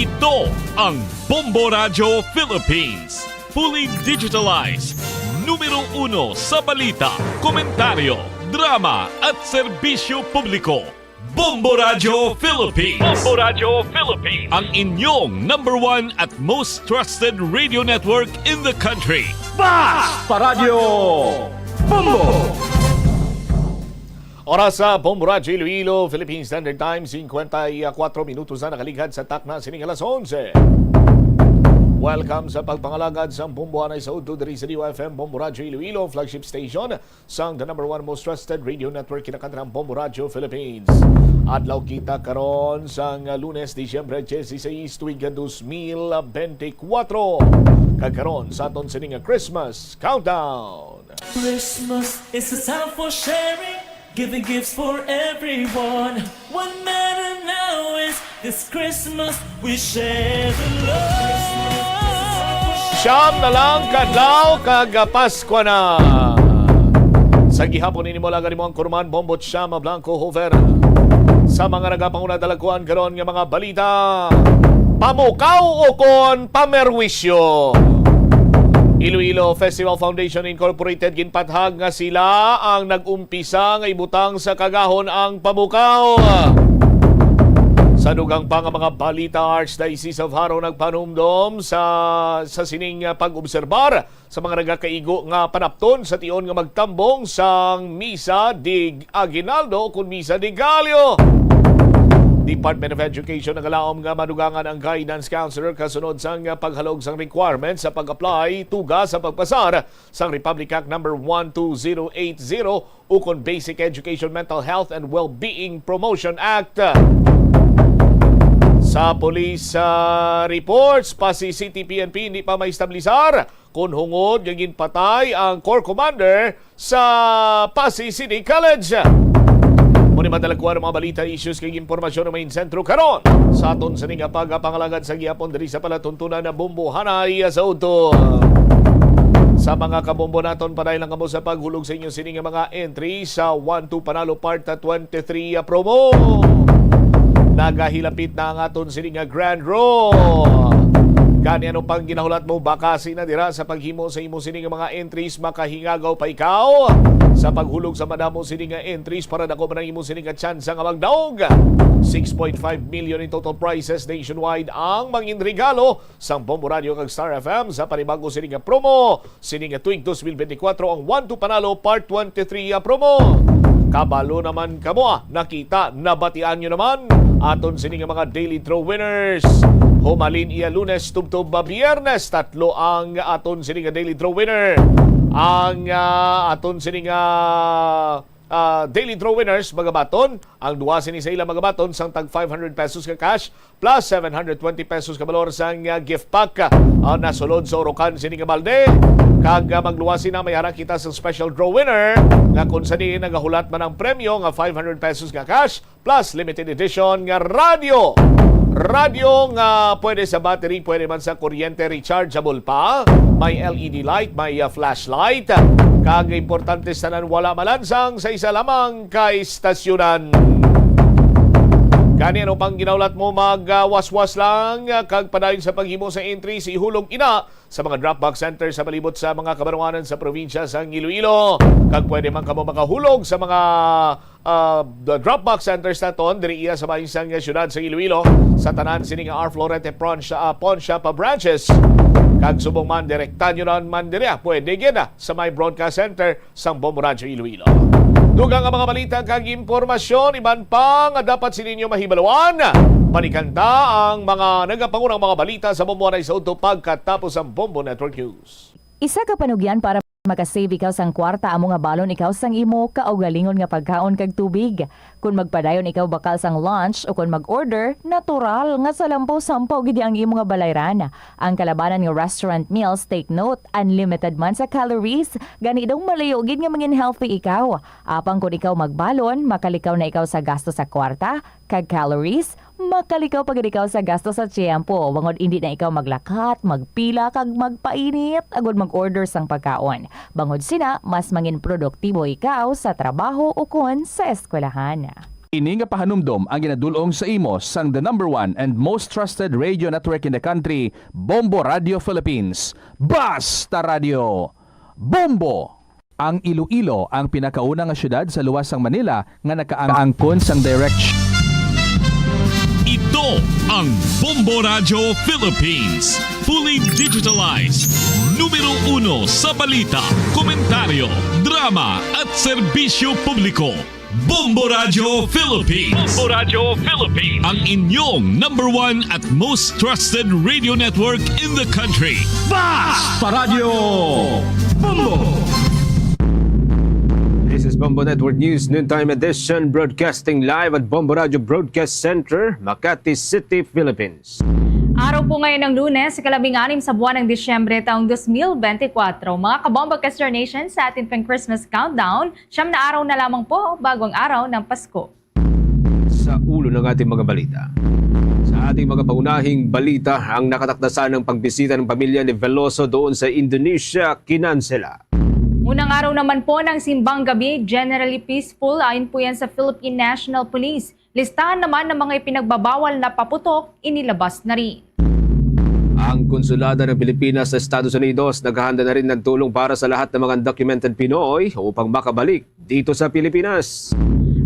Ito ang Bombo Radio Philippines. Fully digitalized. Numero 1 sa balita, komentaryo, drama at serbisyo publiko. Bombo Radio Philippines. Bombo Radio Philippines. Ang inyong number 1 at most trusted radio network in the country. Basta Radio Bombo! Oras sa Bombo Radio Iloilo, Philippine Standard Time, 54 minutos na nakaligad sa takna sining alas 11. Welcome sa pagpangalagad sa Bomboanay sa Udo diri sa DOFM Bombo Radio Iloilo, flagship station sang the number 1 most trusted radio network kinakantang Bombo Radio Philippines. Adlaw kita karon sang Lunes, Disyembre 16, tuig 2024. Kagkaron sa aton sining Christmas Countdown. Christmas is a time for sharing, giving gifts for everyone. What matter now is this Christmas we share the love. Siyam na lang kadlaw kag Pasko na. Sa gihapon ini mo lang mo ang Kurman Bombot Siyama Blanco Hover. Sa mga nagapanguna dalaguan karon nga mga balita. Pamukaw o kon pamerwisyo. Iloilo Festival Foundation Incorporated ginpathag nga sila ang nag-umpisa nga ibutang sa kagahon ang pamukaw. Sa dugang pa nga mga balita, Archdiocese of Haro nagpanumdom sa sining pag-obserbar sa mga nagakaigo nga panapton sa tion nga magtambong sang Misa de Aguinaldo kung Misa de Gallo. Department of Education nagalaom nga madugangan ang guidance counselor kasunod sang paghalog sang requirements sa pag-apply tuga sa pagpasar sang Republic Act number 12080 ukon Basic Education Mental Health and Wellbeing Promotion Act. Sa police reports, pa si CTPNP hindi pa maistablisar kung hungod nga ginpatay ang Corps Commander sa Pasay City College. Muna madalagkuhan ang mga balita, issues kay impormasyon ng main sentro karon sa aton sa ning pagpangalagad sa gihapon diri sa palatuntunan na Bombohanay sa Uto. Sa mga kabombo naton, panay lang kamo sa paghulog sa inyo sining mga entry sa 1-2 Panalo Part 23 promo. Nagahilapit na ang aton sining Grand Draw. Kani anong pang ginahulat mo, bakasi na dira sa paghimo sa imo sining mga entries, makahingagaw pa ikaw sa paghulog sa madamo sining entries para dako man ang imo sining chance nga magdaog. 6.5 million in total prizes nationwide ang mangin regalo sang Bombo Radio kag Star FM sa panibago sining promo sining tuig 2024 ang 1-2 Panalo Part 23 promo. Kabalo naman kamo, nakita, nabatian nyo naman aton sining mga daily draw winners. Humalin iya Lunes tubtob ba Biyernes, tatlo ang aton sining daily draw winner. Ang aton sining daily draw winners magabaton, ang duwa sini sa ila magabaton sang tag 500 pesos ka cash plus 720 pesos ka balor sang gift pack. Nasulod sa Orocan sini nga balde. Kag magluwasi na may harang kita sa special draw winner nga kung sa diin nagahulat man ang premyo nga 500 pesos nga cash plus limited edition nga radio. Radio nga pwede sa battery, pwede man sa kuryente, rechargeable pa. May LED light, may flashlight. Kag importante sanan wala malansang sa isa lamang kay stasyonan. Kani ano pang ginaulat mo, magwaswas lang kag padayon sa paghimo sa entry si ihulog ina sa mga drop-box center sa palibot sa mga kabarunganan sa probinsya sa Iloilo. Kag pwede man kamo makahulog sa mga the drop-box centers naton diri iya sa bahinsang syudad sa Iloilo sa tanan sining R. Florete Pawn Shop branches. Kag subong man direkta nyo man diri pwede gid sa may broadcast center sang Bombo Radio Iloilo. Dugang ang mga balita kag impormasyon, iban pa nga dapat sininyo mahibalawan. Manikanta ang mga nagapangunang mga balita sa Bomboanay sa Uto pagkatapos ang Bombo Network News. Isa ka panugyan para makasave ikaw sang kwarta amo nga balon ikaw sang imo kaugalingon nga pagkaon kag tubig. Kung magpadayon ikaw bakal sang lunch o kung mag-order, natural nga sa lampaw-sampaw gidi ang imo nga balayran. Ang kalabanan nga restaurant meals, take note, unlimited man sa calories, gani daw malayo gid nga mangin healthy ikaw. Apang kung ikaw magbalon, makalikaw na ikaw sa gasto sa kwarta, kag calories, makalikaw pag ikaw sa gasto sa tiyempo. Wangod hindi na ikaw maglakat, magpila, kag magpainit, agod mag-order sang pagkaon. Bangod sina, mas mangin produktibo ikaw sa trabaho o kon sa eskwelahan. Ini nga pahanumdom ang ginadulong sa imo sang the #1 and most trusted radio network in the country, Bombo Radio Philippines. Basta Radio! Bombo! Ang Iloilo ang pinakauna nga syudad sa luwas sang Manila nga nakaangkon sang direct. Ito ang Bombo Radio Philippines. Fully digitalized. Numero 1 sa balita, komentaryo, drama at serbisyo publiko. Bombo Radio Philippines. Bombo Radio Philippines. Ang inyong #1 at most trusted radio network in the country. Basta Radio Bombo! This is Bombo Network News Noontime Edition, broadcasting live at Bombo Radio Broadcast Center, Makati City, Philippines. Araw po ngayon ng Lunes, ika-6 sa buwan ng Disyembre taong 2024. Mga kabomba Caster Nation, sa ating pang Christmas countdown, 9 na araw na lamang po bago ang araw ng Pasko. Sa ulo ng ating mga balita. Sa ating mga paunahing balita, ang nakatakdasan ng pagbisita ng pamilya ni Veloso doon sa Indonesia, kinansela. Unang araw naman po ng simbang gabi, generally peaceful ayon po yan sa Philippine National Police. Listahan naman ng mga ipinagbabawal na paputok, inilabas na rin. Ang Konsulada ng Pilipinas sa Estados Unidos naghahanda na rin ng tulong para sa lahat ng mga undocumented Pinoy upang makabalik dito sa Pilipinas.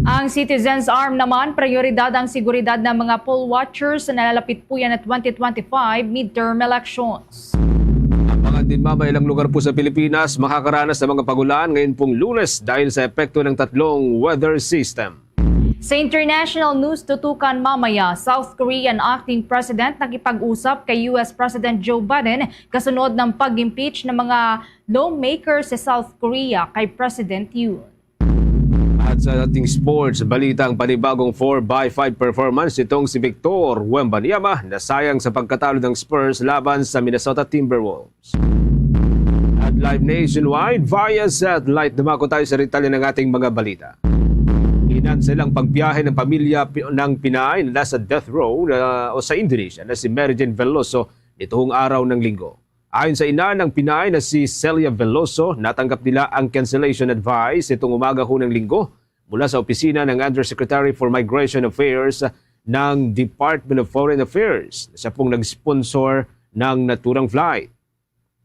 Ang Citizens Arm naman, prioridad ang seguridad ng mga poll watchers na nalalapit po yan at 2025 midterm elections. Ang mga dinmamaylang lugar po sa Pilipinas makakaranas ng mga pagulan ngayon pong Lunes dahil sa epekto ng 3 weather system. Sa international news, tutukan mamaya, South Korean acting president nakipag-usap kay US President Joe Biden kasunod ng pag-impeach ng mga lawmakers sa South Korea kay President Yoon. At sa ating sports, balita ang panibagong 4x5 performance itong si Victor Wembanyama na sayang sa pagkatalo ng Spurs laban sa Minnesota Timberwolves. At live nationwide via satellite, dumako tayo sa detalye ng ating mga balita. Inanselang pagbiyahe ng pamilya ng Pinay na nasa death row o sa Indonesia na si Mary Jane Veloso nitong araw ng Linggo. Ayon sa ina ng Pinay na si Celia Veloso, natanggap nila ang cancellation advice itong umaga ho ng Linggo mula sa opisina ng Undersecretary for Migration Affairs ng Department of Foreign Affairs. Siya pong nag-sponsor ng naturang flight.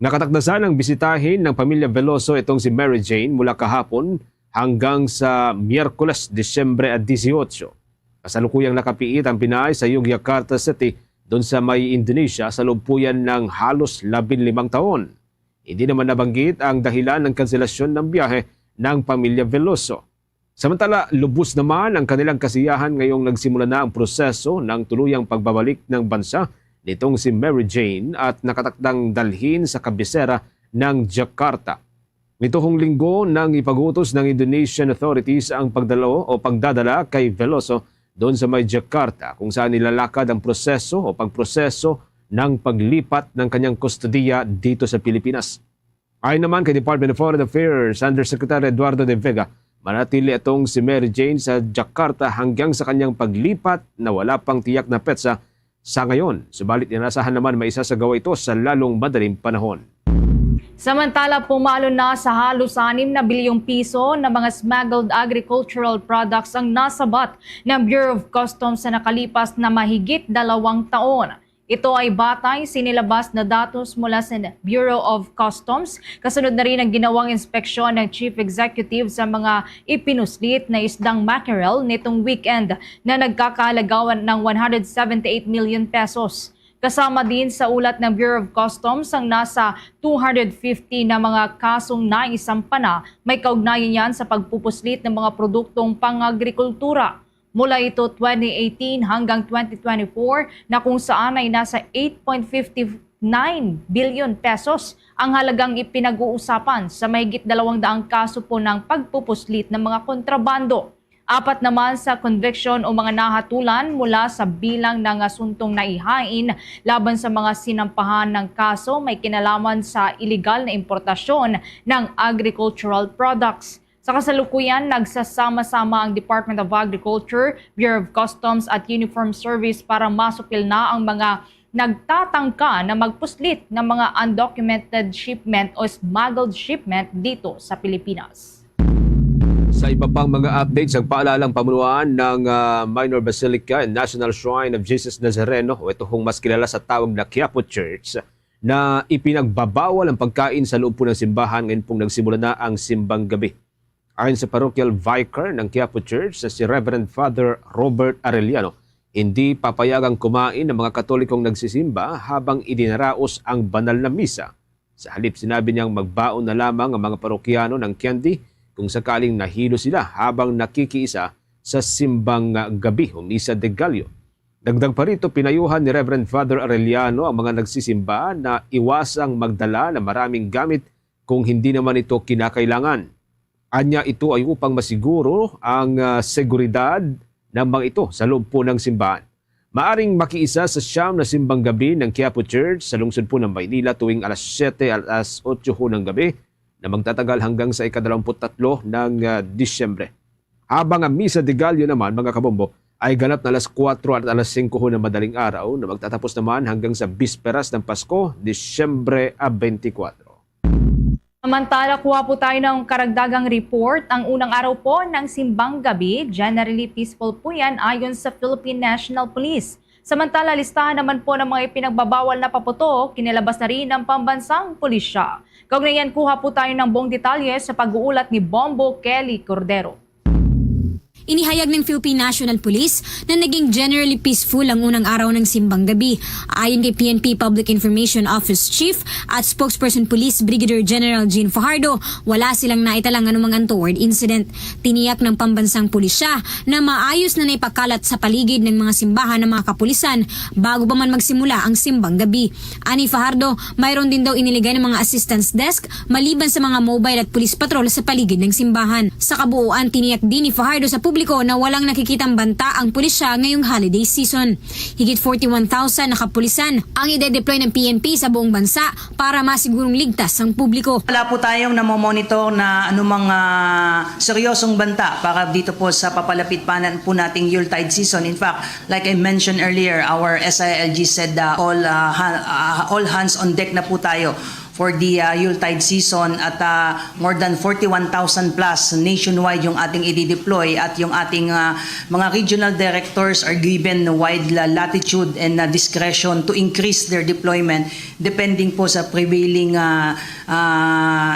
Nakatakdasan ang bisitahin ng pamilya Veloso itong si Mary Jane mula kahapon hanggang sa Miyerkules, Disyembre 18. Kasalukuyang nakapiit ang Pinay sa Yogyakarta City doon sa may Indonesia sa loob po yan ng halos 15 taon. Hindi naman nabanggit ang dahilan ng kanselasyon ng biyahe ng pamilya Veloso. Samantala, lubos naman ang kanilang kasiyahan ngayong nagsimula na ang proseso ng tuluyang pagbabalik ng bansa nitong si Mary Jane at nakatakdang dalhin sa kabisera ng Jakarta. Nitong Linggo nang ipagutos ng Indonesian authorities ang pagdadala kay Veloso doon sa may Jakarta kung saan nilalakad ang proseso o pagproseso ng paglipat ng kanyang kustodiya dito sa Pilipinas. Ayon naman kay Department of Foreign Affairs Undersecretary Eduardo de Vega, manatili itong si Mary Jane sa Jakarta hanggang sa kanyang paglipat na wala pang tiyak na petsa sa ngayon. Subalit inasahan naman may isasagawa ito sa lalong madaling panahon. Samantala, pumalo na sa halos 6 na bilyong piso na mga smuggled agricultural products ang nasabat ng Bureau of Customs sa nakalipas na mahigit 2 taon. Ito ay batay sinilabas na datos mula sa Bureau of Customs. Kasunod na rin ang ginawang inspeksyon ng Chief Executive sa mga ipinuslit na isdang mackerel nitong weekend na nagkakalagawan ng 178 million pesos. Kasama din sa ulat ng Bureau of Customs ang nasa 250 na mga kasong naisampa na may kaugnayan yan sa pagpupuslit ng mga produktong pang-agrikultura. Mula ito 2018 hanggang 2024 na kung saan ay nasa 8.59 billion pesos ang halagang ipinag-uusapan sa mahigit 200 kaso po ng pagpupuslit ng mga kontrabando. 4 naman sa conviction o mga nahatulan mula sa bilang ng asuntong naihain laban sa mga sinampahan ng kaso may kinalaman sa iligal na importasyon ng agricultural products. Sa kasalukuyan, nagsasama-sama ang Department of Agriculture, Bureau of Customs at Uniform Service para masupil na ang mga nagtatangka na magpuslit ng mga undocumented shipment o smuggled shipment dito sa Pilipinas. Sa iba pang mga updates, ang paalalang pamunuan ng Minor Basilica and National Shrine of Jesus Nazareno, o ito hong mas kilala sa tawag na Quiapo Church, na ipinagbabawal ang pagkain sa loob po ng simbahan ngayon pong nagsimula na ang simbang gabi. Ayon sa parochial vicar ng Quiapo Church na si Reverend Father Robert Arellano, hindi papayagang kumain ng mga Katolikong nagsisimba habang idinaraos ang banal na misa. Sa halip sinabi niyang magbaon na lamang ang mga parokyano ng candy kung sakaling nahilo sila habang nakikiisa sa simbang gabi o Misa de Gallo. Dagdag pa rito, pinayuhan ni Reverend Father Arellano ang mga nagsisimba na iwasang magdala ng maraming gamit kung hindi naman ito kinakailangan. Anya ito ay upang masiguro ang seguridad ng mga ito sa loob po ng simbahan. Maaring makiisa sa siyam na simbang gabi ng Quiapo Church sa lungsod po ng Maynila tuwing alas 7 at alas 8 ng gabi na magtatagal hanggang sa ika-23 ng Disyembre. Habang ang Misa de Gallo naman, mga kabombo, ay ganap na alas 4 at alas 5 ng madaling araw na magtatapos naman hanggang sa bisperas ng Pasko, Disyembre 24. Samantala, kuha po tayo ng karagdagang report. Ang unang araw po ng simbang gabi, generally peaceful po yan ayon sa Philippine National Police. Samantala, listahan naman po ng mga ipinagbabawal na paputok, kinilabas na rin ng pambansang pulisya. Kaugnayan, kuha po tayo ng buong detalye sa pag-uulat ni Bombo Kelly Cordero. Inihayag ng Philippine National Police na naging generally peaceful ang unang araw ng simbang gabi. Ayon kay PNP Public Information Office Chief at Spokesperson Police Brigadier General Jean Fajardo, wala silang naitalang anumang untoward incident. Tiniyak ng pambansang pulisya na maayos na naipakalat sa paligid ng mga simbahan ng mga kapulisan bago pa man magsimula ang simbang gabi. Ani Fajardo, mayroon din daw iniligay ng mga assistance desk maliban sa mga mobile at police patrol sa paligid ng simbahan. Sa kabuuan, tiniyak din ni Fajardo sa publiko na walang nakikitang banta ang pulisya ngayong holiday season. Higit 41,000 na kapulisan ang ide-deploy ng PNP sa buong bansa para masigurong ligtas ang publiko. Wala po tayong namomonitor na anumang seryosong banta para dito po sa papalapit pa po nating Yuletide season. In fact, like I mentioned earlier, our SILG said all hands on deck na po tayo for the Yuletide season at more than 41,000 plus nationwide yung ating i-deploy at yung ating mga regional directors are given wide latitude and discretion to increase their deployment depending po sa prevailing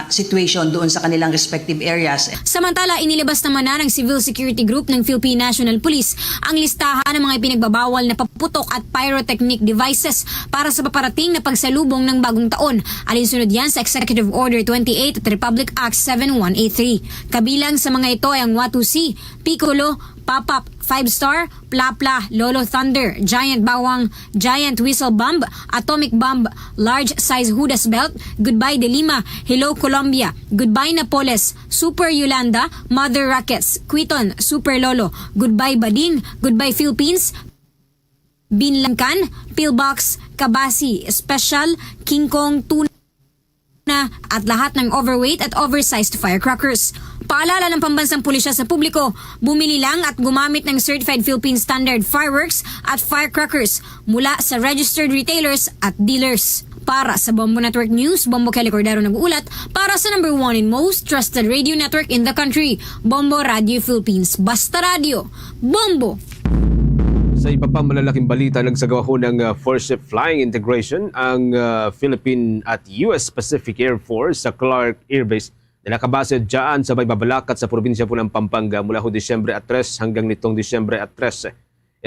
situation doon sa kanilang respective areas. Samantala, inilabas naman na ng Civil Security Group ng Philippine National Police ang listahan ng mga ipinagbabawal na paputok at pyrotechnic devices para sa paparating na pagsalubong ng bagong taon. Alinsunod yan sa Executive Order 28 at Republic Act 7183. Kabilang sa mga ito ay ang Watusi, Piccolo, Pop-Up, 5-Star, Pla-Pla, Lolo Thunder, Giant Bawang, Giant Whistle Bomb, Atomic Bomb, Large Size Judas Belt, Goodbye De Lima, Hello Colombia, Goodbye Napoles, Super Yolanda, Mother Rockets, Quiton, Super Lolo, Goodbye Bading, Goodbye Philippines, Binlankan, Pillbox, Kabasi, Special, King Kong, Tuna, at lahat ng overweight at oversized firecrackers. Paalala ng pambansang pulisya sa publiko, bumili lang at gumamit ng Certified Philippine Standard fireworks at firecrackers mula sa registered retailers at dealers. Para sa Bombo Network News, Bombo Kelly Cordero nag-uulat para sa number 1 and most trusted radio network in the country, Bombo Radio Philippines. Basta Radio, Bombo! Sa iba pang malalaking balita, nagsagawa ho ng four-ship flying integration ang Philippine at US Pacific Air Force sa Clark Air Base na nakabase dyan sa may babalakat sa probinsya po ng Pampanga mula ho Disyembre 3 hanggang nitong Disyembre 13.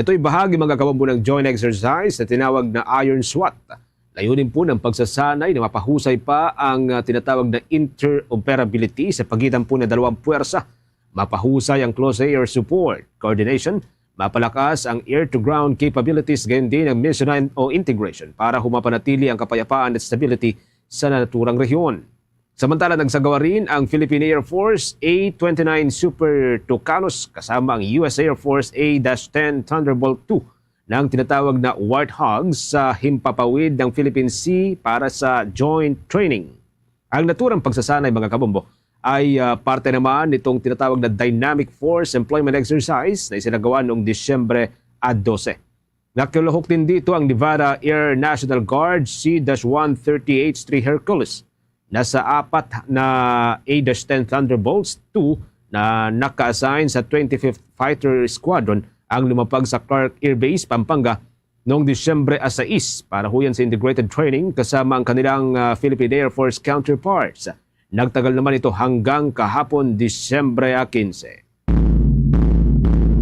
Ito'y bahagi mga kabombo ng joint exercise na tinawag na Iron SWAT. Layunin po ng pagsasanay na mapahusay pa ang tinatawag na interoperability sa pagitan po ng dalawang puwersa. Mapahusay ang close air support, coordination, mapalakas ang air-to-ground capabilities gayon din ang mission o integration para humapanatili ang kapayapaan at stability sa naturang rehiyon. Samantala, nagsagawa rin ang Philippine Air Force A-29 Super Tucanos kasama ang US Air Force A-10 Thunderbolt II ng tinatawag na Warthogs sa himpapawid ng Philippine Sea para sa joint training. Ang naturang pagsasanay mga kabombo ay parte naman nitong tinatawag na Dynamic Force Employment Exercise na isinagawa noong Disyembre 12. Nakiluhok din dito ang Nevada Air National Guard C-130H-3 Hercules. Nasa 4 na A-10 Thunderbolts 2 na naka-assign sa 25th Fighter Squadron ang lumapag sa Clark Air Base, Pampanga noong Disyembre 6 para huyan sa integrated training kasama ang kanilang Philippine Air Force counterparts. Nagtagal naman ito hanggang kahapon Disyembre 15.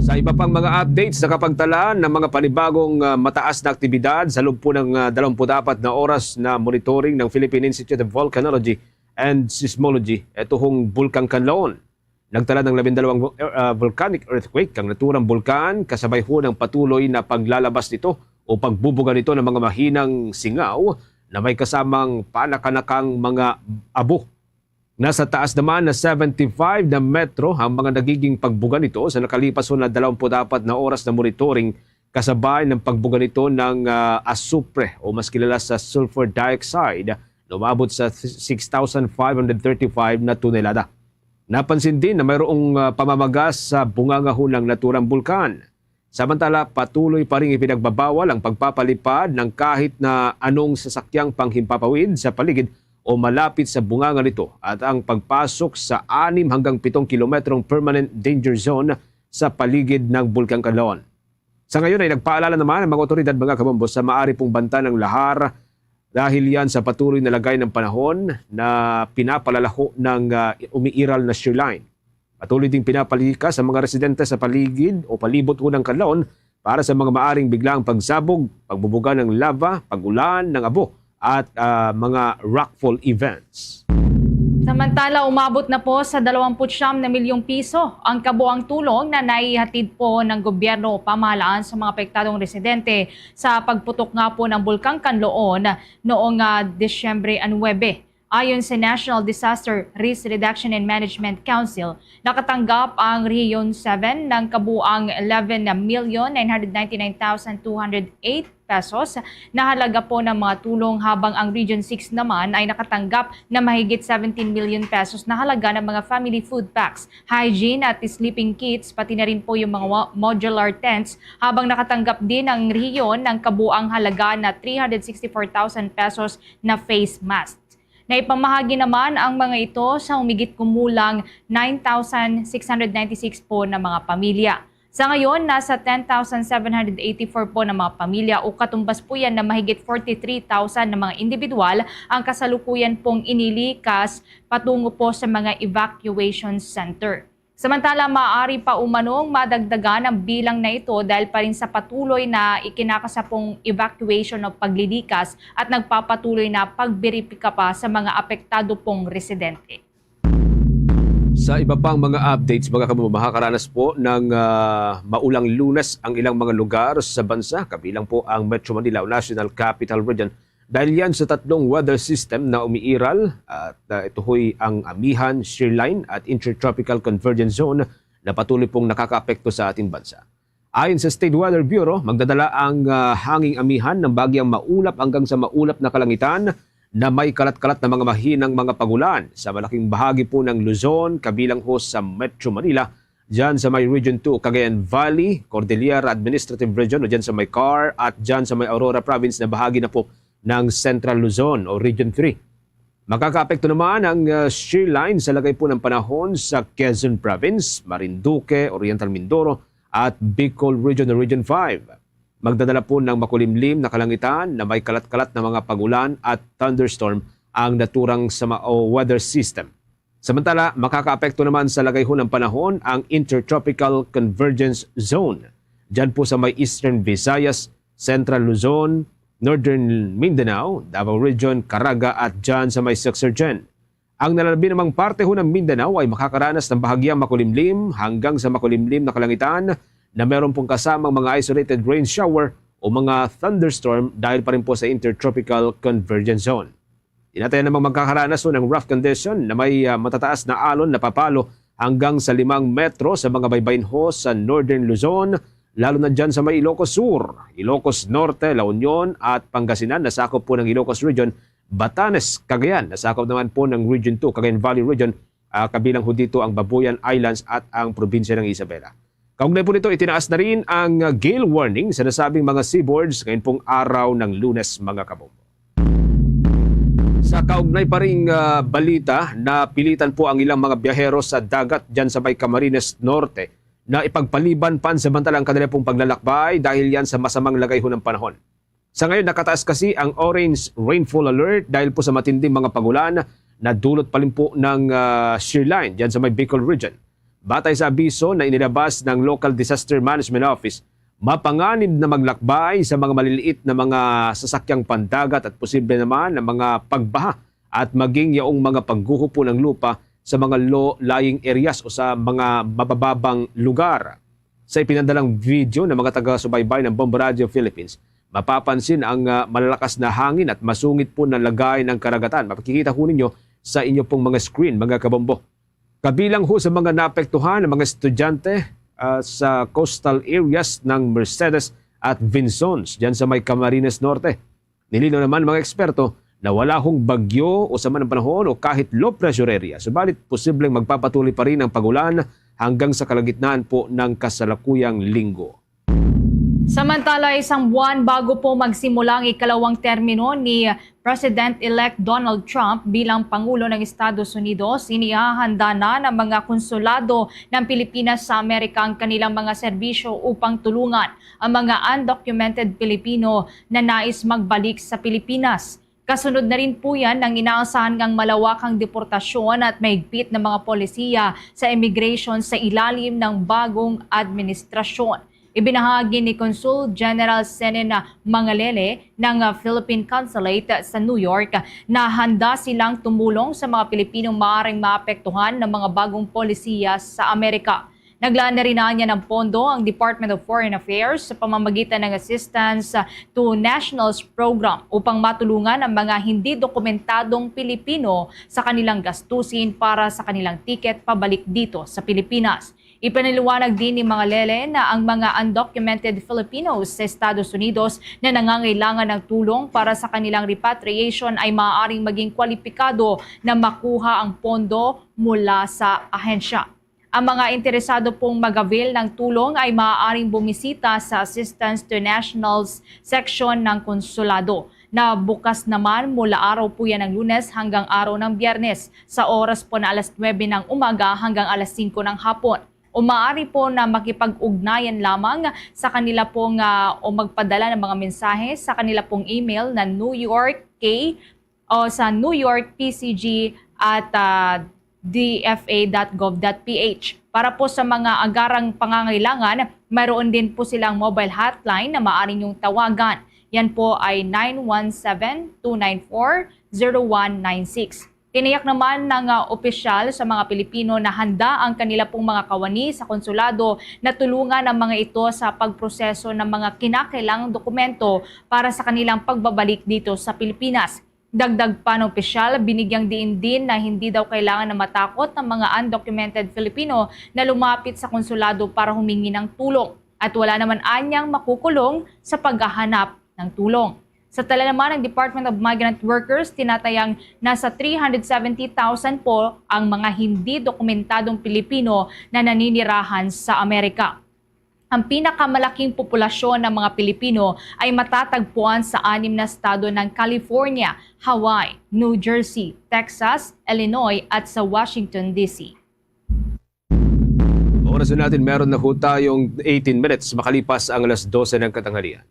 Sa iba pang mga updates, nakapagtala ng mga panibagong mataas na aktibidad sa loob po ng 24 na oras na monitoring ng Philippine Institute of Volcanology and Seismology, itong Bulkang Kanlaon. Nagtala ng 12 volcanic earthquake ang naturang bulkan kasabay ho ng patuloy na paglalabas nito o pagbubuga nito ng mga mahinang singaw na may kasamang panakanakang mga abo. Nasa taas naman na 75 na metro ang mga nagiging pagbuga nito sa nakalipas na 24 na oras na monitoring kasabay ng pagbuga nito ng asupre o mas kilala sa sulfur dioxide na umabot sa 6,535 na tonelada. Napansin din na mayroong pamamagas sa bungangaho ng naturang bulkan. Samantala, patuloy pa rin ipinagbabawal ang pagpapalipad ng kahit na anong sasakyang panghimpapawid sa paligid o malapit sa bunganga nito at ang pagpasok sa 6 hanggang 7 kilometrong permanent danger zone sa paligid ng Bulkang Kanlaon. Sa ngayon ay nagpaalala naman ang mga otoridad mga kabombo sa maaari pong banta ng lahar dahil yan sa patuloy na lagay ng panahon na pinapalalaho ng umiiral na shear line. Patuloy ding pinapalika sa mga residente sa paligid o palibot ng Kanlaon para sa mga maaring biglang pagsabog, pagbubuga ng lava, pagulan ng abo at mga rockfall events. Samantala, umabot na po sa 29 na milyong piso ang kabuang tulong na naihatid po ng gobyerno o pamahalaan sa mga apektadong residente sa pagputok nga po ng Bulkang Kanlaon noong Disyembre 9. Ayon sa National Disaster Risk Reduction and Management Council, nakatanggap ang Region 7 ng kabuang 11,999,208 pesos na halaga po ng mga tulong habang ang Region 6 naman ay nakatanggap na mahigit 17 million pesos na halaga ng mga family food packs, hygiene at sleeping kits, pati na rin po yung mga modular tents, habang nakatanggap din ang rehiyon ng kabuang halaga na 364,000 pesos na face mask. Naipamahagi naman ang mga ito sa humigit kumulang 9,696 po na mga pamilya. Sa ngayon, nasa 10,784 po na mga pamilya o katumbas po yan na mahigit 43,000 na mga individual ang kasalukuyan pong inilikas patungo po sa mga evacuation center. Samantala, maaari pa umanong madagdagan ang bilang na ito dahil pa rin sa patuloy na ikinakasapong evacuation o paglilikas at nagpapatuloy na pagberipika pa sa mga apektado pong residente. Sa iba pang mga updates, mga kabombo, makakaranas po ng maulang Lunes ang ilang mga lugar sa bansa, kabilang po ang Metro Manila o National Capital Region. Dahil yan sa tatlong weather system na umiiral at ito ho'y ang Amihan, Shear Line at Intertropical Convergence Zone na patuloy pong nakakaapekto sa ating bansa. Ayon sa State Weather Bureau, magdadala ang hanging amihan ng bagyang maulap hanggang sa maulap na kalangitan na may kalat-kalat na mga mahinang mga pagulan sa malaking bahagi po ng Luzon, kabilang ho sa Metro Manila, dyan sa may Region 2, Cagayan Valley, Cordillera Administrative Region o dyan sa may CAR at dyan sa may Aurora Province na bahagi na po ng Central Luzon o Region 3. Makakaapekto naman ang shear line sa lagay po ng panahon sa Quezon Province, Marinduque, Oriental Mindoro at Bicol Region o Region 5. Magdadala po ng makulimlim na kalangitan na may kalat-kalat na mga pagulan at thunderstorm ang naturang weather system. Samantala, makakaapekto naman sa lagay ho ng panahon ang Intertropical Convergence Zone. Diyan po sa may Eastern Visayas, Central Luzon, Northern Mindanao, Davao Region, Caraga at dyan sa may Surgen. Ang nalalabi namang parte ho ng Mindanao ay makakaranas ng bahagyang makulimlim hanggang sa makulimlim na kalangitan na meron pong kasamang mga isolated rain shower o mga thunderstorm dahil pa rin po sa Intertropical Convergence Zone. Inatayan namang magkakaranas ho ng rough condition na may matataas na alon na papalo hanggang sa 5 metro sa mga baybayin ho sa Northern Luzon, lalo na dyan sa may Ilocos Sur, Ilocos Norte, La Union at Pangasinan, nasakop po ng Ilocos Region, Batanes, Cagayan, nasakop naman po ng Region 2, Cagayan Valley Region, kabilang ho dito ang Babuyan Islands at ang probinsya ng Isabela. Kaugnay po nito, itinaas na rin ang gale warning sa nasabing mga seaboards ngayon pong araw ng Lunes, mga kabombo. Sa kaugnay pa ring balita na pilitan po ang ilang mga biyahero sa dagat dyan sa may Camarines Norte na ipagpaliban pansamantala ang kanila pong paglalakbay dahil yan sa masamang lagay ho ng panahon. Sa ngayon nakataas kasi ang orange rainfall alert dahil po sa matinding mga pagulan na dulot pa rin po ng shear line dyan sa may Bicol region. Batay sa abiso na inilabas ng Local Disaster Management Office, mapanganib na maglakbay sa mga maliliit na mga sasakyang pandagat at posible naman na mga pagbaha at maging yaong mga pagguho po ng lupa sa mga low-lying areas o sa mga mabababang lugar. Sa ipinadalang video ng mga taga-subaybay ng Bombo Radio Philippines, mapapansin ang malalakas na hangin at masungit po na lagay ng karagatan. Mapakikita ho ninyo sa inyo pong mga screen, mga kabombo. Kabilang ho sa mga naapektuhan ng mga estudyante sa coastal areas ng Mercedes at Vinzons, dyan sa may Camarines Norte. Nilinaw naman mga eksperto na wala hong bagyo o sama ng panahon o kahit low pressure area. Subalit posibleng magpapatuloy pa rin ang pagulan hanggang sa kalagitnaan po ng kasalukuyang linggo. Samantala, isang buwan bago po magsimula ang ikalawang termino ni President-elect Donald Trump bilang Pangulo ng Estados Unidos, inihahanda na ng mga konsulado ng Pilipinas sa Amerika ang kanilang mga serbisyo upang tulungan ang mga undocumented Pilipino na nais magbalik sa Pilipinas. Kasunod na rin po yan ng inaasahan ngang malawakang deportasyon at mahigpit na mga polisiya sa immigration sa ilalim ng bagong administrasyon. Ibinahagi ni Consul General Senena Mangalele ng Philippine Consulate sa New York na handa silang tumulong sa mga Pilipinong maaaring maapektuhan ng mga bagong polisiya sa Amerika. Naglaan na rin niya ng pondo ang Department of Foreign Affairs sa pamamagitan ng Assistance to Nationals Program upang matulungan ang mga hindi dokumentadong Pilipino sa kanilang gastusin para sa kanilang tiket pabalik dito sa Pilipinas. Ipinaliwanag din ni Mangalele na ang mga undocumented Filipinos sa Estados Unidos na nangangailangan ng tulong para sa kanilang repatriation ay maaaring maging kwalipikado na makuha ang pondo mula sa ahensya. Ang mga interesado pong mag-avail ng tulong ay maaaring bumisita sa Assistance to Nationals section ng konsulado na bukas naman mula araw po yan ng Lunes hanggang araw ng Biyernes sa oras po na alas 9 ng umaga hanggang alas 5 ng hapon. O maaari po na makipag-ugnayan lamang sa kanila pong o magpadala ng mga mensahe sa kanila pong email na New York K o sa New York PCG at dfa.gov.ph. Para po sa mga agarang pangangailangan, mayroon din po silang mobile hotline na maaaring yung tawagan. Yan po ay 917-294-0196. Tiniyak naman ng opisyal sa mga Pilipino na handa ang kanila pong mga kawani sa konsulado na tulungan ang mga ito sa pagproseso ng mga kinakailangang dokumento para sa kanilang pagbabalik dito sa Pilipinas. Dagdag pa ng opisyal, binigyang diin din na hindi daw kailangan na matakot ng mga undocumented Filipino na lumapit sa konsulado para humingi ng tulong at wala naman anyang makukulong sa paghahanap ng tulong. Sa tala naman ng Department of Migrant Workers, tinatayang nasa 370,000 po ang mga hindi dokumentadong Pilipino na naninirahan sa Amerika. Ang pinakamalaking populasyon ng mga Pilipino ay matatagpuan sa 6 na estado ng California, Hawaii, New Jersey, Texas, Illinois at sa Washington, D.C. Oras na natin, meron na ho tayong 18 minutes makalipas ang alas 12 ng katanghalian.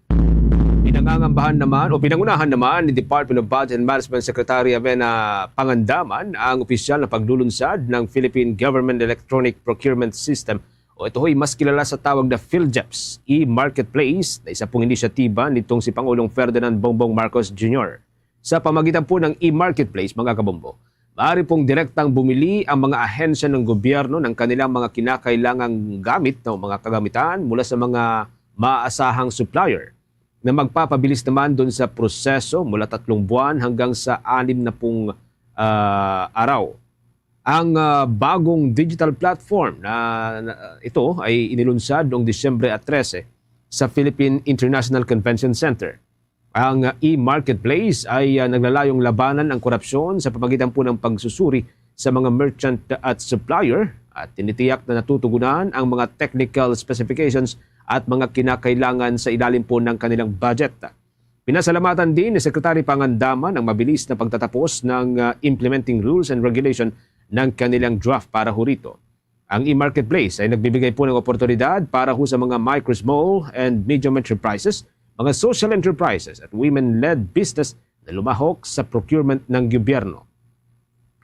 Pinangunahan naman ni Department of Budget and Management Secretary Avena Pangandaman ang opisyal na paglulunsad ng Philippine Government Electronic Procurement System o ito ay mas kilala sa tawag na PhilGEPS e-Marketplace na isa pong inisyatiba nitong si Pangulong Ferdinand Bongbong Marcos Jr. Sa pamagitan po ng e-Marketplace, mga kabombo, maaari pong direktang bumili ang mga ahensya ng gobyerno ng kanilang mga kinakailangang gamit o mga kagamitan mula sa mga maaasahang supplier na magpapabilis naman doon sa proseso mula 3 buwan hanggang sa 6 na pong araw. Ang bagong digital platform na ito ay inilunsad noong Disyembre 13 sa Philippine International Convention Center. Ang e-marketplace ay naglalayong labanan ang korupsyon sa pamamagitan po ng pagsusuri sa mga merchant at supplier at tinitiyak na natutugunan ang mga technical specifications at mga kinakailangan sa ilalim po ng kanilang budget. Pinasalamatan din ni Secretary Pangandaman ang mabilis na pagtatapos ng implementing rules and regulation ng kanilang draft para ho rito. Ang e-marketplace ay nagbibigay po ng oportunidad para ho sa mga micro, small and medium enterprises, mga social enterprises at women-led business na lumahok sa procurement ng gobyerno.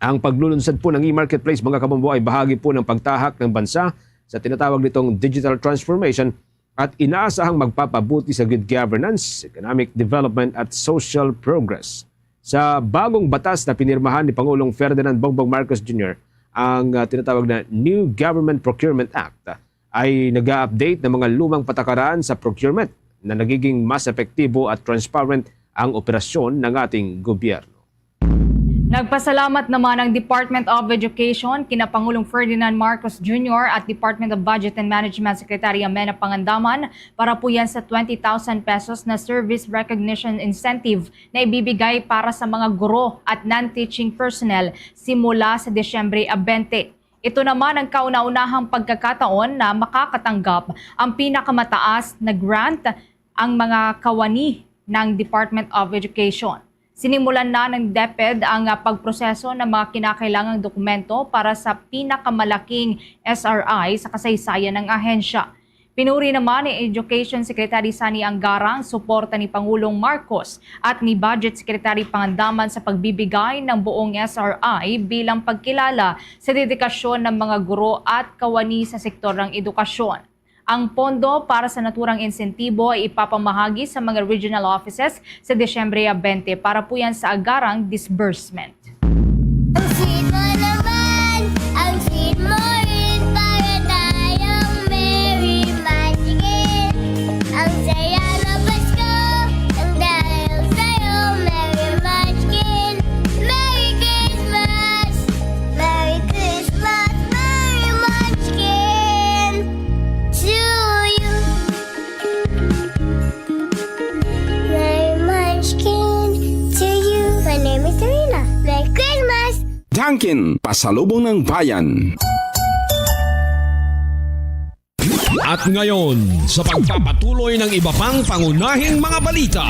Ang paglulunsad po ng e-marketplace mga kabombo ay bahagi po ng pagtahak ng bansa sa tinatawag nitong digital transformation at inaasahang magpapabuti sa good governance, economic development at social progress. Sa bagong batas na pinirmahan ni Pangulong Ferdinand Bongbong Marcos Jr., ang tinatawag na New Government Procurement Act ay nag-update ng mga lumang patakaran sa procurement na nagiging mas epektibo at transparent ang operasyon ng ating gobyerno. Nagpasalamat naman ang Department of Education kina Pangulong Ferdinand Marcos Jr. at Department of Budget and Management Secretary Amenah Pangandaman para po yan sa 20,000 pesos na Service Recognition Incentive na ibibigay para sa mga guro at non-teaching personnel simula sa Desyembre 20. Ito naman ang kauna-unahang pagkakataon na makakatanggap ang pinakamataas na grant ang mga kawani ng Department of Education. Sinimulan na ng DepEd ang pagproseso ng mga kinakailangang dokumento para sa pinakamalaking SRI sa kasaysayan ng ahensya. Pinuri naman ni Education Secretary Sani Angara ang suporta ni Pangulong Marcos at ni Budget Secretary Pangandaman sa pagbibigay ng buong SRI bilang pagkilala sa dedikasyon ng mga guro at kawani sa sektor ng edukasyon. Ang pondo para sa naturang insentibo ay ipapamahagi sa mga regional offices sa Desyembre 20 para po yan sa agarang disbursement. Ang sweet mo naman, ang sweet mo rin, para tayong merry magiging. Ang saya na Pasko, ang dahil sa'yo, merry magiging. Merry Christmas, Merry Christmas, Merry magiging to you. Merry magiging to you. My name is Serena. Merry Christmas. Dunkin, pasalubong ng bayan. At ngayon, sa pagpapatuloy ng iba pang pangunahing mga balita.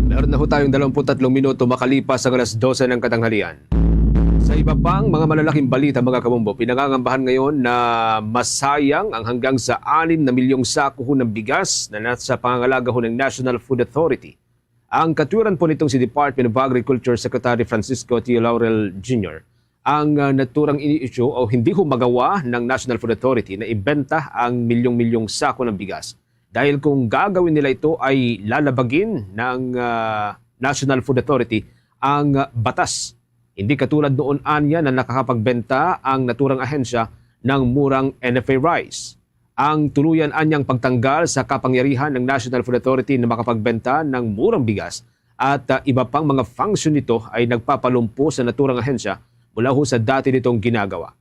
Meron na ho tayong 23 minuto makalipas ang alas 12 ng katanghalian. Sa iba pang mga malalaking balita mga kabombo, pinangangambahan ngayon na masayang ang hanggang sa 6 na milyong sako ho ng bigas na nasa pangangalaga ho ng National Food Authority. Ang katuwiran po nitong si Department of Agriculture Secretary Francisco T. Laurel Jr. ang naturang ini-issue o hindi ho magawa ng National Food Authority na ibenta ang milyong-milyong sako ng bigas. Dahil kung gagawin nila ito ay lalabagin ng National Food Authority ang batas. Hindi katulad noon anya na nakakapagbenta ang naturang ahensya ng murang NFA rice. Ang tuluyan anyang pagtanggal sa kapangyarihan ng National Food Authority na makapagbenta ng murang bigas at iba pang mga function nito ay nagpapalumpo sa naturang ahensya mula ho sa dati nitong ginagawa.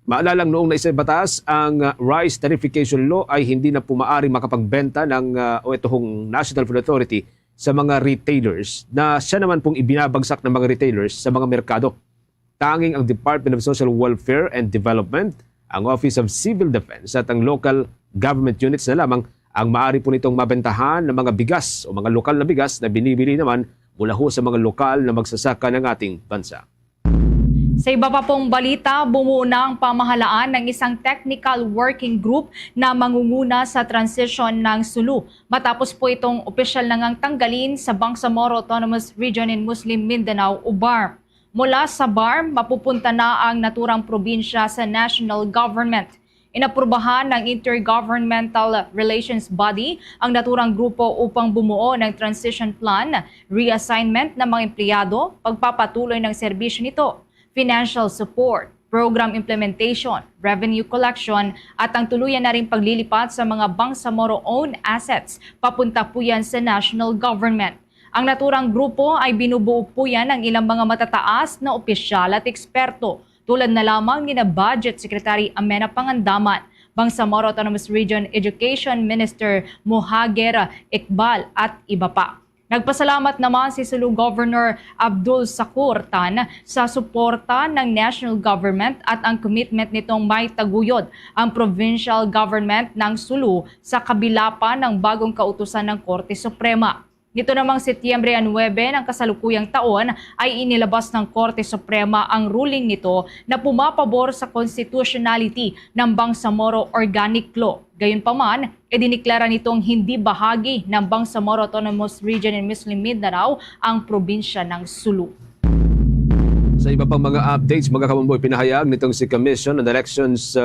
Maalalang noong naisabatas ang Rice Tarification Law ay hindi na po maaari makapagbenta ng itong National Food Authority sa mga retailers na siya naman pong ibinabagsak ng mga retailers sa mga merkado. Tanging ang Department of Social Welfare and Development, ang Office of Civil Defense at ang local government units na lamang ang maaari po nitong mabentahan ng mga bigas o mga lokal na bigas na binibili naman mula ho sa mga lokal na magsasaka ng ating bansa. Sa iba pa pong balita, bumuo na ang pamahalaan ng isang technical working group na mangunguna sa transition ng Sulu. Matapos po itong opisyal na ngang tanggalin sa Bangsamoro Autonomous Region in Muslim Mindanao o BARM. Mula sa BARM, mapupunta na ang naturang probinsya sa national government. Inaprubahan ng Intergovernmental Relations Body ang naturang grupo upang bumuo ng transition plan, reassignment ng mga empleyado, pagpapatuloy ng serbisyo nito, financial support, program implementation, revenue collection, at ang tuluyan na rin paglilipat sa mga Bangsamoro-owned assets papunta po yan sa national government. Ang naturang grupo ay binubuo po yan ng ilang mga matataas na opisyal at eksperto tulad na lamang ni na Budget Secretary Amenah Pangandaman, Bangsamoro Autonomous Region Education Minister Mohager Iqbal at iba pa. Nagpasalamat naman si Sulu Governor Abdul Sakur Tan sa suporta ng national government at ang commitment nitong may taguyod ang provincial government ng Sulu sa kabila pa ng bagong kautusan ng Korte Suprema. Nito namang Setyembre 9 ng kasalukuyang taon ay inilabas ng Korte Suprema ang ruling nito na pumapabor sa constitutionality ng Bangsamoro Organic Law. Gayunpaman, diniklara nitong hindi bahagi ng Bangsamoro Autonomous Region in Muslim Mindanao ang probinsya ng Sulu. Sa iba pang mga updates, mga kabomboy, pinahayag nitong si Commission on Elections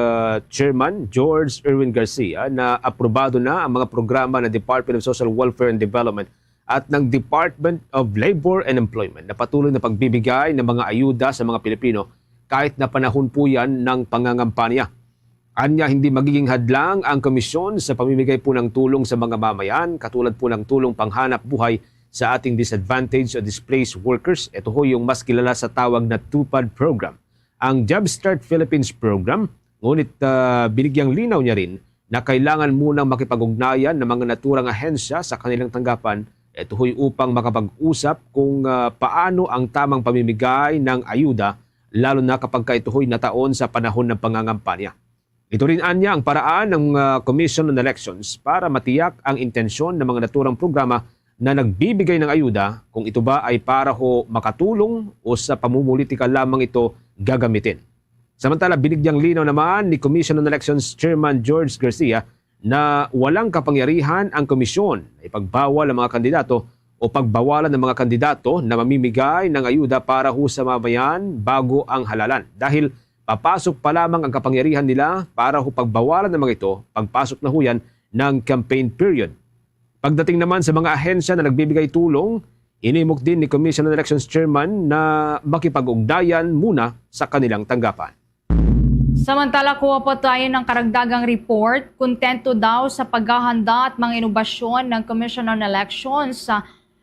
Chairman George Erwin Garcia na aprobado na ang mga programa ng Department of Social Welfare and Development at ng Department of Labor and Employment na patuloy na pagbibigay ng mga ayuda sa mga Pilipino kahit na panahon po yan ng pangangampanya. Anya, hindi magiging hadlang ang komisyon sa pamimigay po ng tulong sa mga mamayan, katulad po ng tulong panghanap buhay sa ating disadvantaged o displaced workers. Ito ho yung mas kilala sa tawag na TUPAD program. Ang Jumpstart Philippines program, ngunit binigyang linaw niya rin na kailangan munang makipag-ugnayan ng mga naturang ahensya sa kanilang tanggapan. Ito ho'y upang makapag-usap kung paano ang tamang pamimigay ng ayuda, lalo na kapag ito ho'y nataon sa panahon ng pangangampanya. Ito rin anya ang paraan ng Commission on Elections para matiyak ang intensyon ng mga naturang programa na nagbibigay ng ayuda, kung ito ba ay para ho makatulong o sa pamumulitika lamang ito gagamitin. Samantala, binigyang linaw naman ni Commission on Elections Chairman George Garcia na walang kapangyarihan ang komisyon na ipagbawal ang mga kandidato o pagbawalan ng mga kandidato na mamimigay ng ayuda para ho sa mamayan bago ang halalan. Dahil papasok pa lamang ang kapangyarihan nila para ho pagbawalan ng mga ito, pagpasok na ho yan ng campaign period. Pagdating naman sa mga ahensya na nagbibigay tulong, inimok din ni Commission on Elections Chairman na makipag-ugnayan muna sa kanilang tanggapan. Samantala, kuha po tayo ng karagdagang report. Kontento daw sa paghahanda at mga inobasyon ng Commission on Elections.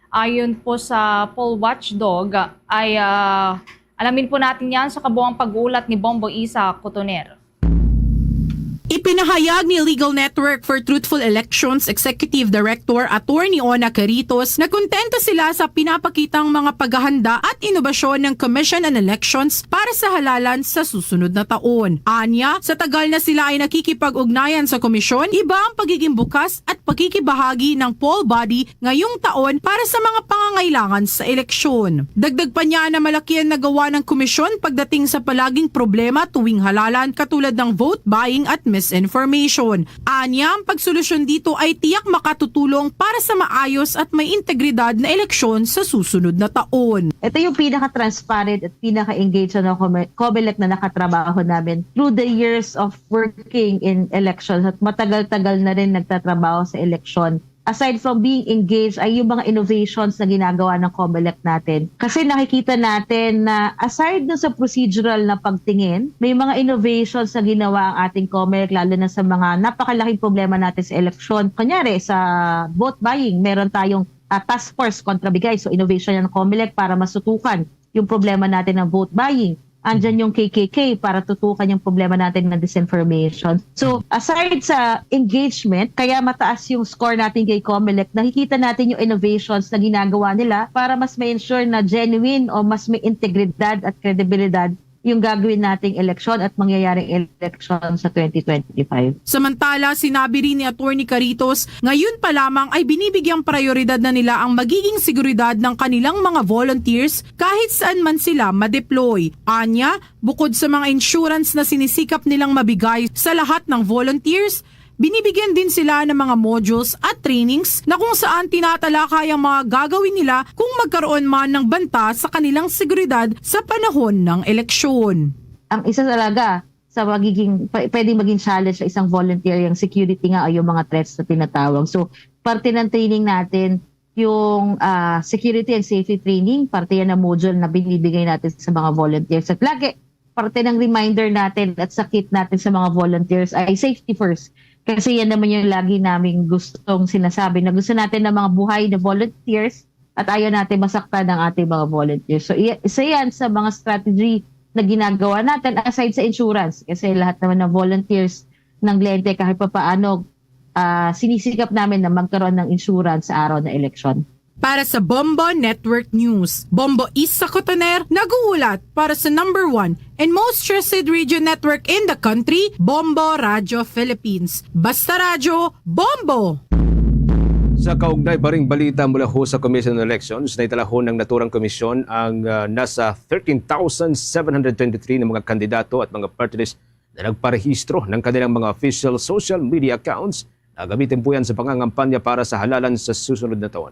Ayon po sa poll watchdog, ay alamin po natin yan sa kabuang pag-uulat ni Bombo Isa Cotoner. Ipinahayag ni Legal Network for Truthful Elections Executive Director Attorney Ona Caritos na kontento sila sa pinapakitang mga paghahanda at inobasyon ng Commission on Elections para sa halalan sa susunod na taon. Anya, sa tagal na sila ay nakikipag-ugnayan sa komisyon, iba ang pagiging bukas at pagkikibahagi ng poll body ngayong taon para sa mga pangangailangan sa eleksyon. Dagdag pa niya na malaki ang nagawa ng komisyon pagdating sa palaging problema tuwing halalan katulad ng vote buying at misinformation. Anya, ang pagsolusyon dito ay tiyak makatutulong para sa maayos at may integridad na eleksyon sa susunod na taon. Ito yung pinaka-transparent at pinaka-engaged na COMELEC na nakatrabaho namin through the years of working in elections at matagal-tagal na rin nagtatrabaho sa eleksyon. Aside from being engaged ay yung mga innovations na ginagawa ng COMELEC natin. Kasi nakikita natin na aside dun sa procedural na pagtingin, may mga innovations na ginawa ang ating COMELEC lalo na sa mga napakalaking problema natin sa eleksyon. Kunyari sa vote buying, meron tayong task force kontra bigay. So innovation ng COMELEC para masutukan yung problema natin ng vote buying. Andyan yung KKK para tutukan yung problema natin ng disinformation. So, aside sa engagement, kaya mataas yung score natin kay COMELEC, nakikita natin yung innovations na ginagawa nila para mas ma-ensure na genuine o mas may integridad at kredibilidad yung gagawin nating eleksyon at mangyayaring eleksyon sa 2025. Samantala, sinabi rin ni Attorney Caritos, ngayon pa lamang ay binibigyang prioridad na nila ang magiging seguridad ng kanilang mga volunteers kahit saan man sila ma-deploy. Anya, bukod sa mga insurance na sinisikap nilang mabigay sa lahat ng volunteers, binibigyan din sila ng mga modules at trainings na kung saan tinatalakay ang mga gagawin nila kung magkaroon man ng banta sa kanilang seguridad sa panahon ng eleksyon. Ang isa talaga sa pwedeng maging challenge sa isang volunteer yung security nga o yung mga threats na tinatawag. So, parte ng training natin yung security and safety training, parte yan ng module na binibigay natin sa mga volunteers. At lagi, parte ng reminder natin at sakit natin sa mga volunteers ay safety first. Kasi yan naman yung lagi namin gustong sinasabi na gusto natin ng mga buhay na volunteers at ayaw natin masaktan ng ating mga volunteers. So isa yan sa mga strategy na ginagawa natin aside sa insurance. Kasi lahat naman ng volunteers ng Lente kahit pa paano sinisikap namin na magkaroon ng insurance sa araw na eleksyon. Para sa Bombo Network News, Bombo Isa Cotoner nag-uulat para sa number 1 and most trusted radio network in the country, Bombo Radio Philippines. Basta Radyo, Bombo! Sa kaugnay baring balita mula ho sa Commission on Elections, naitala ho ng naturang komisyon ang nasa 13,723 na mga kandidato at mga party list na nagparehistro ng kanilang mga official social media accounts na gamitin po yan sa pangangampanya para sa halalan sa susunod na taon.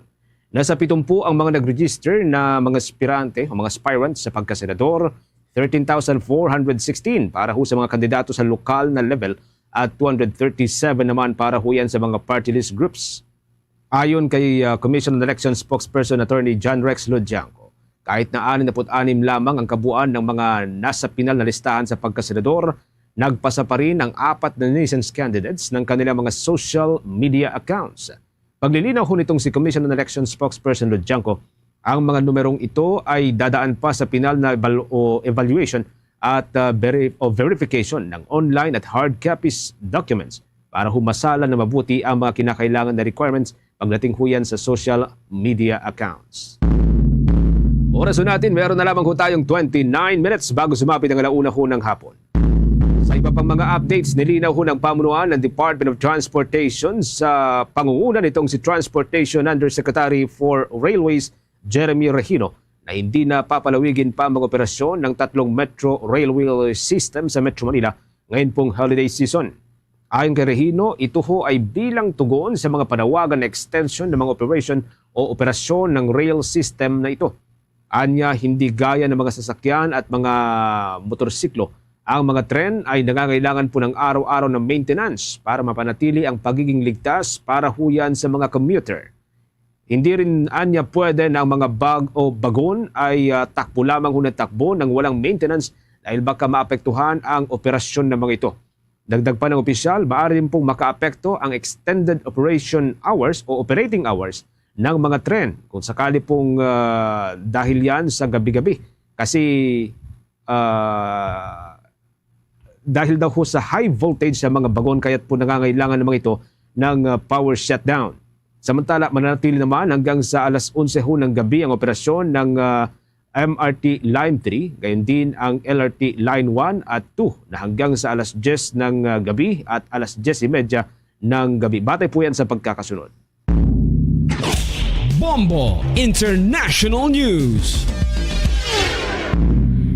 Nasa 70 ang mga nag-register na mga aspirante o mga aspirants sa pagkasenador, 13,416 para ho sa mga kandidato sa lokal na level at 237 naman para ho yan sa mga party list groups. Ayon kay Commission on Elections spokesperson Attorney John Rex Lodianco, kahit na 66 lamang ang kabuuan ng mga nasa pinal na listahan sa pagkasenador, nagpasa pa rin ang 4 na nuisance candidates ng kanilang mga social media accounts. Paglilinaw ho nitong si Commission on Elections spokesperson Lodianco, ang mga numerong ito ay dadaan pa sa pinal na evaluation at verification ng online at hard copies documents para humasala na mabuti ang mga kinakailangan na requirements pagdating huyan sa social media accounts. Oras natin, meron na lamang ho tayong 29 minutes bago sumapit ang alauna ho ng hapon. Sa iba pang mga updates, nilinaw ho ng pamunuan ng Department of Transportation sa pangunguna nitong si Transportation Undersecretary for Railways, Jeremy Regino, na hindi na papalawigin pa ang mga operasyon ng 3 metro railway system sa Metro Manila ngayon pong holiday season. Ayon kay Regino, ito ho ay bilang tugon sa mga panawagan na extension ng mga operation o operasyon ng rail system na ito. Anya, hindi gaya ng mga sasakyan at mga motorsiklo, ang mga tren ay nangangailangan po ng araw-araw na maintenance para mapanatili ang pagiging ligtas para huyan sa mga commuter. Hindi rin anya pwede na ang mga bagon ay takbo lamang ho na takbo ng walang maintenance dahil baka maapektuhan ang operasyon ng mga ito. Dagdag pa ng opisyal, maaari rin pong makaapekto ang extended operation hours o operating hours ng mga tren kung sakali pong dahil yan sa gabi-gabi. Kasi dahil daw ho sa high voltage sa mga bagon kaya't po nangangailangan ng mga ito ng power shutdown. Samantala, mananatili naman hanggang sa alas 11 ho ng gabi ang operasyon ng MRT Line 3, gayon din ang LRT Line 1 at 2 na hanggang sa alas 10 ng gabi at alas 10:30 ng gabi. Batay po yan sa pagkakasunod. Bombo International News.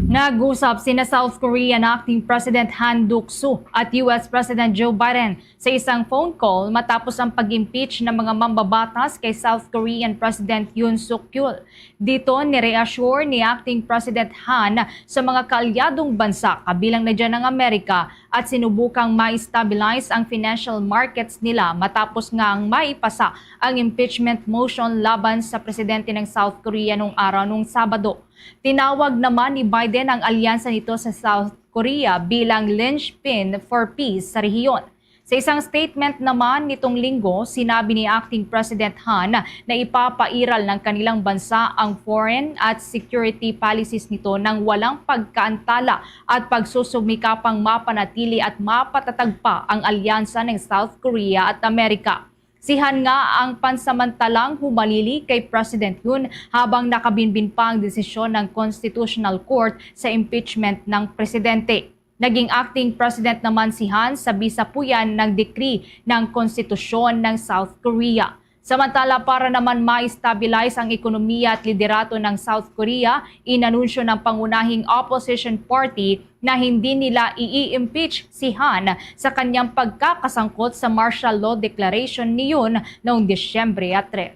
Nag-usap sina South Korean Acting President Han Duck-soo at US President Joe Biden sa isang phone call matapos ang pag-impeach ng mga mambabatas kay South Korean President Yoon Suk-yeol. Dito nireassure ni Acting President Han sa mga kaalyadong bansa kabilang na dyan ng Amerika at sinubukang ma-stabilize ang financial markets nila matapos nga ang maipasa ang impeachment motion laban sa presidente ng South Korea nung araw nung Sabado. Tinawag naman ni Biden ang alyansa nito sa South Korea bilang linchpin for peace sa rehiyon. Sa isang statement naman nitong linggo, sinabi ni Acting President Han na ipapairal ng kanilang bansa ang foreign at security policies nito ng walang pagkaantala at pagsusumikapang mapanatili at mapatatag pa ang alyansa ng South Korea at Amerika. Si Han nga ang pansamantalang humalili kay President Yoon habang nakabinbin pa ang desisyon ng Constitutional Court sa impeachment ng presidente. Naging acting president naman si Han sa bisapuyan ng decree ng konstitusyon ng South Korea. Samantala, para naman ma-stabilize ang ekonomiya at liderato ng South Korea, inanunsyo ng pangunahing opposition party na hindi nila i-impeach si Han sa kanyang pagkakasangkot sa martial law declaration ni Yoon noong Disyembre 3.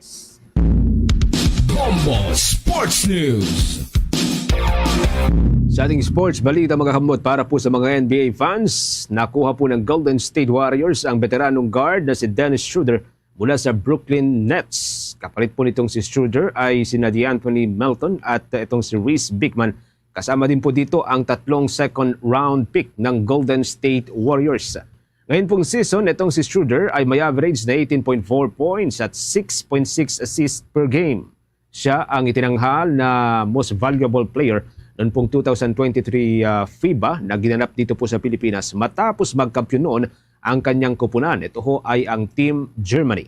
Bombo Sports News. Sa ating sports balita mga kamot, para po sa mga NBA fans, nakuha po ng Golden State Warriors ang veteranong guard na si Dennis Schroeder mula sa Brooklyn Nets. Kapalit po nitong si Schroeder ay si D'Anthony Melton at itong si Reese Bigman. Kasama din po dito ang 3 second round pick ng Golden State Warriors. Ngayon pong season, itong si Schroeder ay may average na 18.4 points at 6.6 assists per game. Siya ang itinanghal na most valuable player noong pong 2023 FIBA na ginanap dito po sa Pilipinas matapos magkampiyon noon ang kanyang kupunan. Ito ho ay ang Team Germany.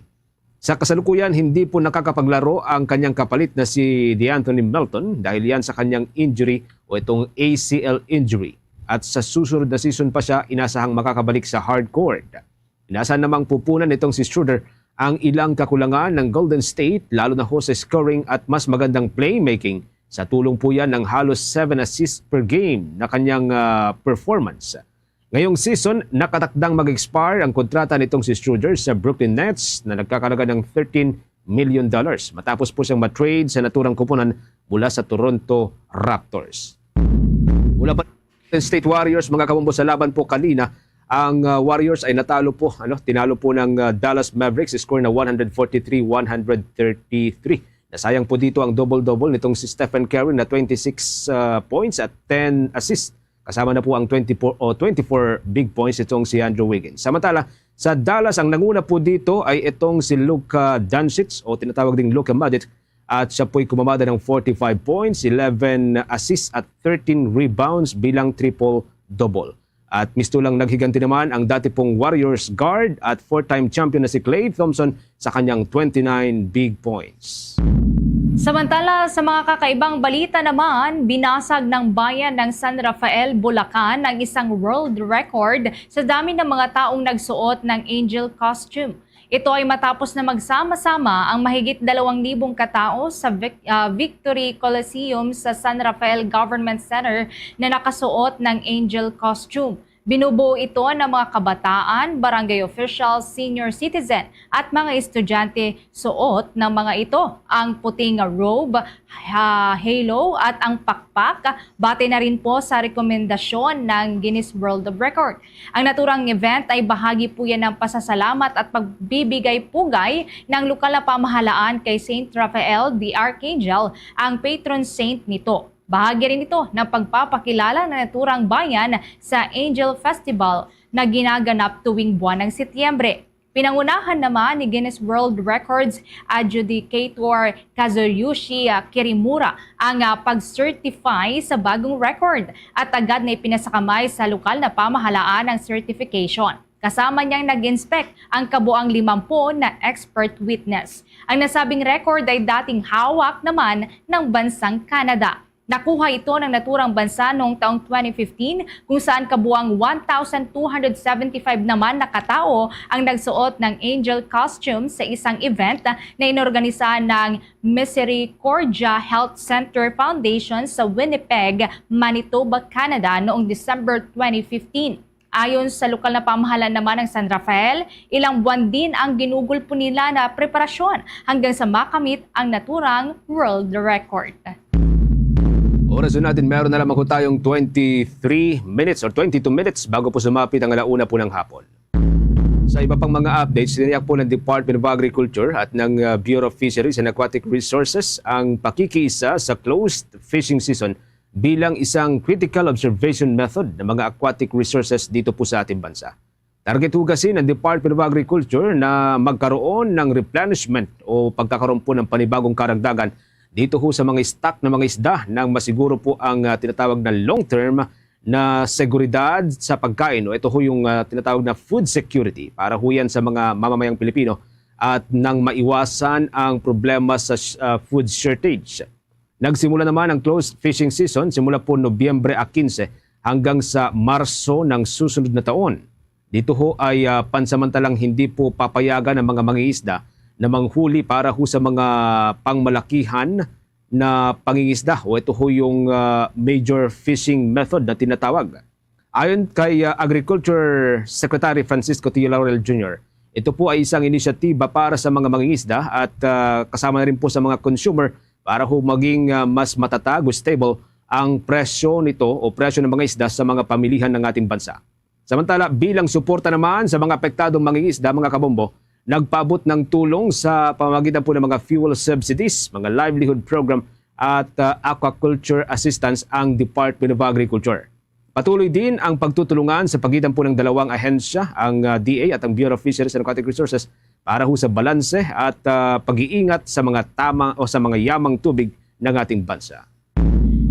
Sa kasalukuyan, hindi po nakakapaglaro ang kanyang kapalit na si DeAnthony Melton dahil yan sa kanyang injury o itong ACL injury. At sa susunod na season pa siya, inasahang makakabalik sa hardcourt. Inasahan namang pupunan nitong si Schroeder ang ilang kakulangan ng Golden State, lalo na ho sa scoring at mas magandang playmaking. Sa tulong po yan ng halos 7 assists per game na kanyang performance. Ngayong season, nakatakdang mag-expire ang kontrata nitong si Schroeder sa Brooklyn Nets na nagkakalaga ng $13 million matapos po siyang matrade sa naturang kupunan mula sa Toronto Raptors. Mula pa State Warriors, mga kabombo, sa laban po kanina, ang Warriors ay tinalo po ng Dallas Mavericks, score na 143-133. Nasayang po dito ang double-double nitong si Stephen Curry na 26 points at 10 assists. Kasama na po ang 24 big points itong si Andrew Wiggins. Samantala, sa Dallas, ang nanguna po dito ay itong si Luka Doncic o tinatawag ding Luka Modric. At siya po'y kumamada ng 45 points, 11 assists at 13 rebounds bilang triple-double. At mistulang naghiganti naman ang dati pong Warriors guard at 4-time champion na si Klay Thompson sa kanyang 29 big points. Samantala, sa mga kakaibang balita naman, binasag ng bayan ng San Rafael, Bulacan ang isang world record sa dami ng mga taong nagsuot ng angel costume. Ito ay matapos na magsama-sama ang mahigit 2,000 katao sa Victory Coliseum sa San Rafael Government Center na nakasuot ng angel costume. Binubuo ito ng mga kabataan, barangay officials, senior citizen at mga estudyante. Suot ng mga ito ang puting robe, halo at ang pakpak. Bate na rin po sa rekomendasyon ng Guinness World Record. Ang naturang event ay bahagi po yan ng pasasalamat at pagbibigay-pugay ng lokal na pamahalaan kay Saint Raphael the Archangel, ang patron saint nito. Bahagi rin ito ng pagpapakilala ng naturang bayan sa Angel Festival na ginaganap tuwing buwan ng Setyembre. Pinangunahan naman ni Guinness World Records adjudicator Kazuyushi Kirimura ang pag-certify sa bagong record at agad na ipinasakamay sa lokal na pamahalaan ang certification. Kasama niyang nag-inspect ang kabuang 50 na expert witness. Ang nasabing record ay dating hawak naman ng bansang Canada. Nakuha ito ng naturang bansa noong taong 2015 kung saan kabuang 1,275 naman na katao ang nagsuot ng angel costume sa isang event na inorganisa ng Misericordia Health Center Foundation sa Winnipeg, Manitoba, Canada noong December 2015. Ayon sa lokal na pamahalaan naman ng San Rafael, ilang buwan din ang ginugol po nila na preparasyon hanggang sa makamit ang naturang world record. Oras natin, meron na lamang po tayong 23 minutes or 22 minutes bago po sumapit ang alauna po ng hapon. Sa iba pang mga updates, siniyak po ng Department of Agriculture at ng Bureau of Fisheries and Aquatic Resources ang pakikiisa sa closed fishing season bilang isang critical observation method ng mga aquatic resources dito po sa ating bansa. Target hugasin ng Department of Agriculture na magkaroon ng replenishment o pagkakaroon po ng panibagong karagdagan dito ho sa mga stock ng mga isda nang masiguro po ang tinatawag na long-term na seguridad sa pagkain. O ito ho yung tinatawag na food security para ho yan sa mga mamamayang Pilipino at nang maiwasan ang problema sa food shortage. Nagsimula naman ang closed fishing season simula po Nobyembre 15 hanggang sa Marso ng susunod na taon. Dito ho ay pansamantalang hindi po papayagan ng mga mangingisda na manghuli para ho sa mga pangmalakihan na pangingisda o ito ho yung major fishing method na tinatawag. Ayon kay Agriculture Secretary Francisco T. Laurel Jr., ito po ay isang inisyatiba para sa mga mangingisda at kasama na rin po sa mga consumer para ho maging mas matatag o stable ang presyo nito o presyo ng mga isda sa mga pamilihan ng ating bansa. Samantala, bilang suporta naman sa mga apektadong mangingisda, mga kabombo, nagpaabot ng tulong sa pamamagitan po ng mga fuel subsidies, mga livelihood program at aquaculture assistance ang Department of Agriculture. Patuloy din ang pagtutulungan sa pagitan po ng dalawang ahensya, ang DA at ang Bureau of Fisheries and Aquatic Resources para ho sa balanse at pag-iingat sa mga tama o sa mga yamang tubig ng ating bansa.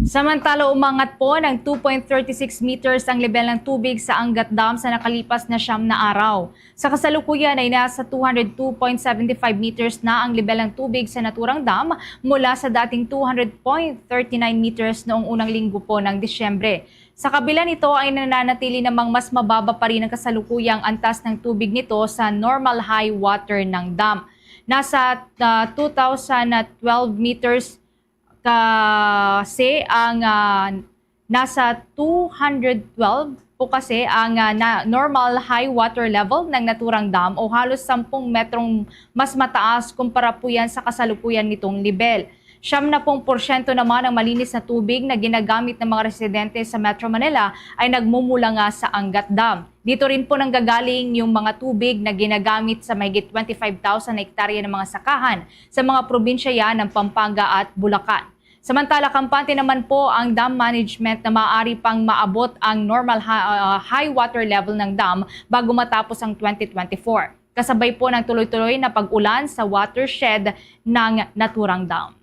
Samantala, umangat po ng 2.36 meters ang level ng tubig sa Angat Dam sa nakalipas na 9 na araw. Sa kasalukuyan ay nasa 202.75 meters na ang level ng tubig sa naturang dam mula sa dating 200.39 meters noong unang linggo po ng Disyembre. Sa kabila nito ay nananatili namang mas mababa pa rin ang kasalukuyang antas ng tubig nito sa normal high water ng dam. Nasa 2012 meters kasi ang nasa 212 po kasi ang normal high water level ng naturang dam o halos 10 metrong mas mataas kumpara po yan sa kasalukuyan nitong level. 70% naman ang malinis na tubig na ginagamit ng mga residente sa Metro Manila ay nagmumula nga sa Angat Dam. Dito rin po nanggagaling yung mga tubig na ginagamit sa mahigit 25,000 na hektarya ng mga sakahan sa mga probinsya yan ng Pampanga at Bulacan. Samantala, kampante naman po ang dam management na maaari pang maabot ang normal high water level ng dam bago matapos ang 2024. Kasabay po ng tuloy-tuloy na pag-ulan sa watershed ng naturang dam.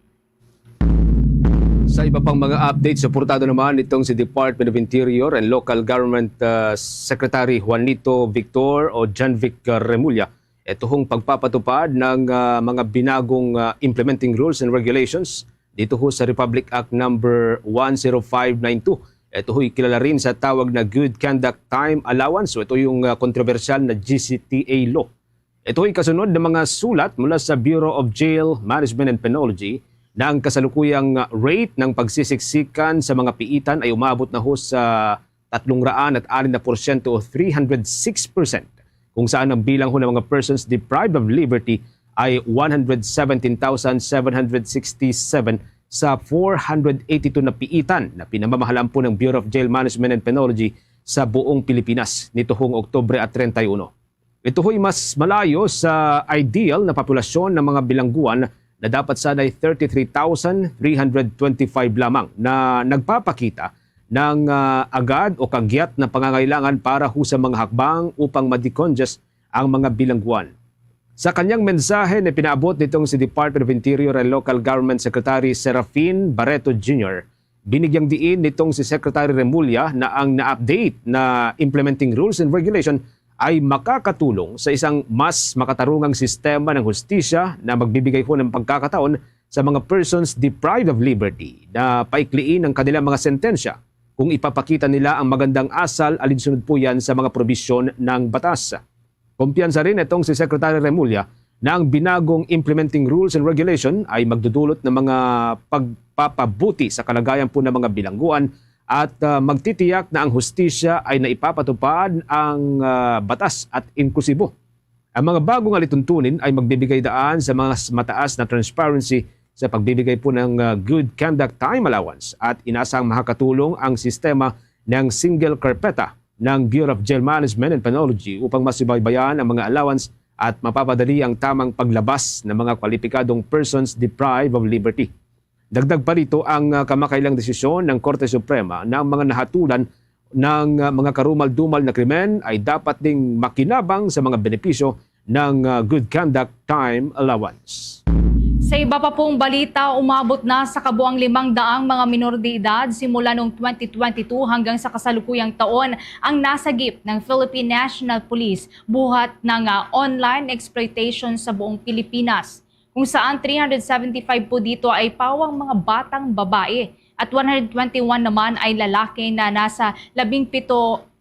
Sa iba pang mga updates, suportado naman itong si Department of Interior and Local Government Secretary Juanito Victor o Janvic Remulla. Ito hong pagpapatupad ng mga binagong implementing rules and regulations dito ho sa Republic Act number 10592. Ito ho'y kilala rin sa tawag na Good Conduct Time Allowance. So ito yung kontrobersyal na GCTA law. Ito ho'y kasunod ng mga sulat mula sa Bureau of Jail Management and Penology na ang kasalukuyang rate ng pagsisiksikan sa mga piitan ay umabot na ho sa 306% o 306%, kung saan ang bilang ho ng mga persons deprived of liberty ay 117,767 sa 482 na piitan na pinamamahalan po ng Bureau of Jail Management and Penology sa buong Pilipinas nito hong Oktubre at 31. Ito ho'y mas malayo sa ideal na populasyon ng mga bilangguan na dapat sana ay 33,325 lamang na nagpapakita ng agad o kagyat na pangangailangan para ho sa mga hakbang upang ma-decongest ang mga bilangguan. Sa kanyang mensahe na pinaabot nitong si Department of Interior and Local Government Secretary Serafin Barreto Jr., binigyang diin nitong si Secretary Remulla na ang na-update na implementing rules and regulation ay makakatulong sa isang mas makatarungang sistema ng hustisya na magbibigay ho ng pagkakataon sa mga persons deprived of liberty na paikliin ang kanilang mga sentensya kung ipapakita nila ang magandang asal alinsunod po yan sa mga probisyon ng batas. Kumpiyansa rin itong si Secretary Remulla na ang binagong implementing rules and regulation ay magdudulot ng mga pagpapabuti sa kalagayan po ng mga bilangguan at magtitiyak na ang hustisya ay naipapatupad ang batas at inklusibo. Ang mga bagong alituntunin ay magbibigay daan sa mga mataas na transparency sa pagbibigay po ng Good Conduct Time Allowance at inasang makakatulong ang sistema ng single carpeta ng Bureau of Jail Management and Penology upang masubaybayan ang mga allowance at mapapadali ang tamang paglabas ng mga kwalipikadong persons deprived of liberty. Dagdag pa rito ang kamakailang desisyon ng Korte Suprema na ang mga nahatulan ng mga karumal-dumal na krimen ay dapat ding makinabang sa mga benepisyo ng Good Conduct Time Allowance. Sa iba pa pong balita, umabot na sa kabuang 500 mga minor de edad simula noong 2022 hanggang sa kasalukuyang taon ang nasagip ng Philippine National Police buhat ng online exploitation sa buong Pilipinas. Kung saan 375 po dito ay pawang mga batang babae at 121 naman ay lalaki na nasa 17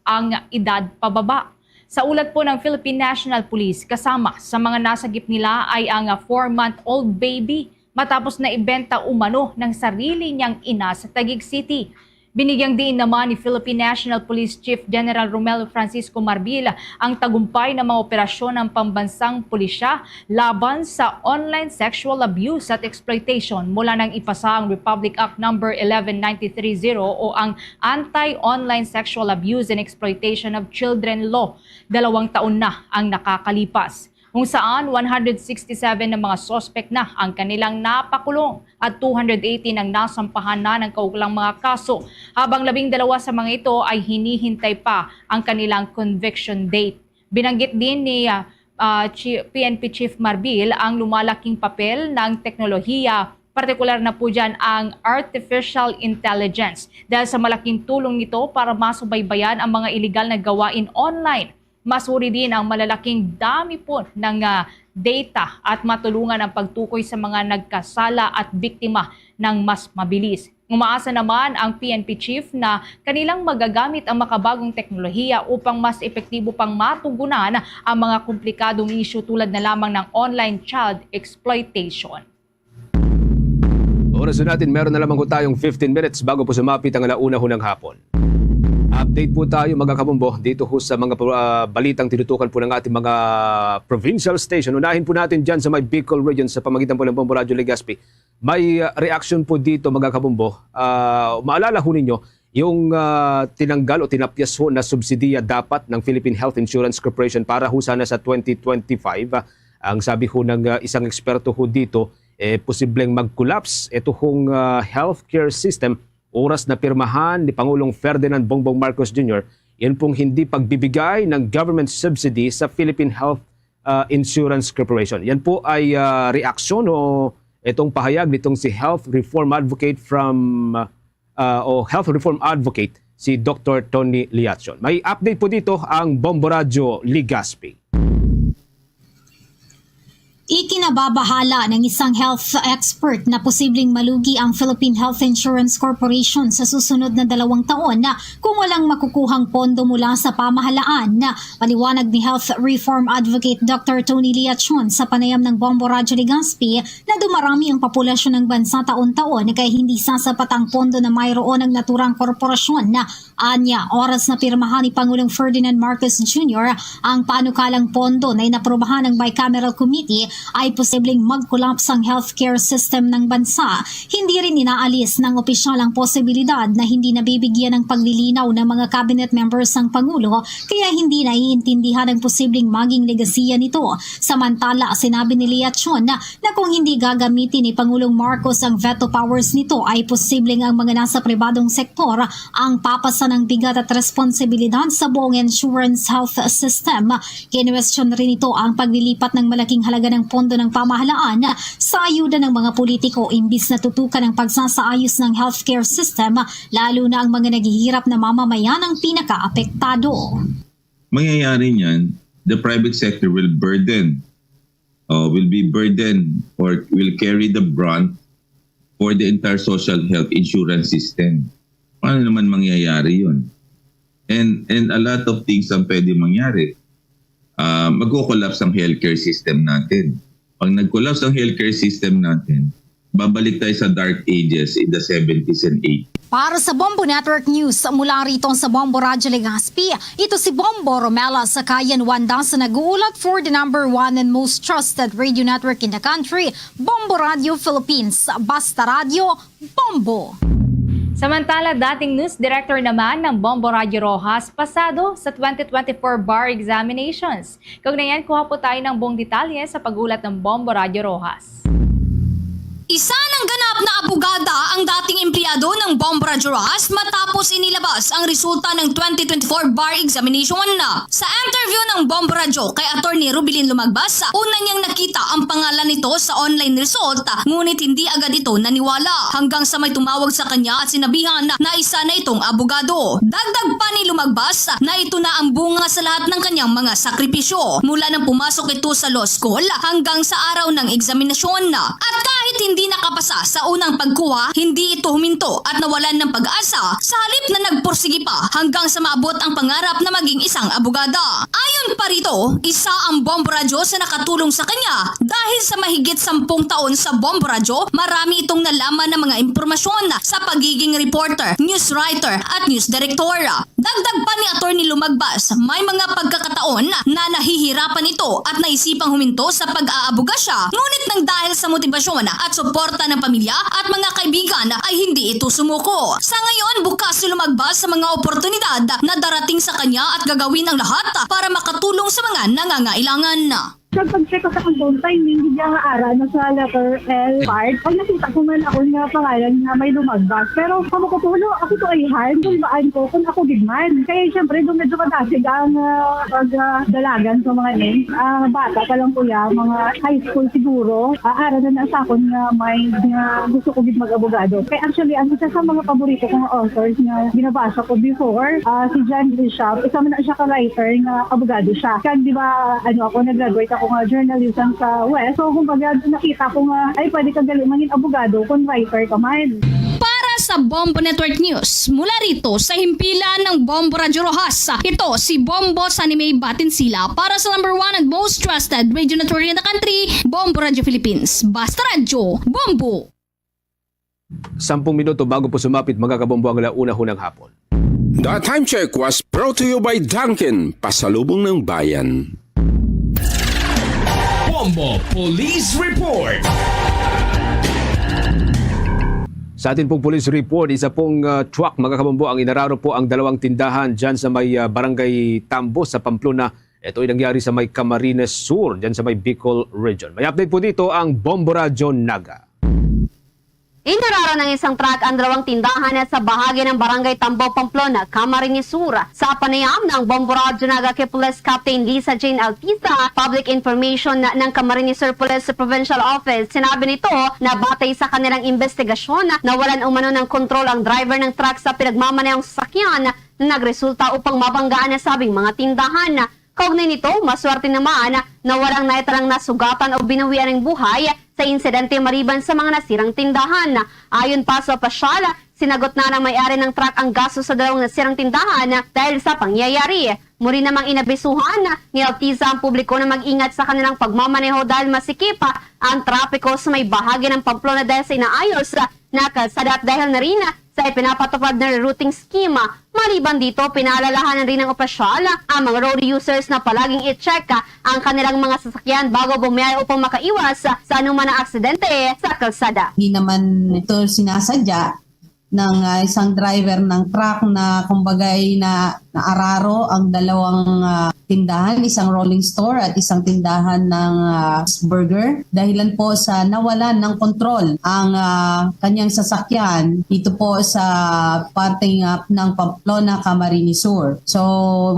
ang edad pababa. Sa ulat po ng Philippine National Police, kasama sa mga nasagip nila ay ang 4-month-old baby matapos na ibenta umano ng sarili niyang ina sa Taguig City. Binigyang diin naman ni Philippine National Police Chief General Romel Francisco Marbil ang tagumpay ng mga operasyon ng pambansang pulisya laban sa online sexual abuse at exploitation mula nang ipasa ang Republic Act number 11930 o ang Anti-Online Sexual Abuse and Exploitation of Children Law. 2 taon na ang nakakalipas, kung saan 167 ng mga sospek na ang kanilang napakulong at 218 ang nasampahan na ng kaukulang mga kaso, habang 12 sa mga ito ay hinihintay pa ang kanilang conviction date. Binanggit din ni PNP Chief Marbil ang lumalaking papel ng teknolohiya Partikular na po dyan ang artificial intelligence dahil sa malaking tulong nito para masubaybayan ang mga illegal na gawain online. Masuri din ang malalaking dami po ng data at matulungan ang pagtukoy sa mga nagkasala at biktima ng mas mabilis. Umaasa naman ang PNP chief na kanilang magagamit ang makabagong teknolohiya upang mas epektibo pang matugunan ang mga komplikadong issue tulad na lamang ng online child exploitation. Oras na natin, meron na lamang po tayong 15 minutes bago po sumapit ang alauna ho ng hapon. Update po tayo mga kabombo dito ho sa mga balitang tinutukan po ng ating mga provincial station. Unahin po natin dyan sa may Bicol region sa pamagitan po ng Bombo Radio Legazpi. May reaction po dito mga kabombo. Maalala ho ninyo yung tinanggal o tinapyas ho na subsidiya dapat ng Philippine Health Insurance Corporation para ho sana sa 2025. Ang sabi ho ng isang eksperto ho dito, posibleng mag-collapse ito hong healthcare system oras na pirmahan ni Pangulong Ferdinand Bongbong Marcos Jr. Yan pong hindi pagbibigay ng government subsidy sa Philippine Health Insurance Corporation. Yan po ay reaksyon o itong pahayag nitong si Health Reform Advocate Health Reform Advocate si Dr. Tony Liacion. May update po dito ang Bombo Radio Legazpi. Ikinababahala ng isang health expert na posibleng malugi ang Philippine Health Insurance Corporation sa susunod na 2 taon na kung walang makukuhang pondo mula sa pamahalaan. Paliwanag ni Health Reform Advocate Dr. Tony Liacion sa panayam ng Bombo Radio Legazpi na dumarami ang populasyon ng bansa taon-taon kaya hindi sasapat ang pondo na mayroon ng naturang korporasyon. Anya, oras na pirmahan ni Pangulong Ferdinand Marcos Jr. ang panukalang pondo na inaprobahan ng Bicameral Committee ay posibleng mag-collapse ang healthcare system ng bansa. Hindi rin inaalis ng opisyal ang posibilidad na hindi nabibigyan ng paglilinaw ng mga cabinet members ng Pangulo kaya hindi naiintindihan ang posibleng maging legasiya nito. Samantala, sinabi ni Liacion na kung hindi gagamitin ni Pangulong Marcos ang veto powers nito ay posibleng ang mga nasa pribadong sektor ang papasa ng bigat at responsibilidad sa buong insurance health system. Kinwestiyon rin ito ang paglilipat ng malaking halaga ng pondo ng pamahalaan sa ayuda ng mga politiko imbis na tutukan ang pagsasaayos ng healthcare system lalo na ang mga naghihirap na mamamayan ang pinaka-apektado. Mangyayari niyan, the private sector will be burdened or will carry the brunt for the entire social health insurance system. Paano naman mangyayari yun? And a lot of things ang pwede mangyari. Magko-collapse ang healthcare system natin. Pag nag-collapse ang healthcare system natin, babalik tayo sa dark ages in the 70s and 80s. Para sa Bombo Network News, mula rito sa Bombo Radio Legazpi, ito si Bombo Romela sa Kayan Wanda sa nag-uulat for the number 1 and most trusted radio network in the country, Bombo Radio Philippines. Basta Radio, Bombo! Samantala, dating news director naman ng Bombo Radio Rojas pasado sa 2024 bar examinations. Kaugnayan, kuha po tayo ng buong detalye sa pagulat ng Bombo Radio Rojas. Isa ng ganap na abogada ang dating empleyado ng Bombo Radio Rojas matapos inilabas ang resulta ng 2024 bar examination na. Sa interview ng Bombo Radio kay Attorney Rubilin Lumagbas, una niyang nakita ang pangalan nito sa online result ngunit hindi agad ito naniwala hanggang sa may tumawag sa kanya at sinabihan na isa na itong abogado. Dagdag pa ni Lumagbas na ito na ang bunga sa lahat ng kanyang mga sakripisyo mula nang pumasok ito sa law school hanggang sa araw ng eksaminasyon na. At kahit hindi nakapasa sa unang pagkuha, hindi ito huminto at nawalan ng pag-asa sa halip na nagpursige pa hanggang sa maabot ang pangarap na maging isang abogada. Ayon pa rito, isa ang Bombo Radio sa nakatulong sa kanya dahil sa mahigit 10 taon sa Bombo Radio, marami itong nalaman ng mga impormasyon sa pagiging reporter, news writer at news director. Dagdag pa ni Attorney Lumagbas, may mga pagkakataon na nahihirapan ito at naisipang huminto sa pag-aabuga siya. Ngunit nang dahil sa motibasyon at suporta ng pamilya at mga kaibigan ay hindi ito sumuko. Sa ngayon, bukas si Lumagbas sa mga oportunidad na darating sa kanya at gagawin ang lahat para makatulong sa mga nangangailangan. pag-check ko sa control timing, hindi nga ara na sa letter L part. Pag nakita ko man ako nga pangalan nga may lumagdas. Pero kamukutulo, ako to ay hand, tulbaan ko kung ako gigman. Kaya syempre, doon medyo kadasig ang pagdalagan sa mga names. Bata pa lang po yan, mga high school siguro. Ara na nasa akon nga may nga gusto ko gid mag-abogado. Kaya actually, ang isa sa mga paborito kong authors nga binabasa ko before, si John Bishop, isa man na siya ka-writer nga abogado siya. Kaya di ba, ako, nag-graduate ako nga journalism sa West. So, kung nakita ko nga, ay pwede ka galing maging abogado kung writer ka man. Para sa Bombo Network News, mula rito sa himpilan ng Bombo Radio Rojas, ito si Bombo Sanimay Batinsila para sa number 1 and most trusted radio network in the country, Bombo Radio Philippines. Basta Radio, Bombo! 10 minuto bago po sumapit mga kabombo ang una-unang hapon. The time check was brought to you by Dunkin, pasalubong ng bayan. Bombo Police Report. Sa atin pong police report, isa pong truck mga kabombo ang inararo po ang dalawang tindahan dyan sa may barangay Tambo sa Pamplona. Ito ay nangyari sa may Camarines Sur, dyan sa may Bicol Region. May update po dito ang Bombo Radio Naga. Inararo ng isang truck ang dalawang tindahan sa bahagi ng barangay Tambo, Pamplona, Camarines Sur. Sa panayam ng Bombo Radio Naga kay Police Captain Lisa Jane Altisa, public information ng Camarines Sur Police Provincial Office, sinabi nito na batay sa kanilang investigasyon, nawalan umano ng kontrol ang driver ng truck sa pinagmamanayang sasakyan na nagresulta upang mabanggaan na sabing mga tindahan. Kaugnay nito, maswerte naman na walang naitalang nasugatan o binawian ng buhay sa insidente maliban sa mga nasirang tindahan. Ayon pa sa pasyal, sinagot na ng may-ari ng truck ang gasto sa dalawang nasirang tindahan dahil sa pangyayari. Muli namang inabisuhan ni Altiza ang publiko na mag-ingat sa kanilang pagmamaneho dahil masikip ang trapiko sa may bahagi ng Pamplona dahil sa inaayos na kalsada at dahil na rin sa ipinapatupad na routing scheme. Maliban dito, pinaalalahanan rin ng opisyal ang mga road users na palaging i-check ang kanilang mga sasakyan bago bumiyay upang makaiwas sa anumang aksidente sa kalsada. Hindi naman ito sinasadya ng isang driver ng truck na kumbagay na naararo ang dalawang tindahan, isang rolling store at isang tindahan ng burger. Dahilan po sa nawalan ng kontrol ang kanyang sasakyan dito po sa parting ng Pamplona, Camarines Sur. So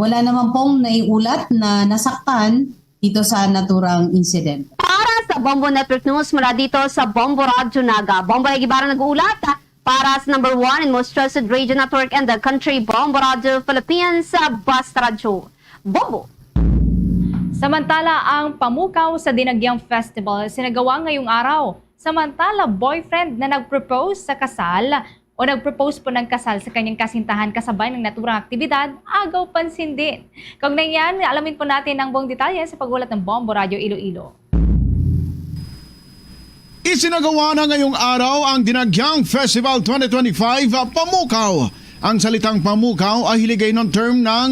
wala naman pong naiulat na nasaktan dito sa naturang incident. Para sa Bombo Network News mula dito sa Bombo Radio Naga, Bombo Egibarang nag-uulat. Para sa number 1 and most trusted radio network in the country, Bombo Radio Philippines, Basta Radio, Bombo! Samantala, ang pamukaw sa Dinagyang Festival sinagawa ngayong araw. Samantala, boyfriend na nag-propose sa kasal o nag-propose po ng kasal sa kanyang kasintahan kasabay ng naturang aktibidad, agaw pansin din. Kaugnay yan, alamin po natin ang buong detalye sa pagulat ng Bombo Radio Iloilo. Isinagawa na ngayong araw ang Dinagyang Festival 2025 Pamukaw. Ang salitang pamukaw ay hiligay ng term ng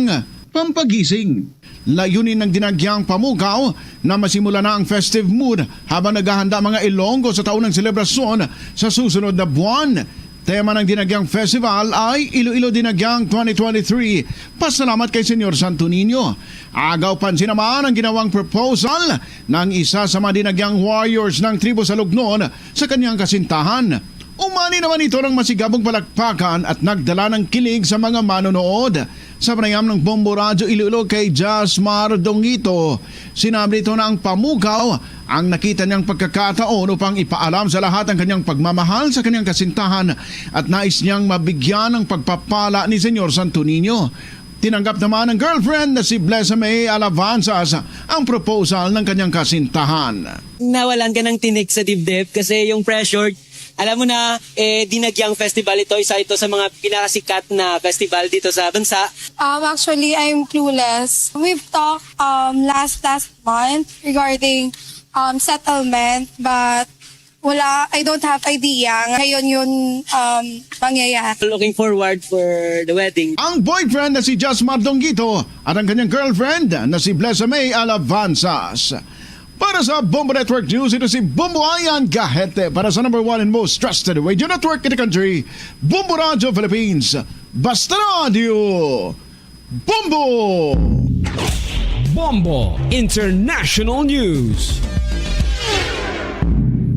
pampagising. Layunin ng Dinagyang Pamukaw na masimula na ang festive mood habang naghahanda mga Ilonggo sa taon ng selebrasyon sa susunod na buwan. Tema ng Dinagyang Festival ay Iloilo Dinagyang 2023. Pasalamat kay Senyor Santo Niño. Agaw pansin naman ang ginawang proposal ng isa sa mga Dinagyang warriors ng tribo sa Lugnon sa kanyang kasintahan. Umani naman ito ng masigabong palakpakan at nagdala ng kilig sa mga manonood. Sa panayam ng Bombo Radio Iloilo kay Jasmar Dongito, sinabi nito na ang pamukaw ang nakita niyang pagkakataon upang ipaalam sa lahat ang kanyang pagmamahal sa kanyang kasintahan at nais niyang mabigyan ng pagpapala ni Senyor Santo Niño. Tinanggap naman ng girlfriend na si Blessame Alavanzas ang proposal ng kanyang kasintahan. Nawalan ka ng tinik sa dibdib kasi yung pressure. Alam mo na, Dinagyang Festival isa ito sa mga pinakasikat na festival dito sa bansa. Actually, I'm clueless. We've talked last month regarding settlement, but I don't have idea. Ngayon yun mangyayari. Looking forward for the wedding. Ang boyfriend na si Jasmar Dongito at ang kanyang girlfriend na si Blessame Alavanzas. Para sa Bombo Network News, ito si Bombo Ayan Gahete para sa number 1 and most trusted radio network in the country, Bombo Radio Philippines, Basta Radio, Bombo! Bombo International News.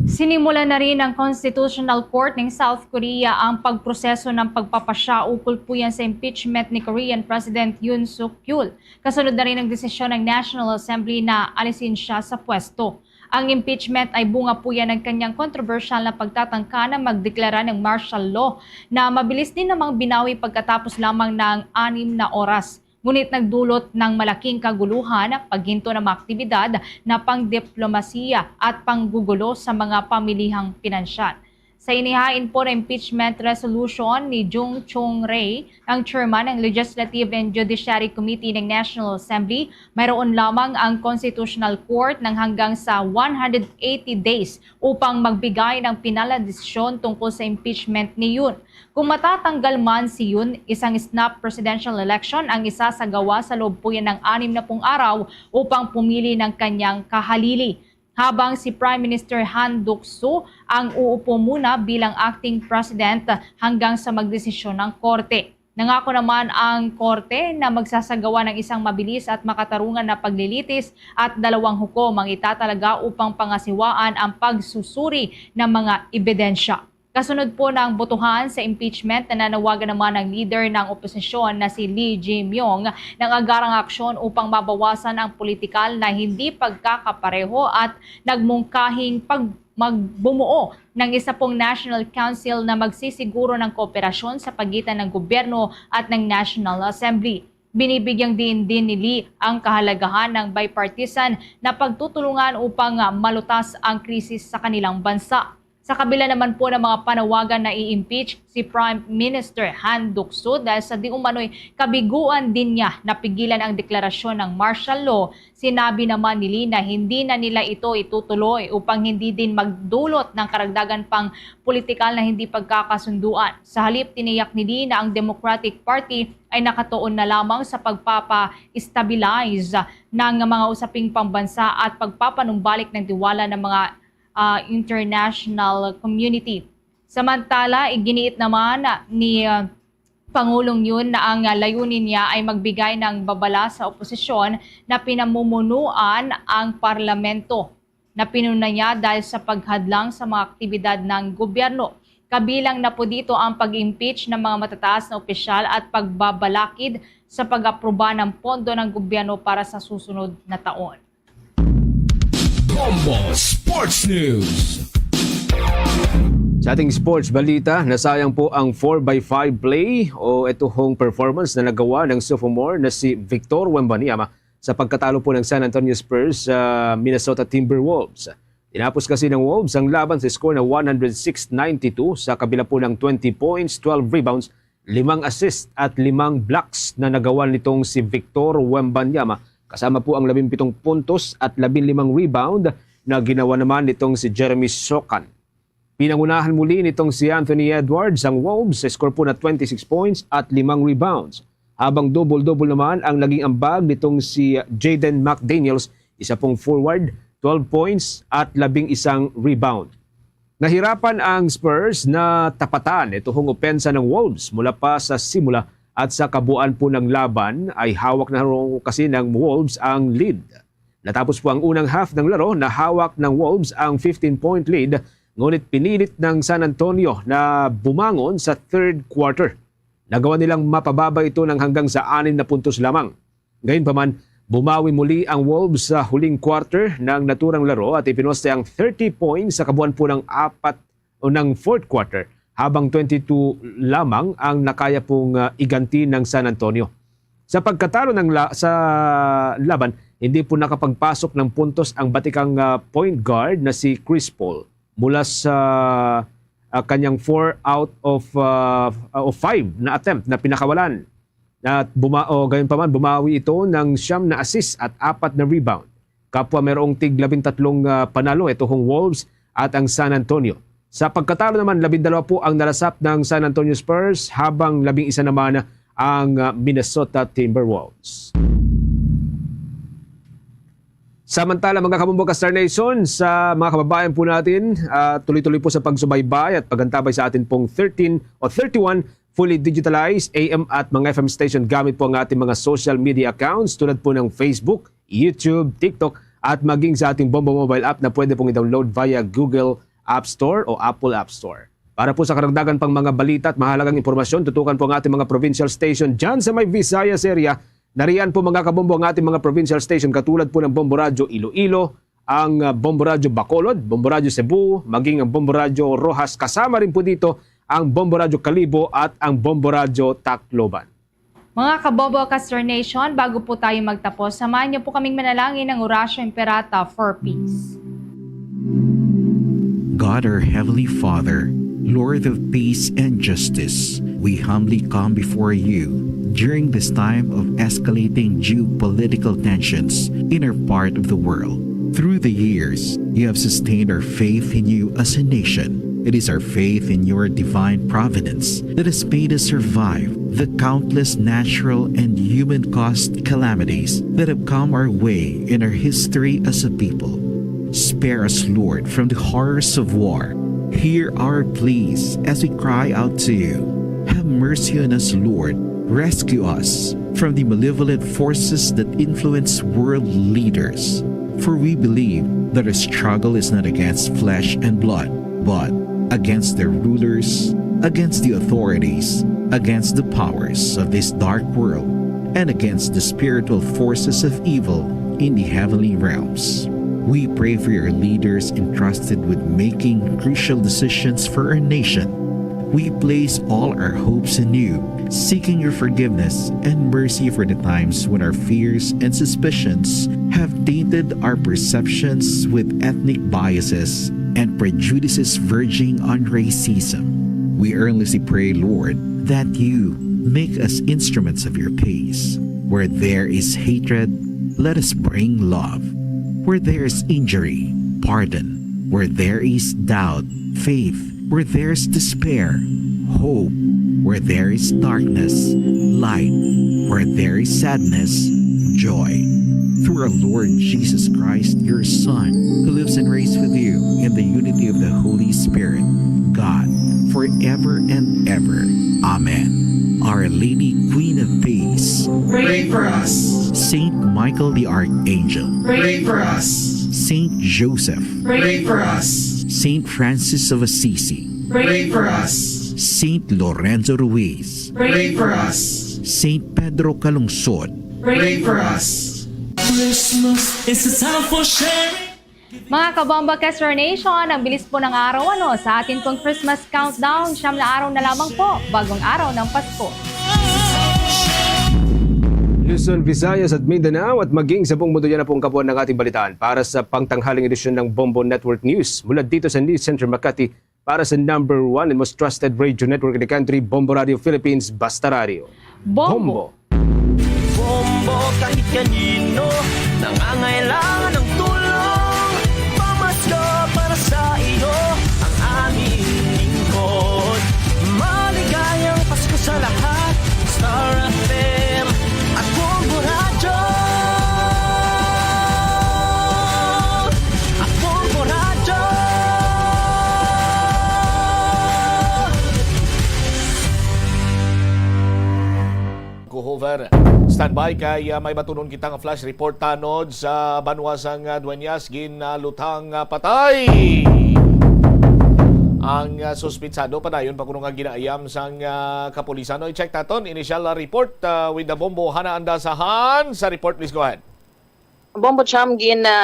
Sinimula na rin ng Constitutional Court ng South Korea ang pagproseso ng pagpapasya ukol po yan sa impeachment ni Korean President Yoon Suk Yeol. Kasunod na rin ang desisyon ng National Assembly na alisin siya sa pwesto. Ang impeachment ay bunga po yan ng kanyang kontrobersyal na pagtatangka na magdeklara ng martial law na mabilis din namang binawi pagkatapos lamang ng 6 na oras. Ngunit nagdulot ng malaking kaguluhan, paghinto ng mga aktibidad na pangdiplomasiya at panggugulo sa mga pamilihang pinansyal. Sa inihain po ng impeachment resolution ni Jung Chong-rae, ang chairman ng Legislative and Judiciary Committee ng National Assembly, mayroon lamang ang Constitutional Court ng hanggang sa 180 days upang magbigay ng pinal na desisyon tungkol sa impeachment ni Yoon. Kung matatanggal man si Yoon, isang snap presidential election ang isasagawa sa loob po yan ng 60 araw upang pumili ng kanyang kahalili. Habang si Prime Minister Han Duck-soo ang uupo muna bilang acting president hanggang sa magdesisyon ng korte. Nangako naman ang korte na magsasagawa ng isang mabilis at makatarungan na paglilitis at 2 hukom ang itatalaga upang pangasiwaan ang pagsusuri ng mga ebidensya. Kasunod po ng botohan sa impeachment, nananawagan naman ang leader ng oposisyon na si Lee Jae-myung ng agarang aksyon upang mabawasan ang politikal na hindi pagkakapareho at nagmungkahing magbumuo ng isa pong National Council na magsisiguro ng kooperasyon sa pagitan ng gobyerno at ng National Assembly. Binibigyang din ni Lee ang kahalagahan ng bipartisan na pagtutulungan upang malutas ang krisis sa kanilang bansa. Sa kabila naman po ng mga panawagan na i-impeach si Prime Minister Han Duck-soo dahil sa di umano'y kabiguan din niya na pigilan ang deklarasyon ng martial law, sinabi naman ni Lee na hindi na nila ito itutuloy upang hindi din magdulot ng karagdagan pang politikal na hindi pagkakasunduan. Sa halip, tiniyak ni Lee na ang Democratic Party ay nakatuon na lamang sa pagpapa-stabilize ng mga usaping pambansa at pagpapanumbalik ng tiwala ng mga international community. Samantala, iginiit naman ni Pangulong Yoon na ang layunin niya ay magbigay ng babala sa oposisyon na pinamumunuan ang parlamento na pinuna niya dahil sa paghadlang sa mga aktibidad ng gobyerno. Kabilang na po dito ang pag-impeach ng mga matataas na opisyal at pagbabalakid sa pag-aproba ng pondo ng gobyerno para sa susunod na taon. Bombo Sports News. Sa ating sports balita, nasayang po ang 4x5 play o ituhong performance na nagawa ng sophomore na si Victor Wembanyama sa pagkatalo po ng San Antonio Spurs sa Minnesota Timberwolves. Tinapos kasi ng Wolves ang laban sa score na 106-92 sa kabila po ng 20 points, 12 rebounds, 5 assists at 5 blocks na nagawa nitong si Victor Wembanyama. Kasama po ang 17 puntos at 15 rebound na ginawa naman nitong si Jeremy Sochan. Pinangunahan muli nitong si Anthony Edwards ang Wolves sa score po na 26 points at 5 rebounds. Habang double-double naman ang naging ambag nitong si Jaden McDaniels, isa pong forward, 12 points at 11 rebound. Nahirapan ang Spurs na tapatan itong opensa ng Wolves mula pa sa simula. At sa kabuuan po ng laban ay hawak na kasi ng Wolves ang lead. Natapos po ang unang half ng laro na hawak ng Wolves ang 15-point lead, ngunit pinilit ng San Antonio na bumangon sa third quarter. Nagawa nilang mapababa ito ng hanggang sa 6 na puntos lamang. Gayunpaman, bumawi muli ang Wolves sa huling quarter ng naturang laro at ipinuste ang 30 points sa kabuuan po ng fourth quarter. Habang 22 lamang ang nakaya pong iganti ng San Antonio. Sa pagkatalo sa laban, hindi po nakapagpasok ng puntos ang batikang point guard na si Chris Paul mula sa kanyang 4 out of 5 na attempt na pinakawalan. At gayunpaman, bumawi ito ng 9 na assist at 4 na rebound. Kapwa mayroong tig 13 panalo itong Wolves at ang San Antonio. Sa pagkatalo naman, 12 po ang nalasap ng San Antonio Spurs habang 11 naman ang Minnesota Timberwolves. Samantala mga kabumbog Star Nation, sa mga kababayan po natin, tuloy-tuloy po sa pagsubaybay at pagantabay sa atin pong 31 fully digitalized AM at mga FM station gamit po ang ating mga social media accounts tulad po ng Facebook, YouTube, TikTok at maging sa ating Bombo mobile app na pwede pong i-download via Google App Store o Apple App Store. Para po sa karagdagan pang mga balita at mahalagang impormasyon, tutukan po ang ating mga provincial station dyan sa may Visayas area. Nariyan po mga kabombo ang ating mga provincial station katulad po ng Bombo Radio Iloilo, ang Bombo Radio Bacolod, Bombo Radio Cebu, maging ang Bombo Radio Rojas. Kasama rin po dito ang Bombo Radio Calibo at ang Bombo Radio Tacloban. Mga kabobo Castor Nation, bago po tayo magtapos, samahan niyo po kaming manalangin ng Orasio Imperata for Peace. God, our Heavenly Father, Lord of peace and justice, we humbly come before you during this time of escalating geopolitical tensions in our part of the world. Through the years, you have sustained our faith in you as a nation. It is our faith in your divine providence that has made us survive the countless natural and human-caused calamities that have come our way in our history as a people. Spare us, Lord, from the horrors of war. Hear our pleas as we cry out to you. Have mercy on us, Lord. Rescue us from the malevolent forces that influence world leaders. For we believe that our struggle is not against flesh and blood, but against their rulers, against the authorities, against the powers of this dark world, and against the spiritual forces of evil in the heavenly realms. We pray for your leaders entrusted with making crucial decisions for our nation. We place all our hopes in you, seeking your forgiveness and mercy for the times when our fears and suspicions have tainted our perceptions with ethnic biases and prejudices verging on racism. We earnestly pray, Lord, that you make us instruments of your peace. Where there is hatred, let us bring love. Where there is injury, pardon. Where there is doubt, faith. Where there is despair, hope. Where there is darkness, light. Where there is sadness, joy. Through our Lord Jesus Christ, your Son, who lives and reigns with you in the unity of the Holy Spirit, God, forever and ever. Amen. Our Lady, Queen of Peace, pray for us. Saint Michael the Archangel, Pray for us. Saint Joseph, Pray for us. Saint Francis of Assisi, Pray for us. Saint Lorenzo Ruiz, Pray for us. Saint Pedro Calungsod, Pray for us. Christmas is a time for sharing. Mga kabomba Castor Nation, ang bilis po ng araw sa atin pong Christmas countdown. 9 na araw na lamang po, bagong araw ng Pasko. Luzon, Visayas at Mindanao at maging sa buong mundo yan na pong kabuuan ng ating balitaan para sa pangtanghaling edisyon ng Bombo Network News. Mula dito sa News Center Makati para sa number 1 and most trusted radio network in the country, Bombo Radio Philippines, Basta Radio. Bombo! Bombo kahit kanino, nangangailangan ng tulong. Pamasko para sa iyo, ang aming lingkod. Maligayang Pasko sa lahat, Star FM at Bombo Radio. At Bombo Radio. Kuhover, standby kay may matunon kitang flash report tanod sa Banwasang Dueñas ginalutang patay. Ang suspitsado padayon pa kuno nga ginaayam sang kapulisan. I-check naton initial report with the Bombo Hana Andasahan sa report. Please go ahead. Bombo Cham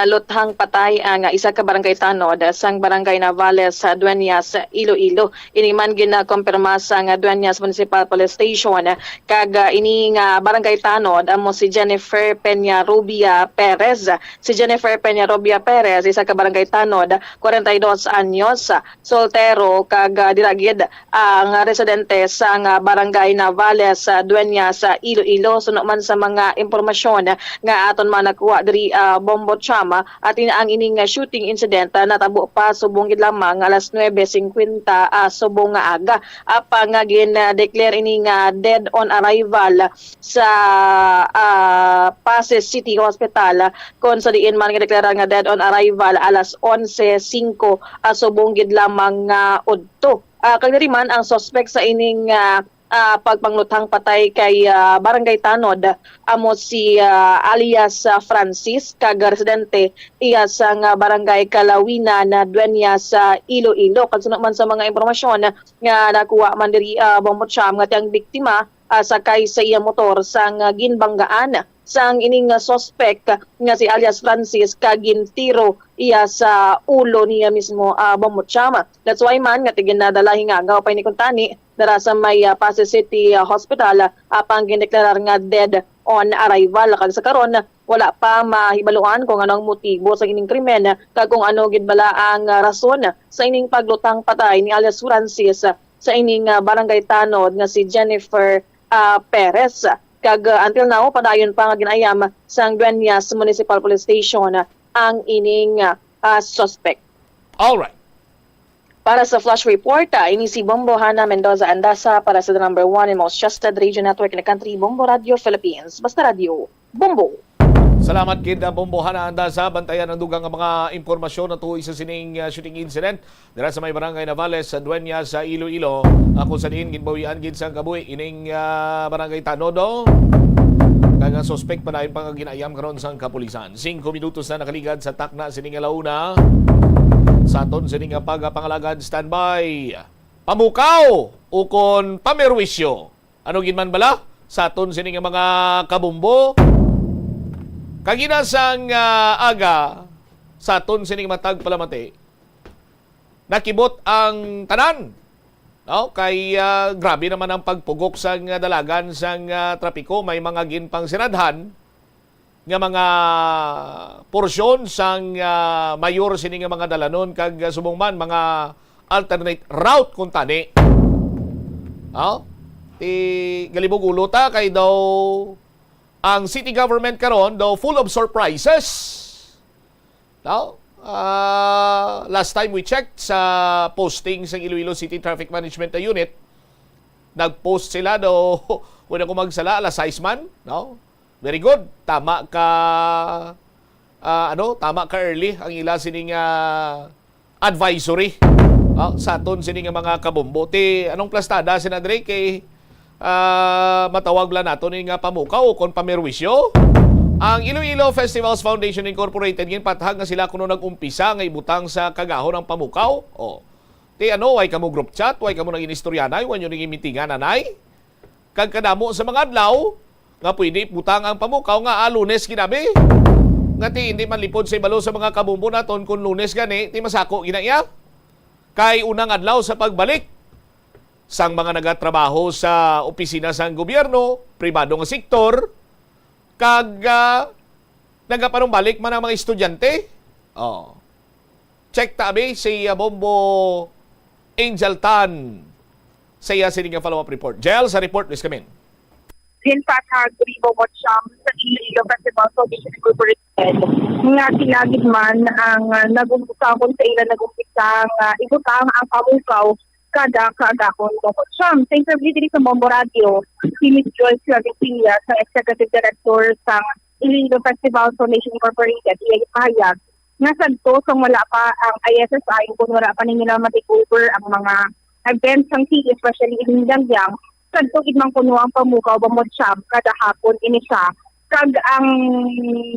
luthang patay ang isa ka barangay tanod sang barangay Navales sa Dueñas, Iloilo. Ini man ginakompirma sang Dueñas Municipal Police Station kag ini nga barangay tanod amo si Jennifer Peña Rubia Perez. Si Jennifer Peña Rubia Perez isa ka barangay tanod, 42 anyos, soltero kag diragid ang residente sang barangay Navales sa Dueñas, Iloilo. Suno man sa mga impormasyon nga aton man nakuha Bombo Chama at ang ining shooting incident natabo pa subong gid lamang alas 9:50 subong nga aga apa nga gin-declare ini nga dead on arrival sa Pasig City Hospital kon sa diin man gideklara nga dead on arrival alas 11:05 subong gid lamang udto. Kagdiri man ang suspect sa ining pagpanglutang patay kay Barangay Tanod amo si alias Francis kag residente iya sa Barangay Kalawina na duenya sa Iloilo. Kagsunod man sa mga impormasyon nga nakuha man diri Bombocham nga tiyang biktima sakay sa iya motor sang ginbanggaan sang ining suspect nga si alias Francis kagintiro iya sa ulo niya mismo Bombocham. That's why man nga tiginadala hingagaw pa ni kuntani dara sa may Pasay City Hospital apang gindeklarar nga dead on arrival. Kag sa karon wala pa mahibaluan kung ano ang motibo sa ining krimen kag kung ano gid bala ang rason sa ining paglutang patay ni alias Francis sa ining Barangay Tanod nga si Jennifer Perez. Kag until now padayon pa nga ginayam sa Dueñas Municipal Police Station ang ining suspect. All right. Para sa Flash Report, ini si Bombo Hana Mendoza Andasa para sa the number 1 and most trusted radio network in the country, Bombo Radio Philippines. Basta Radio, Bombo. Salamat kid Bombo Hana Andasa. Bantayan ang dugang mga impormasyon na tuloy sa sining shooting incident dira sa may barangay Navales sa Dueñas sa Iloilo. Ako sa diin ginbawian gid sa kabuhi ining barangay Tanodo. Kaya suspect pa na yung ginayam karon sa kapulisan. 5 minutos na nakaligad sa takna sining alauna. Sa aton sining pagpangalagad standby. Pamukaw ukon pamerwisyo. Ano ginman bala? Sa aton sining mga kabumbo. Kaginasang aga sa aton sining matag palamati. Nakibot ang tanan. No, kay grabe naman ang pagpugok sang dalagan sang trapiko, may mga ginpang sinadhan nga mga porsyon sang mayor sini nga mga dalanon kag subong mga alternate route kung tani. No? Ti galibog ulo ta kay daw ang city government karon daw full of surprises. No? Last time we checked sa posting sa Iloilo City Traffic Management Unit, nag-post sila daw kung ako magsala alas 6 man, no? Very good. Tama ka early ang ila sining advisory. Sa aton sining mga kabombo. Ti anong plastada sinadre kay matawag la nato ning pamukaw kon pamerwisyo. Ang Iloilo Festivals Foundation Incorporated gin pathag nga sila kuno nag-umpisa nga ibutang sa kagahon ng pamukaw. Ti way kamo group chat, way kamo naging istoryanay, wanyo naging mitingan nanay. Kag kadamo sa mga adlaw nga pwede butang ang pamukaw nga Lunes ginabi. Nga ti hindi man lipod sa ibalo sa mga kabumbo naton kun Lunes gani ti masako ginaya. Kay unang adlaw sa pagbalik sang mga nagatrabaho sa opisina sang gobyerno, pribado nga sektor, kag nagapanong balik man ang mga estudyante. Check tabi si Bombo Angel Tan sa iya sining follow-up report. Jel, sa report, please come in. In fact, Bombocham sa Iloilo Festival Foundation Incorporated nga sinagid man ang nagumpisa kung sa ilan nagumpisa nga ibutang ang pamukaw kada kaagahon Bombocham. Sa interview dito sa Bombo Radio, si Ms. Joyce Ravicilla sa Executive Director sa Iloilo Festival Foundation Incorporated, iya ipahayag nga sadto kung wala pa ang ISSI kung wala pa nila matikover ang mga events ng city, especially in Dangyang, sadto idmang kuno ang pamukaw Bombocham kada hapon ini siya. Kag ang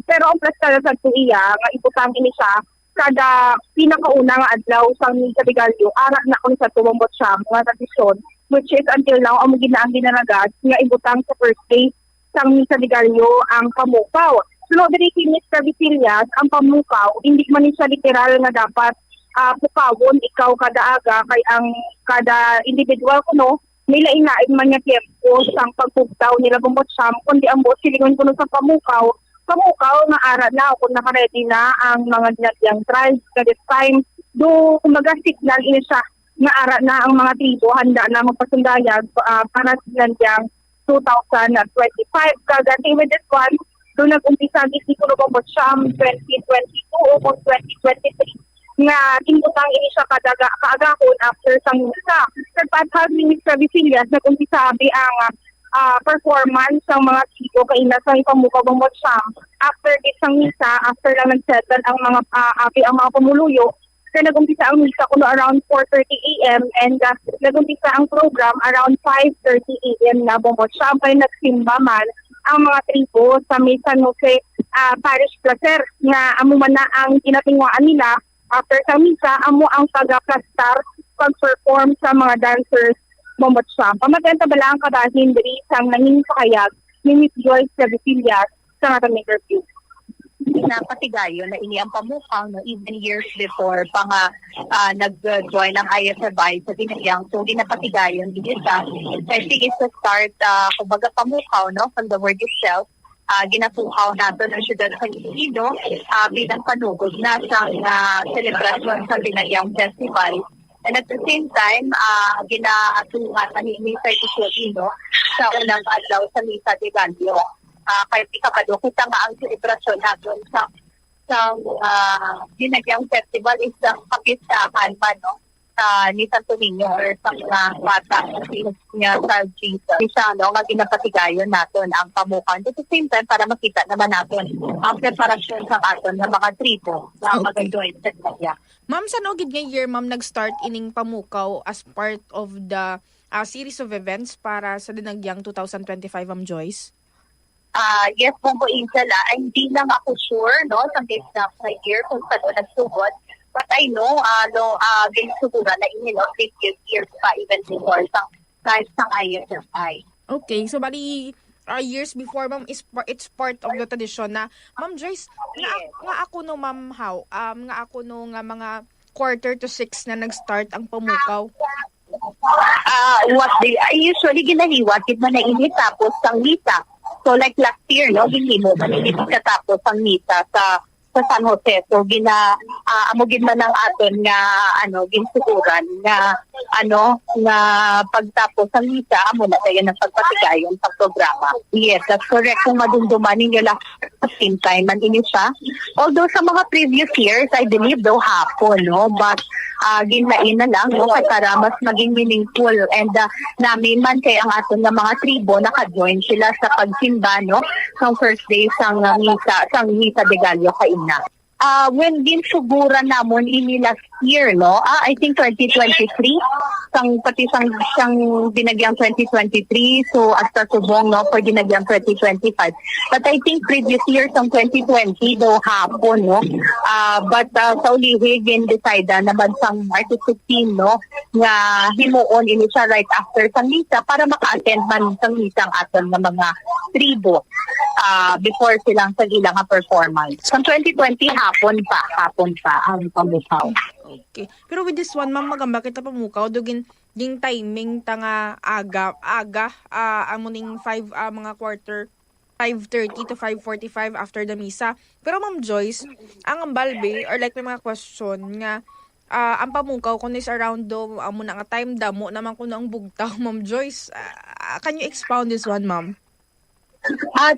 pero ang plastada sadto iya nga ibutang ini siya kada pinakauna nga adlaw sa Kabigalyo, ara na kun sa Bombocham nga tradisyon, which is until now ang ginaang ginanagas nga ibutang sa first day sa Kabigalyo ang pamukaw. Sunod diri kay Ms. Ravicillas, ang pamukaw hindi man siya literal nga dapat pukawon ikaw kada aga kay ang kada individual kuno nila inaig man nga tiempo sang pagpugtaw nila Bombocham kundi ang buot silingon kuno sa pamukaw nga ara na kung naka-ready na ang mga dinagyang tribes kada time do kumaga signal ini siya nga ara na ang mga tribo handa na magpasundayag para sa dinagyang 2025 kagati with this one do nag-umpisa dito kuno Bombocham 2022 o 2023 nga timbutang ini siya kaagahon after sang misa. Nagpathag ni Ms. Ravicillas nag-umpisa ang performance ng mga tribo kay nasang pamukaw Bombocham after this sang misa, after lang nagsettle ang mga ang mga pamuluyo So nag-umpisa ang misa kuno around 4:30 a.m. and nag-umpisa ang program around 5:30 a.m. na bumot. Siyempre nagsimba man ang mga tribo sa may San Jose Parish Placer na amo man na ang ginatingwaan nila after sa misa, amo ang pag-plastar, pag-perform sa mga dancers bumot siya. Pamatenta bala ang kadahin diri sang nanging pakayag ni Miss Joyce Revisillas sa matang interview. Napatigayo na ini ang pamukaw no even years before pa nga nag-join ng ISFI sa Dinagyang. So dinapatigayon din siya. I think it's the start kumbaga pamukaw no from the word itself. Ginapukaw nato ng siyudad sa Iloilo bilang panugod na sa celebration sa Dinagyang Festival. And at the same time, ginaatungatan ni Misa Iloilo sa unang adlaw sa Misa de Gallo. Kahit ikapado, kita nga ang selebrasyon natin sa Dinagyang Festival is the kapistahan pa, no? Ni Santo Niño or sa mga bata niya sa Jesus. Isa, no? Nga ginapatigayon natin ang pamukan. At the same time, para makita naman natin ang preparasyon sa atin ng mga tribo na mag-join sa Dinagyang. Ma'am, saan ogid nga year, ma'am, nag-start ining pamukaw as part of the series of events para sa Dinagyang 2025, Ma'am Joyce? Yes, Bombo Angel, hindi lang ako sure, no, sa next year kung saan ko nagsugod. But I know, ginsugura na inyo, previous years pa, even before, sa ISFI. Okay, so bali, years before, ma'am, it's part of the tradition na, Ma'am Joyce, nga ako no, Ma'am How, nga ako no, nga mga 4:45 na nag-start ang pamukaw. Usually ginahiwatid man na init tapos ang misa. So like last year, no, hindi mo maninit katapos ang misa sa San Jose. So amugin man ng aton nga ginsukuran nga nga pagtapos ang misa amo na tayo ng pagpatigayon sa programa. Yes, that's correct. Kung madumduman ninyo last same time man ini siya. Although sa mga previous years, I believe daw hapon, no, but ginlain na lang, no, para mas maging meaningful and namin man kay ang aton nga mga tribo naka-join sila sa pagsimba, no, sa first day sang misa de Gallo kaina. When ginsugura namon ini last year, no, I think 2023, pati sang Dinagyang 2023, so hasta subong, no, for Dinagyang 2025. But I think previous year, sang 2020, daw hapon, no, but sa ulihig, decide naman sang March 15, no, nga himuon ini siya right after sang misa para maka-attend man sang misang aton ng mga tribo before silang sa ilang performance. Sang 2020, hapon pa ang pamukaw. Okay. Pero with this one, ma'am, magamba kita pamukaw, dugin yung timing tanga aga, amuning 5, mga quarter, 5:30 to 5:45 after the misa. Pero Ma'am Joyce, ang ambalbe, or like may mga question nga, ang pamukaw kung is around do, amo na nga time damo, naman ko na ang bugtaw, Ma'am Joyce. Can you expound this one, ma'am?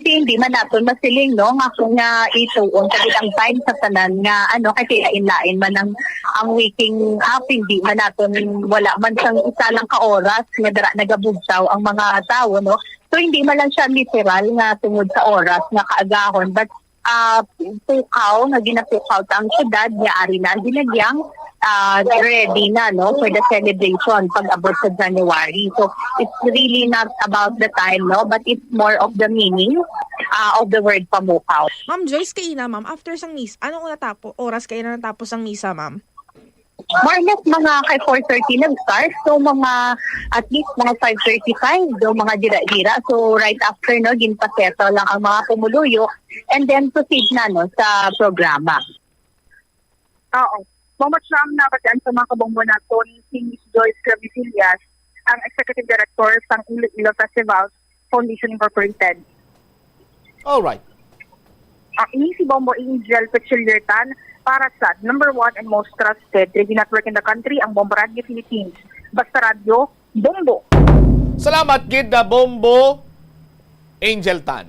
Hindi man natin masiling, no, nga kung nga ituon sa bilang time sa tanan nga kasi lain-lain man ang waking up, hindi man natin wala man sang isa lang ka oras nga dara nagabugtaw ang mga tao, no. So hindi man lang siya literal nga tungod sa oras nga kaagahon, but pukaw nga ginapukaw ta ang syudad nga ari na Dinagyang ready na, no, for the celebration pag abot sa January. So it's really not about the time, no, but it's more of the meaning of the word pamukaw. Ma'am Joyce, kayo na, ma'am, after sang misa, anong oras kayo na natapos ang misa, ma'am? More or less mga kay 4:30 nag-start. So mga at least mga 5:35 do mga dira-dira. So right after, no, ginpaseto lang ang mga pumuluyo and then proceed na, no, sa programa. Oo. Muhammad Sham na pagdaan sa mga kabongbo naton si Miss Joyce Revisillas, ang Executive Director ng Iloilo Festival Foundation Incorporated. Alright. Ini si Bombo Angel Petriliertan para sa number 1 and most trusted radio network in the country, ang Bombo Radio Philippines. Basta Radio, Bombo. Salamat, Gid na Bombo Angel Tan.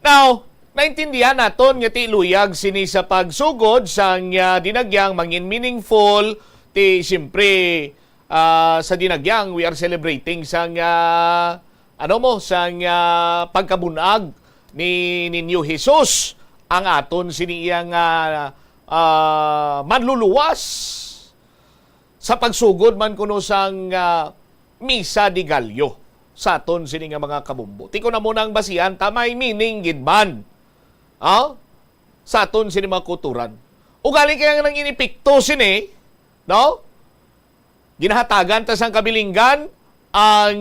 Now, naintindihan naton nga ti luyag sini sa pagsugod sang Dinagyang mangin meaningful ti siyempre sa Dinagyang we are celebrating sang sang pagkabunag ni Ninyo Jesus ang aton siniyang manluluwas sa pagsugod man kuno sang Misa de Gallo sa aton sini nga mga kabumbo. Tiko na muna ang basihan, tamay meaning gid man. Sa aton sini mga kuturan. Ugali kaya nang inipikto sini, no? Ginahatagan ta sang kabilinggan ang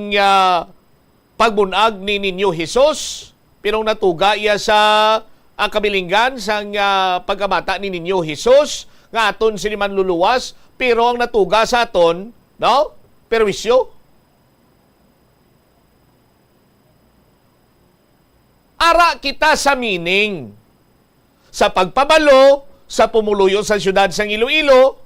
pagbunag ni Ninyo Jesus, pero natuga iya sa kabilinggan sang pagkamata ni Ninyo Jesus nga aton sini manluluwas, pero ang natuga sa aton, no? Perwisyo. Ara kita sa meaning sa pagpabalo sa pumuluyo sa siyudad sang Iloilo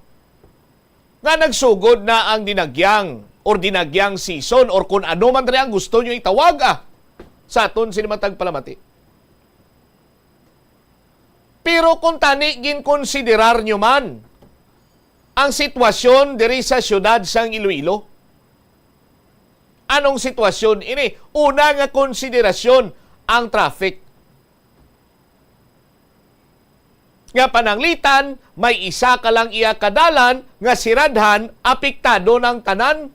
nga nagsugod na ang dinagyang or dinagyang season or kung ano man rin ang gusto nyo itawag sa aton sinimatag palamati. Pero kung tani ginkonsiderar nyo man ang sitwasyon diri sa siyudad sang Iloilo, anong sitwasyon ini? Una nga konsiderasyon ang traffic. Nga pananglitan, may isa ka lang iya kadalan nga siradhan, apektado ng tanan.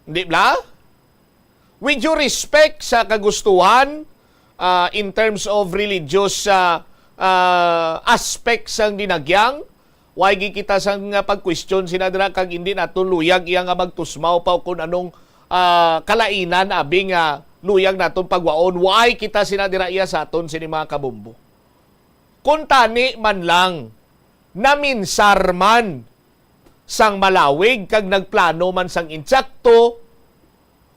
Di ba? With due respect sa kagustuhan in terms of religious aspects ang dinagyang, wagi kita sang pag-question sinadra kag hindi naton luyag iya nga magtusmaw pa kung anong kalainan abing luyag naton pagwaon, why kita sinadira iya sa aton sini mga kabumbo. Kung tani man lang naminsar man sang malawig kag nagplano man sang insakto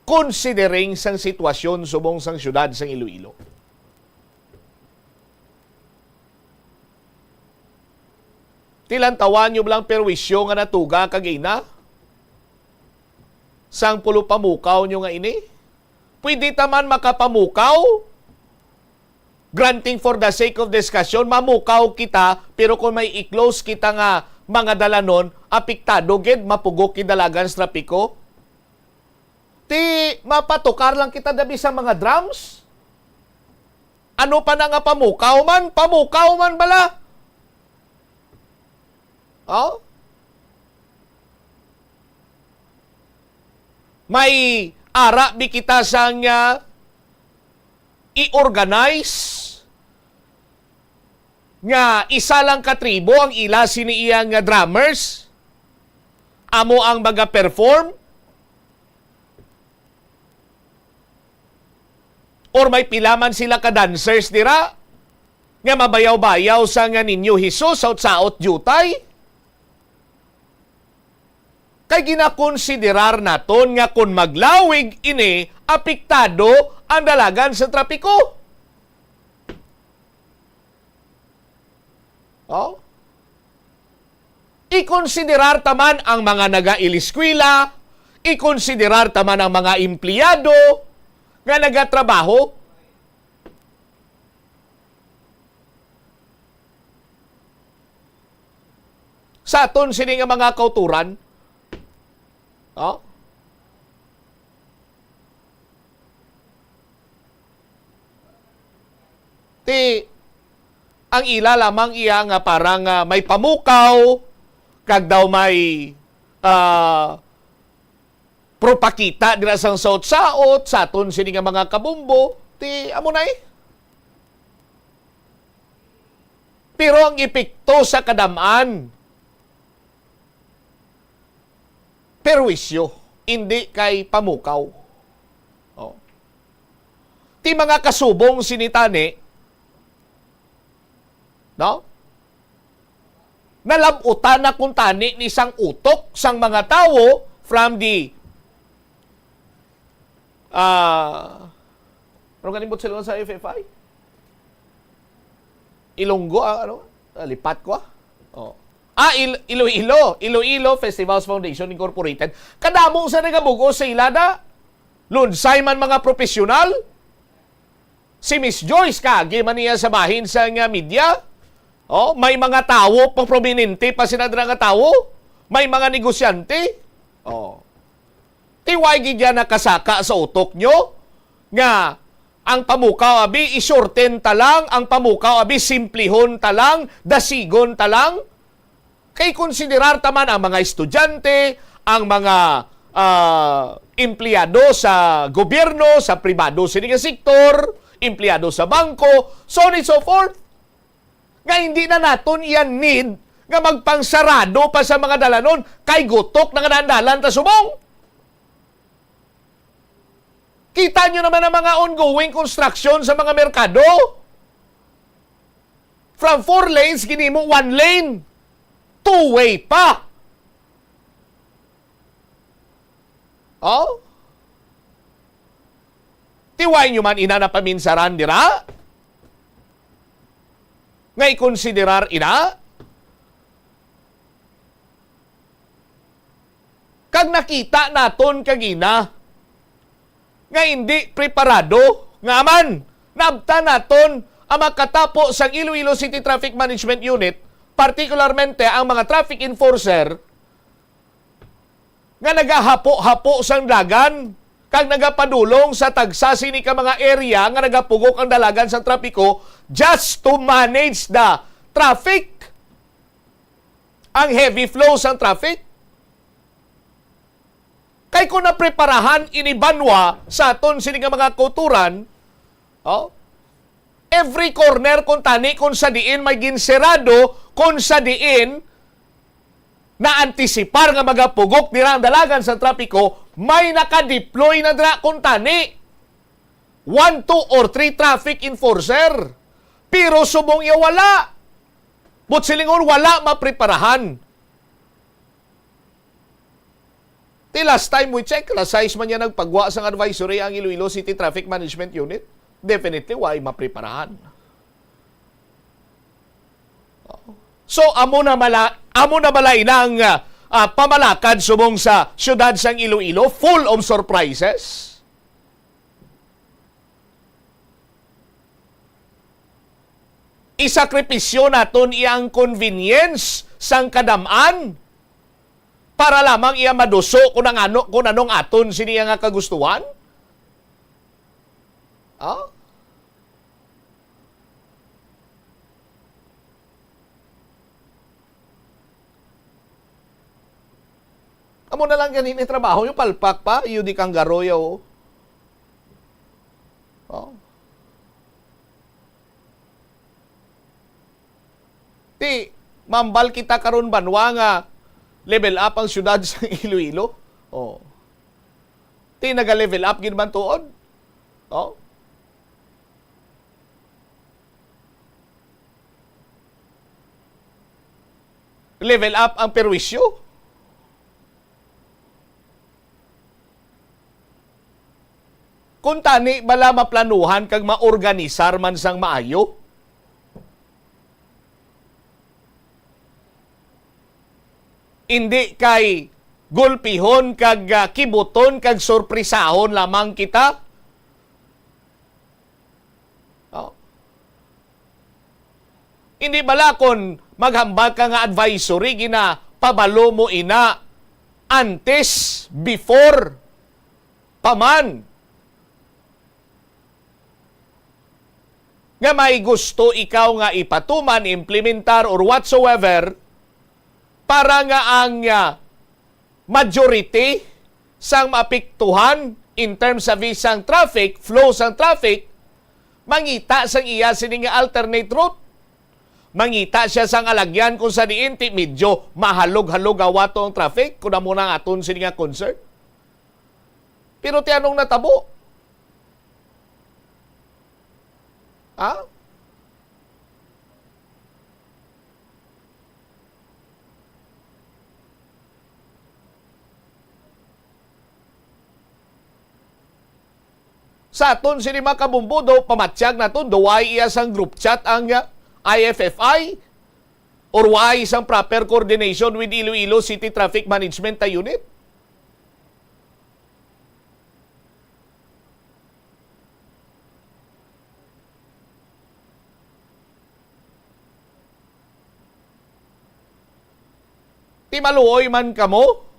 considering sang sitwasyon subong sang syudad sang Iloilo. Tilantawan nyo lang perwisyo nga natuga kagina sang pulo pamukaw nyo nga ini. Pwede taman makapamukaw. Granting for the sake of discussion, mamukaw kita, pero kung may i-close kita nga mga dalanon, apektado gid mapugok kidalagan sa trapiko. Ti mapatukar lang kita dabi sa mga drums. Ano pa na nga pamukaw man? Pamukaw man bala? May ara bi kita sang i-organize nga isa lang katribo ang ila siniiyang drummers, amo ang maga-perform, or may pilaman sila ka-dancers dira nga mabayaw-bayaw sa nga Ninyo Jesus saot-saot jutay. Kay ginakonsiderar naton nga kung maglawig ini, apektado ang dalagan sa trapiko. Ikonsiderar taman ang mga naga-iliskwela, ikonsiderar taman ang mga empleyado nga nagatrabaho. Sa aton sini nga mga kauturan, ang ila lamang iya nga parang may pamukaw, kag daw may propakita dira sang saot-saot sa aton sini nga mga kabumbo, amo na Pero ang epekto sa kadamaan, perwisyo, hindi kay pamukaw. Ti mga kasubong sinitani, no? Nalabutan na kung tani ni sang utok sang mga tao from the ano ganibot sila sa FFI? Ilonggo, lipat ko Iloilo Festivals Foundation Incorporated. Kadamong sa nagabugo sa ilada, lunsay man mga profesional. Si Miss Joyce kagi man niya sa bahin sa nga media. May mga tao pang prominente pa sinadra nga tao. May mga negosyante. Tiwagi dyan nakasaka sa utok nyo nga ang pamukaw abi isurten talang, ang pamukaw abi simplihon talang, dasigon talang. Kay konsiderar taman ang mga estudyante, ang mga empleyado sa gobyerno, sa pribado sining sektor, empleyado sa bangko, so on and so forth. Nga hindi na naton iyan need nga magpangsarado pa sa mga dalanon kay gutok na dalan ta subong. Kita nyo naman ang mga ongoing construction sa mga merkado. From 4 lanes, ginimo 1 lane. 2-way pa. Oh? Tiway nyo man ina na paminsaran dira? Ngay konsiderar ina? Kag nakita naton kagina nga hindi preparado nga man nabta naton ang makatapo sa Iloilo City Traffic Management Unit, partikularmente ang mga traffic enforcer nga nagahapo-hapo sang dagan kag nagapadulong sa tagsasi ni ka mga area nga nagapugok ang dalagan sa trapiko just to manage the traffic, ang heavy flow sa traffic. Kay kung napreparahan inibanwa sa aton sini nga mga kulturan, every corner kung tani kung sa diin may ginserado, kung sa diin na antisipar nga magapugok nila ang dalagan sa trapiko, may nakadeploy na dira kung tani 1, 2, or 3 traffic enforcer. Pero subong iya wala. But silingon wala mapreparahan. Till last time we check, last size man niya nagpagwa sang advisory ang Iloilo City Traffic Management Unit. Definitely, why mapreparahan. So, amo na balay ng pamalakad subong sa syudad sang Iloilo, full of surprises. Isakripisyo naton iyang convenience sang kadamaan para lamang iya maduso kung anong aton siniya nga kagustuhan? Amo na lang ganini trabaho yung palpak pa, iyo di kang garoya o. Ti, mambal kita karon banwa nga level up ang syudad sa Iloilo. Ti naga-level up gid man tuod. Level up ang perwisyo. Kung tani bala maplanuhan kag maorganisar man sang maayo. Hindi kay gulpihon kag kibuton kag sorpresahon lamang kita. Hindi bala kon maghambal ka nga advisory gina pabalo mo ina antes, before, paman. Nga may gusto ikaw nga ipatuman, implementar, or whatsoever, para nga ang majority sang maapektuhan in terms of isang traffic, flow sang traffic, mangita sang iya sining alternate route. Mangita siya sang alagyan kung sa diin ti medyo mahalog-halog awato ang traffic kung mo nang aton sining concert. Pero ti anong natabo? Sa aton sini makabumbudo, pamatsyag na to, duway iya sang group chat ang IFFI or why isang proper coordination with Iloilo City Traffic Management Unit? Ti maluoy man kamo?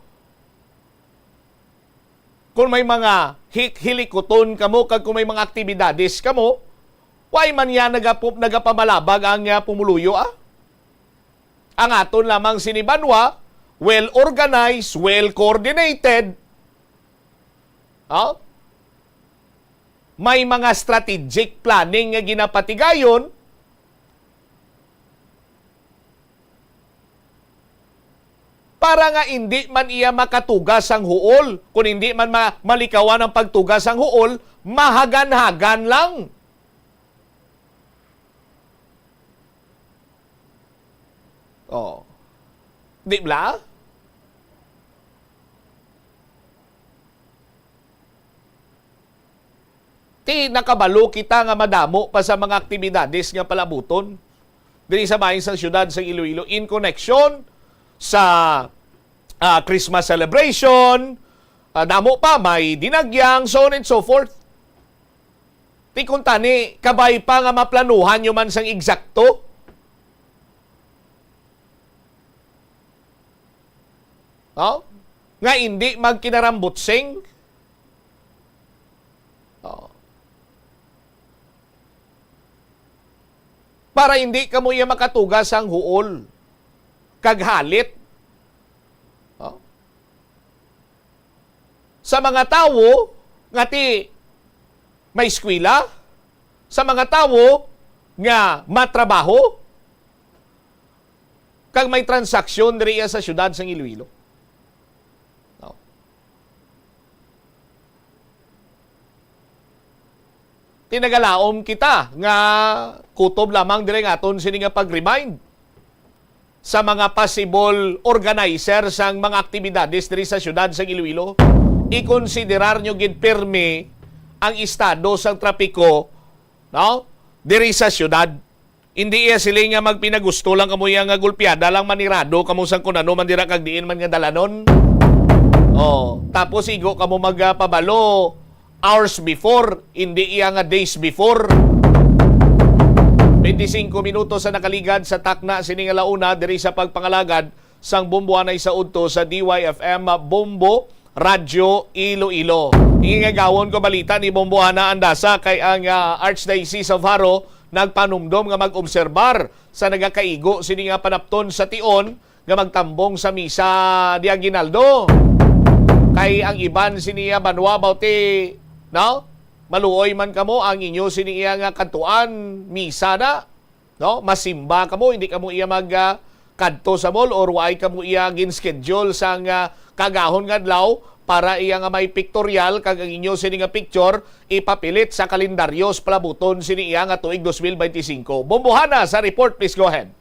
kung may mga hilikoton kamo kag kung may mga aktibidades kamo, why man yan nagapamalabag ang pumuluyo Ang aton lamang sinibanwa, well organized, well coordinated. May mga strategic planning nga ginapatigayon. Para nga hindi man iya makatugas ang huol. Kung hindi man malikawan ang pagtugas ang huol, mahagan-hagan lang. Di ba? Nakabalo kita nga madamo pa sa mga aktibidades nga palabuton. Diri sa maayong sa syudad sa Iloilo in connection sa Christmas celebration, damo pa, may dinagyang, so on and so forth. Kung tani, kabay pa nga maplanuhan nyo man sang eksakto. Nga hindi magkinarambutsing. Para hindi ka mo iya makatugas ang huol. Kaghalit. Sa mga tao, ngati may eskwela, sa mga tao nga matrabaho, kag may transaksyon diriya sa syudad sa Iloilo. Tinagalaom kita nga kutob lamang dire nga aton sini nga pag-remind sa mga possible organizer sang mga aktibidades diri sa syudad sa Iloilo. I-konsiderar nyo gid pirmi ang estado sang trapiko, diri sa syudad. Hindi iya sila nga magpinagusto lang kamo nga gulpiada lang manirado kamo sang kunano man dira kag diin man nga dalanon. Tapos igo kamo magpabalo hours before, hindi iya nga days before. 25 minutos sa nakaligad sa takna sini nga launa diri sa pagpangalagad sang bomboanay sa udto sa DYFM Bombo Radyo Iloilo. Ingagawon ko balita ni Bomboana Andasa kay ang Archdiocese of Haro nagpanumdom nga mag-obserbar sa nagakaigo sini nga panapton sa tion nga magtambong sa misa di Aguinaldo. Kay ang iban siniya banwa bauti, maluoy man kamo ang inyo siniya nga kantuan misa na, masimba kamo, hindi kamo iya kadto sa mall or why kamo iya gin-schedule sang kagahon nga adlaw para iya nga may pictorial kag ang inyo sini nga picture ipapilit sa kalendaryos palabuton sini iya nga tuig 2025. Bombohana sa report, please go ahead.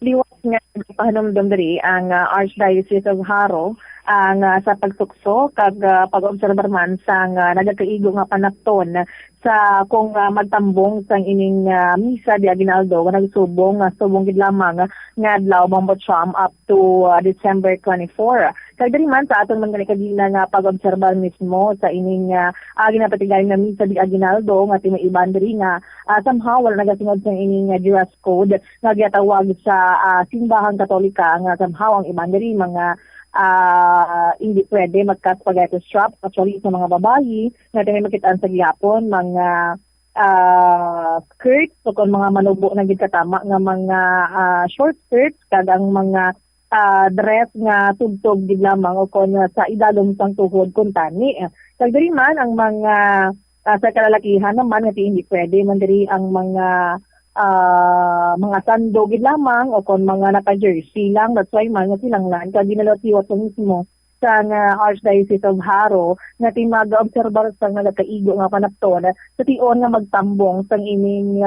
Liwas nga pahanumdom diri ang Archdiocese of Haro ang sa pagsukso kag pag-obserbar man sang nagakaigo nga panapton sa kung magtambong sang ining misa di Aguinaldo nga nagsubong gid lamang nga adlaw mambotsam up to December 24. Kag diri man sa aton mga kadina nga pag-obserbar mismo sa ining ginapatigayon nga misa di Aguinaldo nga timaiban diri nga somehow wala nagasingod sang ining dress code nga giatawag sa simbahang Katolika nga somehow ang iban diri mga hindi pwede magka-spaghetti strap actually sa mga babae nga may makitaan sa gihapon mga skirts o kung mga manubo na gid katama nga mga short skirts kag ang mga dress nga tugtog gid lamang o kung sa idalom sang tuhod kun tani kag diri man ang mga sa kalalakihan naman nga hindi pwede man diri ang mga sando gid lamang o kon mga naka-jersey lang. That's why man nga silang lan kag ginalatiwat sa mismo sa Archdiocese of Haro nga timaga-obserbar sa nagakaigo nga panapton sa tion nga magtambong sang ining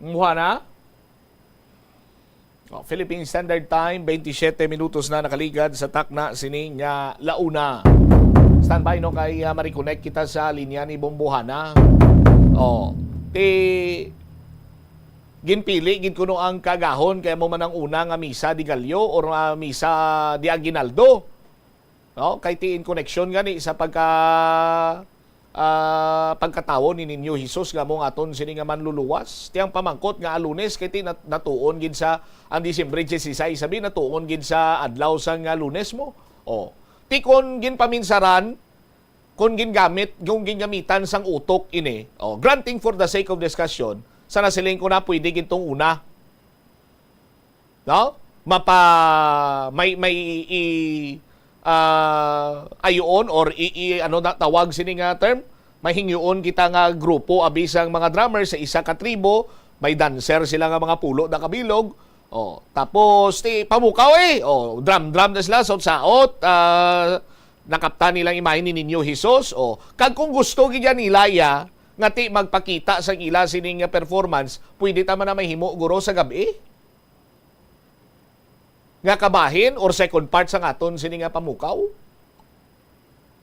Muhana? Philippine Standard Time, 27 minutos na nakaligad sa takna sining launa. Standby kay ma-reconnect kita sa linya ni Bombohana. Ginpili gid kuno ang kagahon kaya mo man ang una nga misa di Gallo or misa di Aguinaldo. Kay tiin connection gani sa pagka pagkatawo ni ninyo Hesus nga mong aton sini nga manluluwas. Tiyang pamangkot nga Lunes kay ti natuon gid sa ang Disyembre 16 sabi natuon gid sa adlaw sa nga Lunes mo. O, ti kon gin paminsaran kung gingamitan sang utok ini. O, granting for the sake of discussion, sana siling ko na pwede gintong una. No? Ayoon or tawag sini nga term, mahingyoon kita nga grupo abisang mga drummer sa isa ka tribo, may dancer sila nga mga pulo na kabilog. Oh, tapos pamukaw drum na sila saot nakapta nilang imahe ni ninyo Hesus. Oh, kag kung gusto gid nila nga magpakita sa ila sining performance, pwede ta man na mahimo guro sa gabi. Nga kabahin or second part sa aton sini nga pamukaw.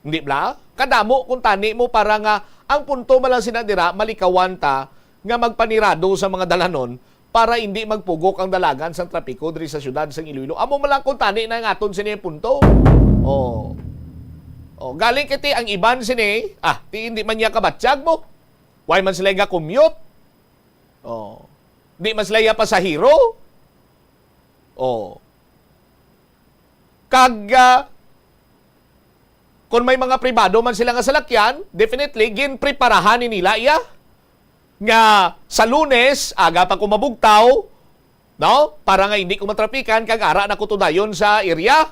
Hindi bla? Kadamo kung tani mo para nga ang punto man lang sinadira malikawan ta nga magpanirado sa mga dalanon para hindi magpugok ang dalagan sa trapiko diri sa syudad sa Iloilo. Amo man lang kung tani na ang aton sini punto. Oh. Oh, galing kiti ang iban sini, ti hindi man niya kabatsyag mo. Why man sila nga commute? Oh. Di man sila pasahero? Oh. Kag kung may mga pribado man sila nga salakyan, definitely ginpreparahan ni nila nga sa Lunes aga pa kumabugtaw, no? Para nga hindi ko matrapikan kag ara na kutudayon sa area.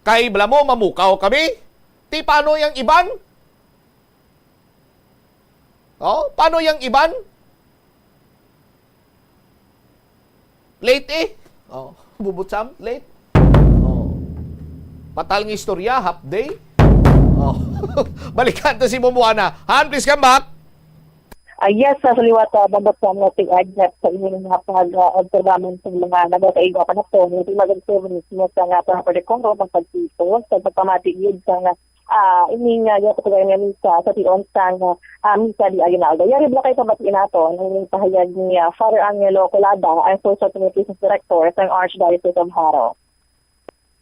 Kay bala mo mamukaw kami. Ti paano yang iban? Oh, paano yang iban? Late Oh, bubutsam late. Patal ng istorya, half day. Oh. Balikan to si Mumuana. Han, please come back. Yes, sa liwat babak sa mga tig-adjust sa inyo nga pag-observaman sa mga nagkaigo pa na po. Hindi mag-observe mo sa nga property control, pagpagpito, sa pagpamatig yun sa nga ini nga yung katulad nga misa sa tion sa misa di Aguinaldo. Yari bla kayo pabatiin nato ng pahayag ni Father Angelo Colada, ang Social Communications Director sa Archdiocese of Haro.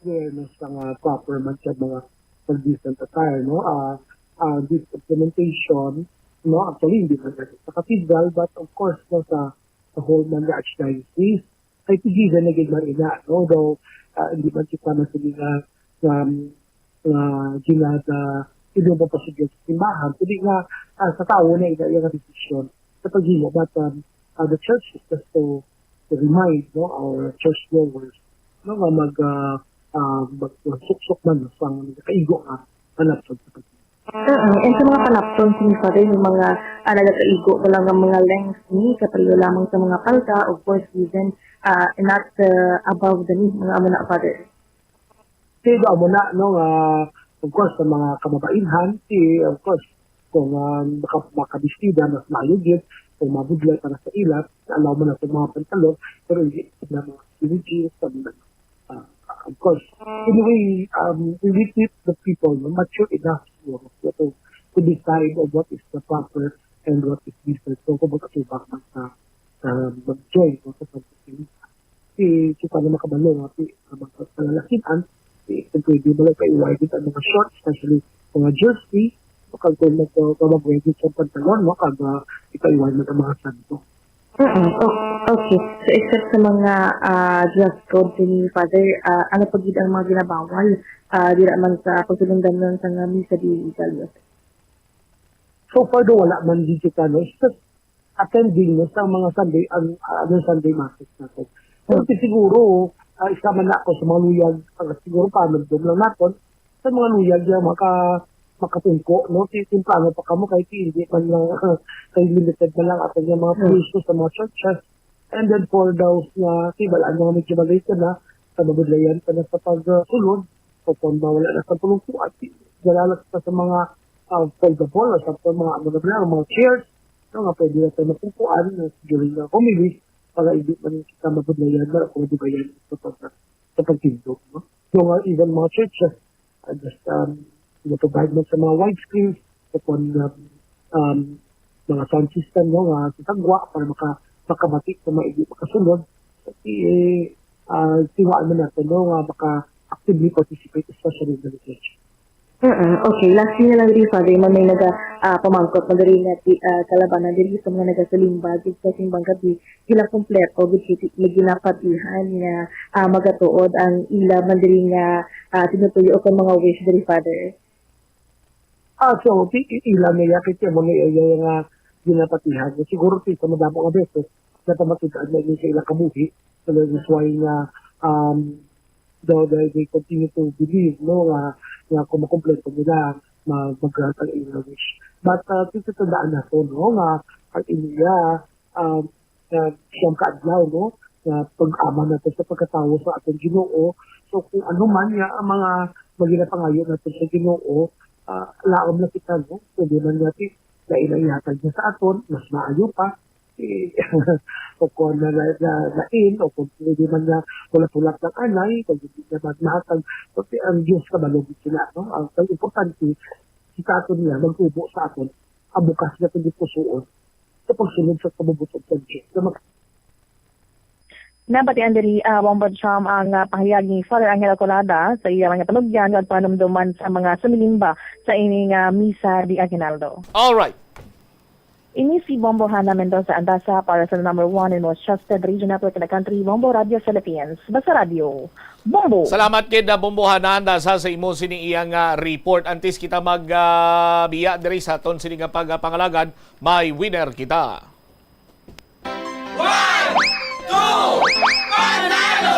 Awareness ng proper man sa mga pag-decent attire, no? This implementation, no? Actually, hindi man sa cathedral, but of course, no, sa whole man the Archdiocese, ay tigigan na gigman ina, no? Though, hindi man kita na sila ginada, hindi ba pa sa simbahan, hindi nga sa tao na ina yung decision sa paghimo, but the church is just to remind, no, our church goers, no, nga magsuksok man sa kaigo panapson sa pagkakas. And sa mga panapson, sinisa rin yung mga nagkaigo walang mga lengths ni kapalo lamang sa mga palta, of course, even not above the knee, mga amo na father. Kaya amo na, no, of course, sa mga kababainhan, of course, kung makabistida, mas mayugit, kung mabudlay para sa ilat, alaw mo na sa mga pantalon, pero hindi na mga siligies, of course. Anyway, we need the people mature enough to decide on what is the proper and what is different. So, kung magkatubak man sa mag-join sa pagkakalita. Kita na makabalo, magkalalakitan, kung pwede mo lang ka-iwided ang mga shorts, especially mga jersey, kung mag-ready sa pantalon, kag ika-iwided ang mga santo. Okay. So, except sa mga dress code ni Father, ano pag ang mga ginabawal? Di naman sa pagtulungan nun sa misa di Italia. So far, wala man dito ka, no? It's just attending no, sa mga Sunday, Sunday masses natin. Pero siguro, isa man ako sa mga luyag, siguro paano doon lang natin, sa mga luyag yung makatungko, no? Timplano pa kamo kahit hindi man lang, kay limited na lang atin yung mga puso sa mga churches. And then for those na tibalaan mga medyo malaysa na, sa mabudlayan pa na sa pagsulod, o kung wala na sa tulungkuan, galalas pa sa mga foldable o sa mga chairs, no, nga pwede na tayo mapupuan during the homilies para hindi man kita mabudlayan na o mabugayan sa pagtindog. No? So even mga churches, just provide mo sa mga widescreens upon mga sound system, no, nga sitagwa para makamatik sa mga makasunod. Tiwaan mo natin, no, nga maka-actively participate, especially in the church. Okay, last year na lang diri Father, may pamangkot na diri nga kalabanan diri sa mga nagasulimbag sa simbang gabi gila kompleto gid ginapatihan nga magatuod ang ila man diri nga tinutuyo kon mga wish diri Father. So, ilan na yakit yung mga nga ginapatihan. Siguro sa madamo nga beses, na pamatikaan na sa ilang kamuhi. So, that's why nga, they continue to believe, no, nga kung makompleto nila, mag-grant ang ilang wish. But, titandaan na to, no, nga, ang iniya, siyang kaadlaw, no, na pag-ama na sa pagkatawo sa atong Ginoo. So, kung ano man nga, ang mga maginapangayon natin sa Ginoo, laom na kita, no? Pwede man natin na ilayatag niya sa aton, mas maayo pa. O kung na-in, o kung pwede man na wala-tulak ng anay, kung hindi naman nahatag, kasi ang Diyos ka malugit sila, no? Ang importante, si aton niya, mag-ubo sa aton, ang bukas na itong diskusuon sa pagsunod sa pamubutod sa Diyos. Nabatian diri Bombard Cham ang pahayag ni Father Angel Colada sa iya mga panugyan at panumduman sa mga sumilimba sa ining misa di Aguinaldo. All right. Ini si Bombo Hana Mendoza Andasa para sa number 1 and most trusted radio network in the country, Bombo Radio Philippines. Basta Radio, Bombo! Salamat kid na Bombo Hana sa imo sini iyang report. Antes kita magbiya diri sa aton sini nga pagpangalagan, may winner kita. 1, 2, panalo!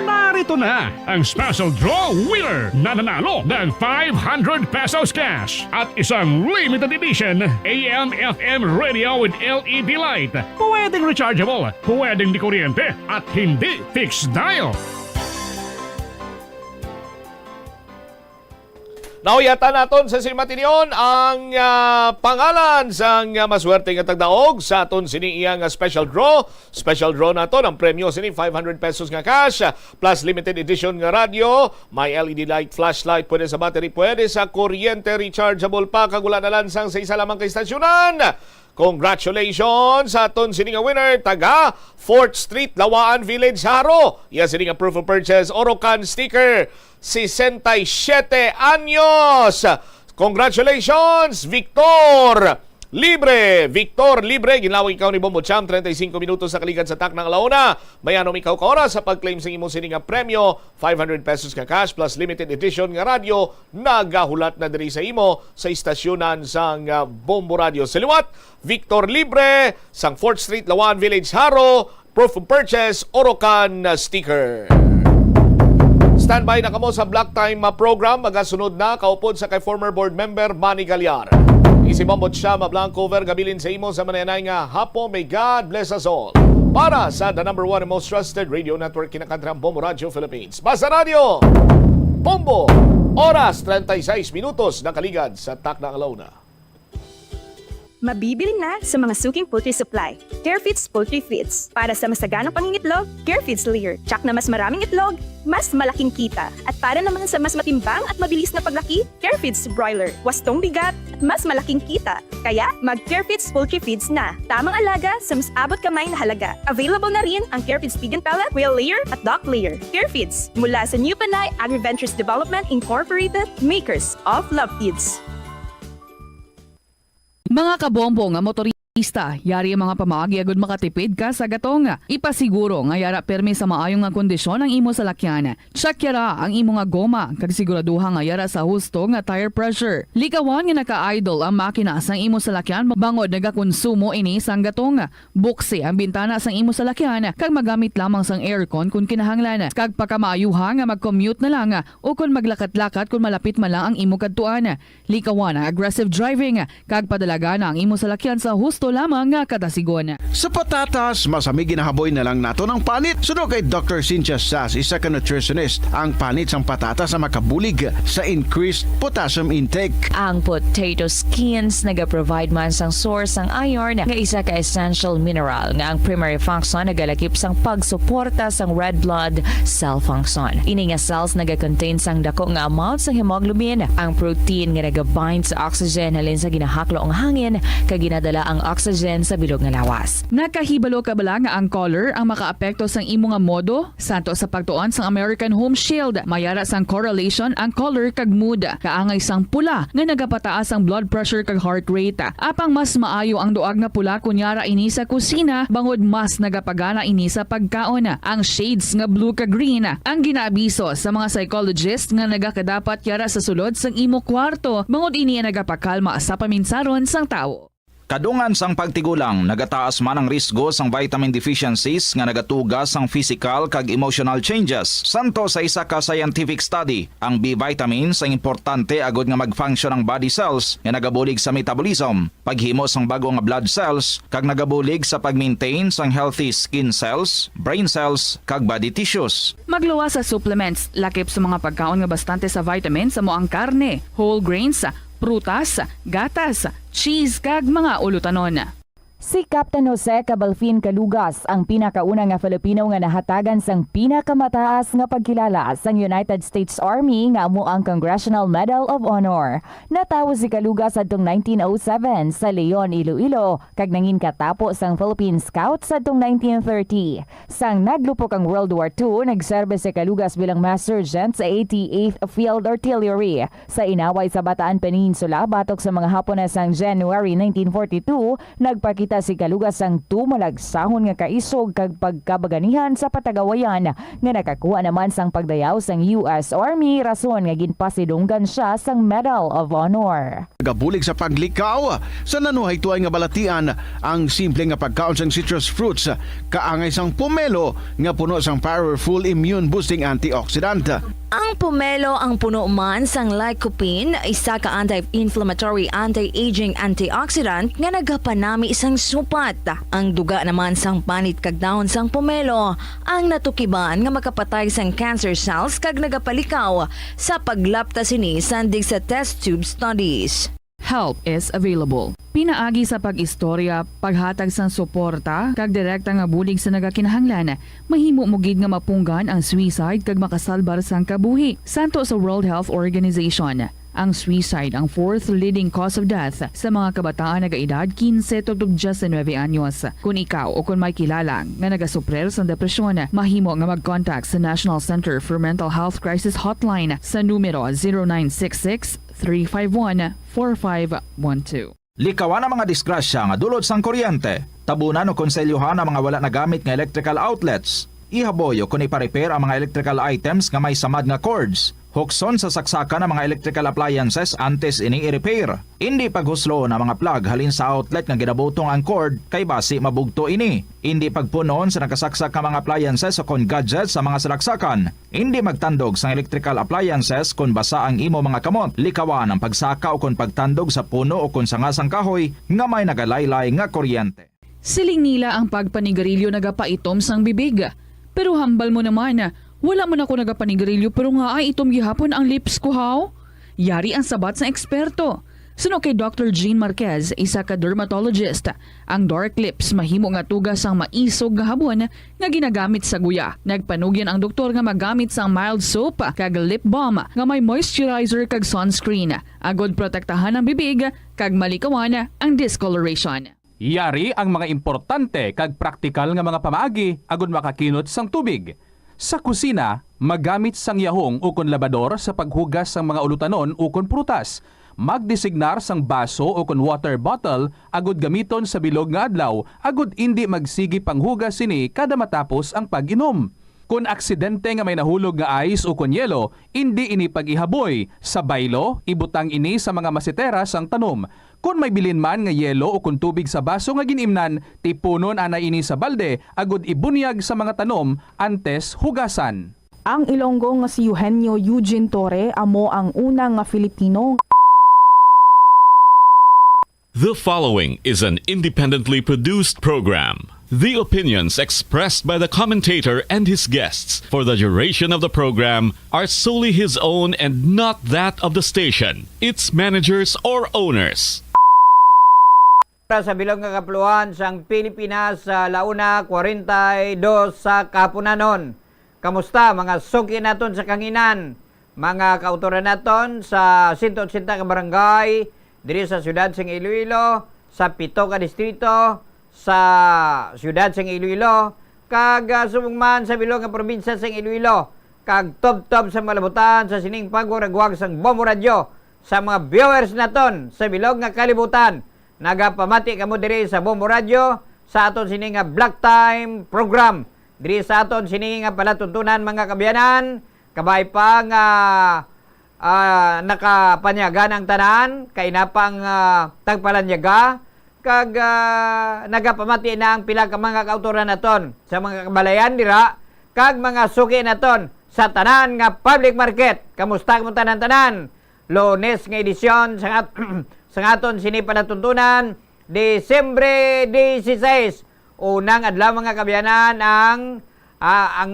Narito na ang special draw winner na nanalo ng 500 pesos cash at isang limited edition AM/FM radio with LED light. Pwedeng rechargeable, pwedeng di kuryente at hindi fixed dial. Nauyatan naton sa Simatinion ang pangalan sa maswerte nga tagdaog sa aton sini iyang special draw. Special draw naton ang premyo sini 500 pesos nga cash plus limited edition nga radio, may LED light, flashlight, pwede sa battery, pwede sa kuryente, rechargeable pa, kagula na lansang sa isa lamang kaistasyonan. Congratulations sa aton sini nga winner taga 4th Street, Lawaan Village, Haro. Iya sini nga proof of purchase Orocan sticker. 67 anyos. Congratulations, Victor Libre. Victor Libre, ginlawag ikaw ni Bombo Cham, 35 minutos sa kaligad sa taknang alauna. Mayanom ikaw ka oras sa pag-claim sa imong sini nga premyo, 500 pesos ka cash plus limited edition nga radio, nagahulat na diri sa imo sa istasyonan sang Bombo Radio. Saliwat, Victor Libre, sang 4th Street, Lawaan Village, Haro, proof of purchase, Orocan sticker. Standby na kamo sa Black Time program. Magasunod na kaupod sa kay former board member Manny Galyar. Isibambot siya mablanco over gabilin sa imo sa manayanay nga hapo. May God bless us all. Para sa the number 1 and most trusted radio network kinakantrang Bombo Radio Philippines. Basta Radio, Bombo, oras 36 minutos na kaligad sa taknang alauna. Mabibili na sa mga suking poultry supply. Carefeeds Poultry Feeds. Para sa masaganang pangingitlog, Carefeeds Layer. Tsak na mas maraming itlog, mas malaking kita. At para naman sa mas matimbang at mabilis na paglaki, Carefeeds Broiler. Wastong bigat at mas malaking kita. Kaya, mag-Carefeeds Poultry Feeds na. Tamang alaga sa mas abot kamay na halaga. Available na rin ang Carefeeds Pig and Pellet, Quail Layer at Duck Layer. Carefeeds, mula sa New Panay Agri-Ventures Development Incorporated, makers of Love Feeds. Mga kabombo nga motorista, yari ang mga pamaagi agud makatipid ka sa gatong. Ipasiguro nga yara permi sa maayong nga kondisyon ang imo salakyan. Check yara ang imo nga goma kag siguraduha nga yara sa husto nga tire pressure. Likawan nga naka-idle ang makina sang imo salakyan bangod nagakonsumo ini sang gatong. Buksi ang bintana sang imo salakyan kag magamit lamang sang aircon kung kinahanglan. Kag pagkamaayuha nga mag-commute na lang o kung maglakat-lakat kung malapit man lang ang imo kadtuan. Likawan ang aggressive driving kag padalaga na ang imo salakyan sa husto lamang nga katasigon. Sa patatas, masami ginahaboy na lang nato ng panit. Suno kay Dr. Cynthia Sass, isa ka nutritionist, ang panit sang patatas sa makabulig sa increased potassium intake. Ang potato skins naga-provide man sang source sang iron nga isa ka essential mineral nga ang primary function nagalakip sang pagsuporta sang red blood cell function. Ini nga cells naga-contain sang dako nga amount sang hemoglobin, ang protein nga naga-bind sa oxygen halin sa ginahaklo ang hangin kag ginadala ang oxygen sa bilog nga lawas. Nakahibalo ka bala nga ang color ang makaapekto sang imo nga modo? Santo sa pagtuon sang American Home Shield, mayara sang correlation ang color kag mood. Kaangay sang pula nga nagapataas ang blood pressure kag heart rate. Apang mas maayo ang duag nga pula kunyara ini sa kusina, bangod mas nagapagana ini sa pagkaon. Ang shades nga blue kag green ang ginaabiso sa mga psychologist nga nagakadapat yara sa sulod sang imo kwarto, bangod ini ang nagapakalma sa paminsaron sang tawo. Kadungan sang pagtigulang, nagataas man ang risgo sang vitamin deficiencies nga nagatugas sang physical kag emotional changes. Santo sa isa ka scientific study, ang B vitamins ang importante agod nga mag-function ang body cells nga nagabulig sa metabolism, paghimo sang bago nga blood cells, kag nagabulig sa pag-maintain sang healthy skin cells, brain cells, kag body tissues. Magluwa sa supplements, lakip sa mga pagkaon nga bastante sa vitamins sa moang karne, whole grains, prutas, gatas, cheese kag mga ulutanon. Si Captain Jose Cabalfin Calugas ang pinakauna nga Filipino nga nahatagan sang pinakamataas nga pagkilala sang United States Army nga amo ang Congressional Medal of Honor. Natawo si Calugas adtong 1907 sa Leon, Iloilo kag nangin katapo sang Philippine Scouts adtong 1930. Sang naglupok ang World War II, nagserbe si Calugas bilang Master Sergeant sa 88th Field Artillery sa inaway sa Bataan Peninsula batok sa mga Hapon sang January 1942. Nagpakita si Calugas ang tumalagsahon nga kaisog kag pagkabaganihan sa patagawayan nga nakakuha naman sang pagdayaw sang US Army, rason nga ginpasidunggan siya sang Medal of Honor. Gabulig sa paglikaw sa nanuhay tuay nga balatian ang simple nga pagkaon sang citrus fruits, kaangay sang pomelo nga puno sang powerful immune boosting antioxidant. Ang pomelo ang puno man sang lycopene, isa ka anti-inflammatory, anti-aging antioxidant nga nagapanami isang supat. Ang duga naman sang panit kag dahon sang pomelo ang natukiban nga makapatay sang cancer cells kag nagapalikaw sa paglapta sini sandig sa test tube studies. Help is available. Pinaagi sa pag-istorya, paghatag sang suporta, kag direkta nga bulig sa nagakinahanglan, mahimo mo gid nga mapunggan ang suicide kag makasalbar sang kabuhi. Santo sa World Health Organization, ang suicide ang fourth leading cause of death sa mga kabataan nagaedad 15 to 19 anyos. Kung ikaw o kung may kilala nga nagasuprer sa depresyon, mahimo nga mag-contact sa National Center for Mental Health Crisis Hotline sa numero 0966-351-4512. Likawan ang mga disgrasya nga dulot sang kuryente. Tabunan o konselyuhan ang mga wala nagamit nga electrical outlets. Ihaboyo kung ipa-repair ang mga electrical items nga may samad nga cords. Hukson sa saksakan ng mga electrical appliances antes ini i-repair. Hindi paghuslo na mga plug halin sa outlet nga ginabutong ang cord kay basi mabugto ini. Hindi pagpunon sa nakasaksak nga mga appliances o kon gadgets sa mga salaksakan. Hindi magtandog sa electrical appliances kung basa ang imo mga kamot. Likawan ang pagsaka o kon pagtandog sa puno o kon sangasang kahoy nga may nagalaylay nga kuryente. Siling nila ang pagpanigarilyo nagapaitom sang bibig. Pero hambal mo naman, wala mo na ko nagapanigarilyo pero nga ay itom gihapon ang lips ko haw. Yari ang sabat sa eksperto. Suno kay Dr. Jean Marquez, isa ka dermatologist, ang dark lips mahimo nga tugas ang maisog nga habon nga ginagamit sa guya. Nagpanugyan ang doktor nga magamit sang mild soap kag lip balm nga may moisturizer kag sunscreen. Agod protektahan ang bibig kag malikawan ang discoloration. Yari ang mga importante kag praktikal nga mga pamaagi agud makakinot sang tubig. Sa kusina, magamit sang yahong o kon labador sa paghugas sang mga ulutanon o kon prutas. Magdesignar sang baso o kon water bottle agud gamiton sa bilog nga adlaw agud indi magsigi panghugas sini kada matapos ang pag-inom. Kung aksidente nga may nahulog nga ice o kon yelo, indi ini pag-ihaboy. Sa baylo, ibutang ini sa mga masitera sang tanom. Kung may bilin man nga yelo o kung tubig sa baso nga ginimnan, tipunon ana ini sa balde agud ibunyag sa mga tanom antes hugasan. Ang Ilonggo nga si Eugenio Eugene Torre amo ang unang nga Filipino. The following is an independently produced program. The opinions expressed by the commentator and his guests for the duration of the program are solely his own and not that of the station, its managers or owners. Sa bilog nga kapluan sang Pilipinas sa launa 42 sa kapunanon. Kamusta mga suki naton sa kanginan, mga kautoran naton sa 180 ka barangay diri sa siyudad sing Iloilo, sa 7 ka distrito sa siyudad sang Iloilo, kag sumugman sa bilog nga probinsya sang Iloilo, kag tob-tob sa malabutan sa sining pagwagwag sang Bombo Radio sa mga viewers naton sa bilog nga kalibutan. Nagapamati kamo diri sa Bombo Radio sa aton sining nga Black Time program. Diri sa aton sining nga palatuntunan mga kabiyanan, kabay pa nga nakapanyaga ng tanan, kay napang tagpalanyaga, kag nagapamati na ang pila ka mga kautoran naton sa mga kabalayan dira, kag mga suki naton sa tanan nga public market. Kamusta mo tanan-tanan? Lunes nga edisyon sa aton sini palatuntunan, Disyembre 16. Unang adlaw mga kabiyanan ang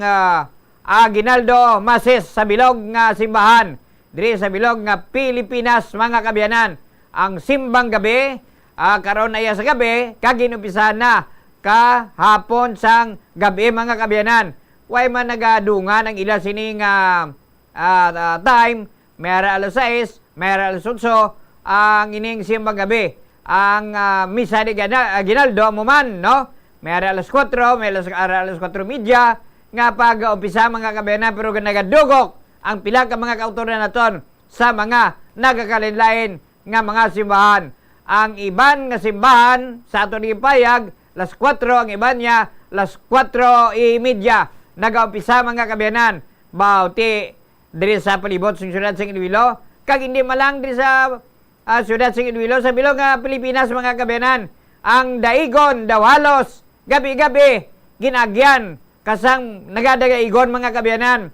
Aguinaldo Masis sa bilog nga simbahan diri sa bilog nga Pilipinas mga kabiyanan. Ang simbang gabi karon ay sa gabi kag ginumpisa na kahapon sang gabi mga kabiyanan. Way man nagadungan ang ila sining time, mayara alas 6, mayara alas 8 ang ining simbang gabi. Ang misa ni Aguinaldo mo man, no? Mayara alas 4, may alas 4:30 nga pag-umpisa mga kabiyanan, pero nagadugok ang pila ka mga kautoran naton sa mga nagakalinlain nga mga simbahan. Ang iban nga simbahan sa aton ipayag alas 4, ang iban niya alas 4:30 nagaumpisa mga kabiyanan. Bauti diri sa palibot sa siyudad sa Iloilo, kag hindi malang diri sa siyudad sa Iloilo, sa bilog nga Pilipinas mga kabiyanan. Ang daigon daw halos gabi-gabi ginagyan kasang nagadagaigon mga kabiyanan.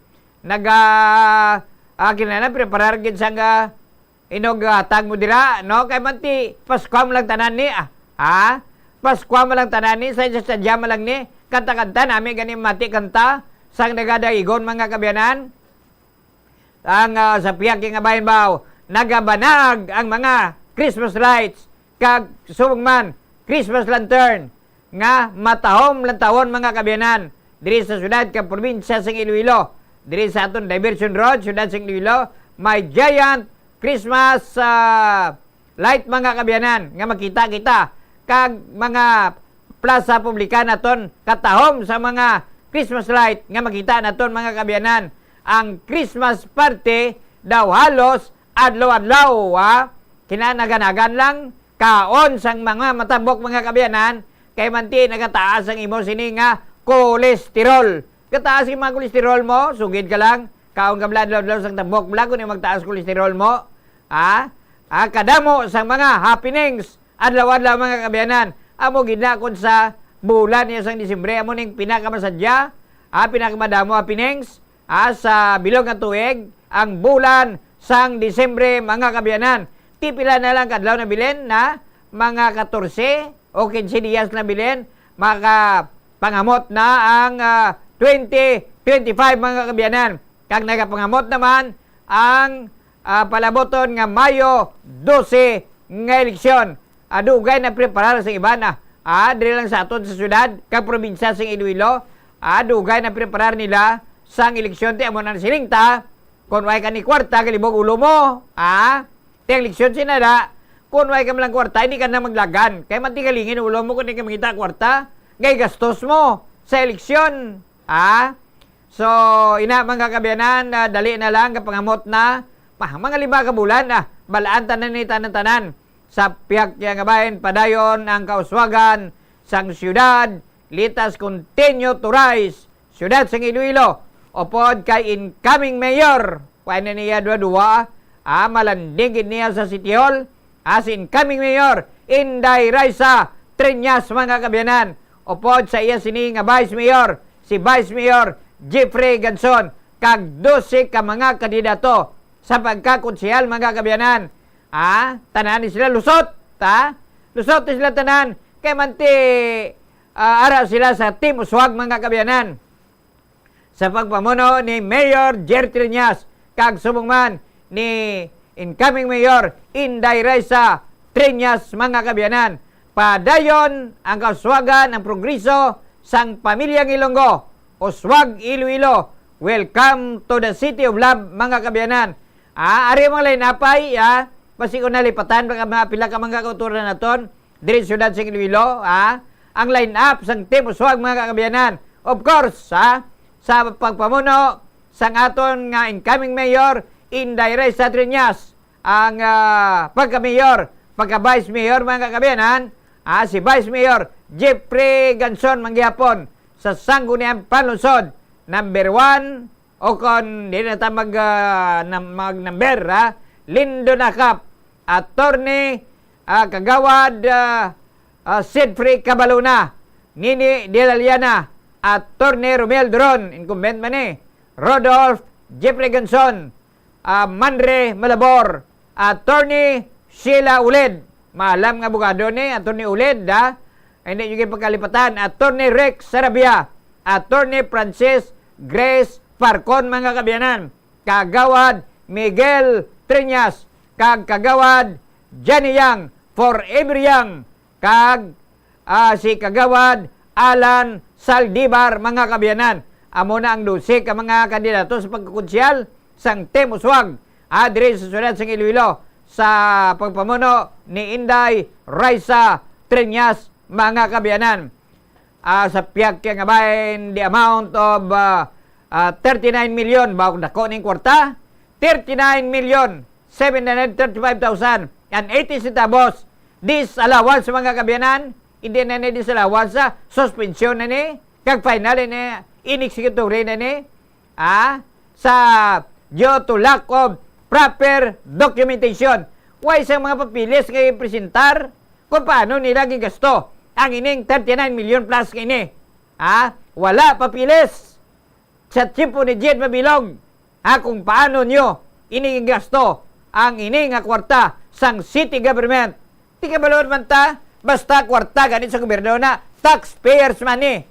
Kinana preparar gid sang inog tag mo dira, no? Kay manti Pasko mo lang tanan ni Pasko mo lang tanan ni sa sadya mo lang ni kanta-kanta nami gani mati kanta sang nagadaigon mga kabiyanan. Ang sa piyak nga bayan baw nagabanag ang mga Christmas lights kag subong Christmas lantern nga matahom lantawon mga kabiyanan diri sa syudad kag probinsya sa Iloilo. Diri sa aton Diversion Road, syudad sa Iloilo, may giant Christmas light mga kabiyanan nga makita kita kag mga plaza publika naton katahom sa mga Christmas light nga makita naton mga kabiyanan. Ang Christmas party daw halos adlaw-adlaw kinanaganagan lang kaon sang mga matambok mga kabiyanan, kay manti nagataas ang imo sini nga kolesterol. Kataas yung mga kolesterol mo, sugid ka lang, kaon ka bladlaw sang tambok, bla kung magtaas kolesterol mo. Kadamo sang mga happenings adlaw-adlaw mga kabiyanan. Amo ginakon sa bulan niya sang Disyembre, amo ning pinakamasadya, pinakamadamo happenings sa bilog nga tuig, ang bulan sang Disyembre mga kabiyanan. Tipila na lang kadlaw na bilin na mga 14 o 15 días na bilin, makapangamot na ang 2025 mga kabiyanan. Kag nagapangamot naman ang palaboton nga Mayo 12 nga eleksyon. Dugay na preparar sa iba na diri lang sa aton sa syudad kag probinsya sa Iloilo. Dugay na preparar nila sang eleksyon ti amo na siling ta kun way ka ni kwarta galibog ulo mo. Ti eleksyon sinada kun way ka lang kwarta hindi ka na maglagan. Kay matigalingin ulo mo kun hindi ka makita kwarta, ngay gastos mo sa eleksyon. So ina mga kabiyanan, dali na lang kapangamot na mga 5 ka bulan balaan tanan ni tanan sa piyak nga bayan padayon ang kauswagan sang syudad. Litas continue to rise syudad sang Iloilo upod kay incoming mayor paano niya dua malanding niya sa City Hall as incoming mayor Inday Raisa Triñas mga kabiyanan, upod sa iya sini nga vice mayor si Vice Mayor Jeffrey Ganson kag 12 ka mga kandidato sa pagkakonsehal mga kabiyanan. Tanan sila lusot lusot sila tanan kay manti ara sila sa Team Uswag mga kabiyanan sa pagpamuno ni Mayor Jer Triñas kag subong man ni incoming Mayor Inday Raisa Triñas mga kabiyanan. Padayon ang kauswagan ang progreso sang pamilyang Ilonggo, Uswag Iloilo. Welcome to the City of Love mga kabiyanan. Ari mga lainapay, basi ko nalipatan mga pila ka mga kauturan naton diri sa syudad sa Iloilo, ang line-up sang Team Uswag mga kakabiyanan. Of course, sa pagpamuno sang aton nga incoming mayor Inday Risa Triñas, ang pagka-mayor, pagka-vice mayor mga kakabiyanan, si Vice Mayor Jeffrey Ganson manggihapon sa Sangguniang Panlungsod, number 1 o kon di na ta mag-number, Lindo Nakap, Attorney Kagawad Sidfrey Cabaluna, Nini Dilaliana, Attorney Romel Dron, incumbent man Rodolph Jeffrey Ganson, Manre Malabor, Attorney Sheila Uled, maalam nga abogado ni Attorney Uled, hindi nyo pagkalipatan, Attorney Rex Sarabia, Attorney Francis Grace Parcon mga kabiyanan, Kagawad Miguel Triñas, Kagawad Johnny Yang, Forever Young, si Kagawad Alan Saldivar mga kabiyanan. Amo na ang 12 ka mga kandidato sa pagkukonsyal sang Team Uswag diri sa syudad sang Iloilo sa pagpamuno ni Inday Risa Triñas mga kabiyanan. Sa piyak nga bahin the amount of 39 million bawag dako ning kwarta, 39,735,000 and 80 centavos disallowance mga kabiyanan. Hindi na ni disallowance sa suspension na ni kag final ni inexecutory na ni sa due to lack of proper documentation. Why sa mga papilis kay presentar kung paano nila gigasto ang ining 39 million plus kini. Wala papilis sa tipo ni Jed Mabilog kung paano nyo inigasto ang ining kwarta sang city government. Di ka balod man ta, basta kwarta ganit sa gobyerno na taxpayers money.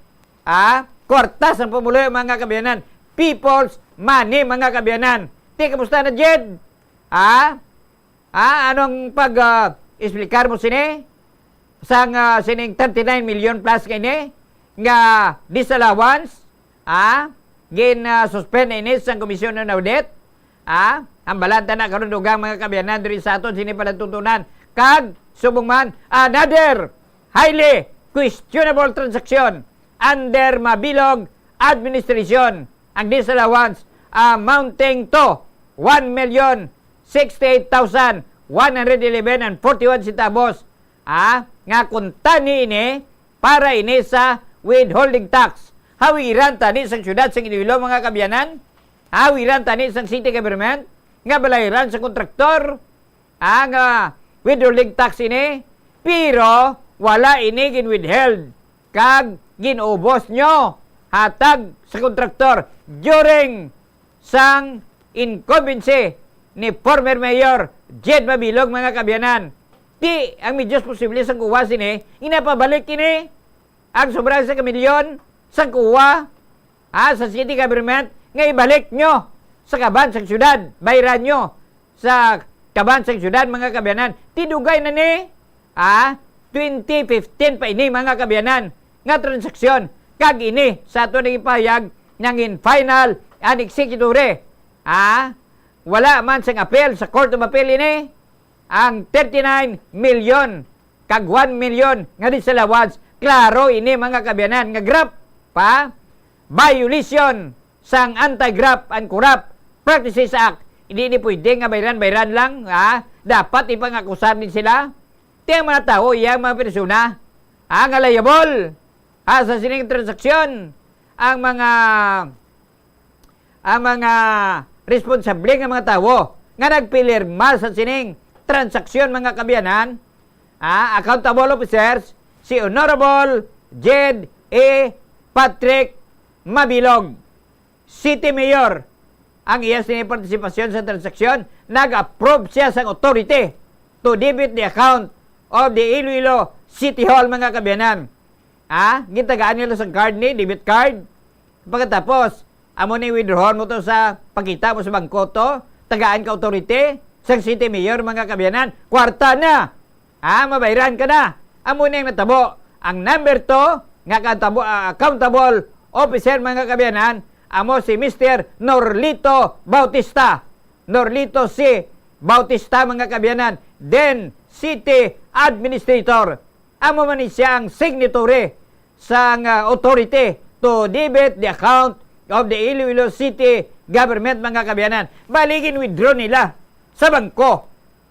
Kwarta sang pumuloy mga kabiyanan, people's money mga kabiyanan. Di kamusta na Jed? Anong pag-explikar mo sini? Sang sining 39 million plus kini nga disallowance, suspend na inis sang komisyon ng audit, ang balanta na karon dugang mga kabiyanan diri sa aton sini palantutunan kag subong man another highly questionable transaction under Mabilog administration, ang disallowance amounting to 1,068,111.41 centavos nga kunta ni ini para ini sa withholding tax. Hawiran tani sa syudad sa Iloilo mga kabiyanan, hawiran tani sa city government nga balayran sa kontraktor ang withholding tax ini, pero wala ini gin-withheld kag ginubos nyo hatag sa kontraktor during sang incumbency ni former Mayor Jed Mabilog mga kabiyanan. Di ang medyos posible sang kuha sini, inapabalik ini ang sobrang sa kamilyon sang kuha sa city government nga ibalik nyo sa kaban sang syudad, bayran nyo sa kaban sang syudad mga kabiyanan. Tidugay na ni 2015 pa ini mga kabiyanan nga transaksyon kag ini sa ato nang ipahayag nang in final and executory. Wala man sang appeal sa Court of Appeal ini ang 39 million kag 1 million nga disallowance. Klaro ini mga kabiyanan nga graft violation sang Anti-Graft and Corrupt Practices Act. Hindi pwede nga bayran-bayran lang. Dapat ipangakusan din sila. Tiyang mga tao, iyang mga persona nga liable sa sining transaksyon. Ang mga responsable ng mga tao nga nagpilirma sa sining transaksyon mga kabiyanan, accountable officers, si Honorable Jed A. Patrick Mabilog, City Mayor, ang iya sining partisipasyon sa transaksyon. Nag-approve siya sa authority to debit the account of the Iloilo City Hall mga kabiyanan. Gitagaan nila sa card ni, debit card. Pagkatapos, amo ni withdraw mo to sa pagkita mo sa bangko to, tagaan ka authority sa City Mayor mga kabiyanan. Kwarta na. Mabayran ka na. Amo ni natabo. Ang number 2 nga accountable officer mga kabiyanan, amo si Mr. Norlito Bautista. Norlito C. Bautista mga kabiyanan. Then City Administrator amo man ni siya ang signatory sa authority to debit the account of the Iloilo City government, mga kabiyanan. Baligin withdraw nila sa bangko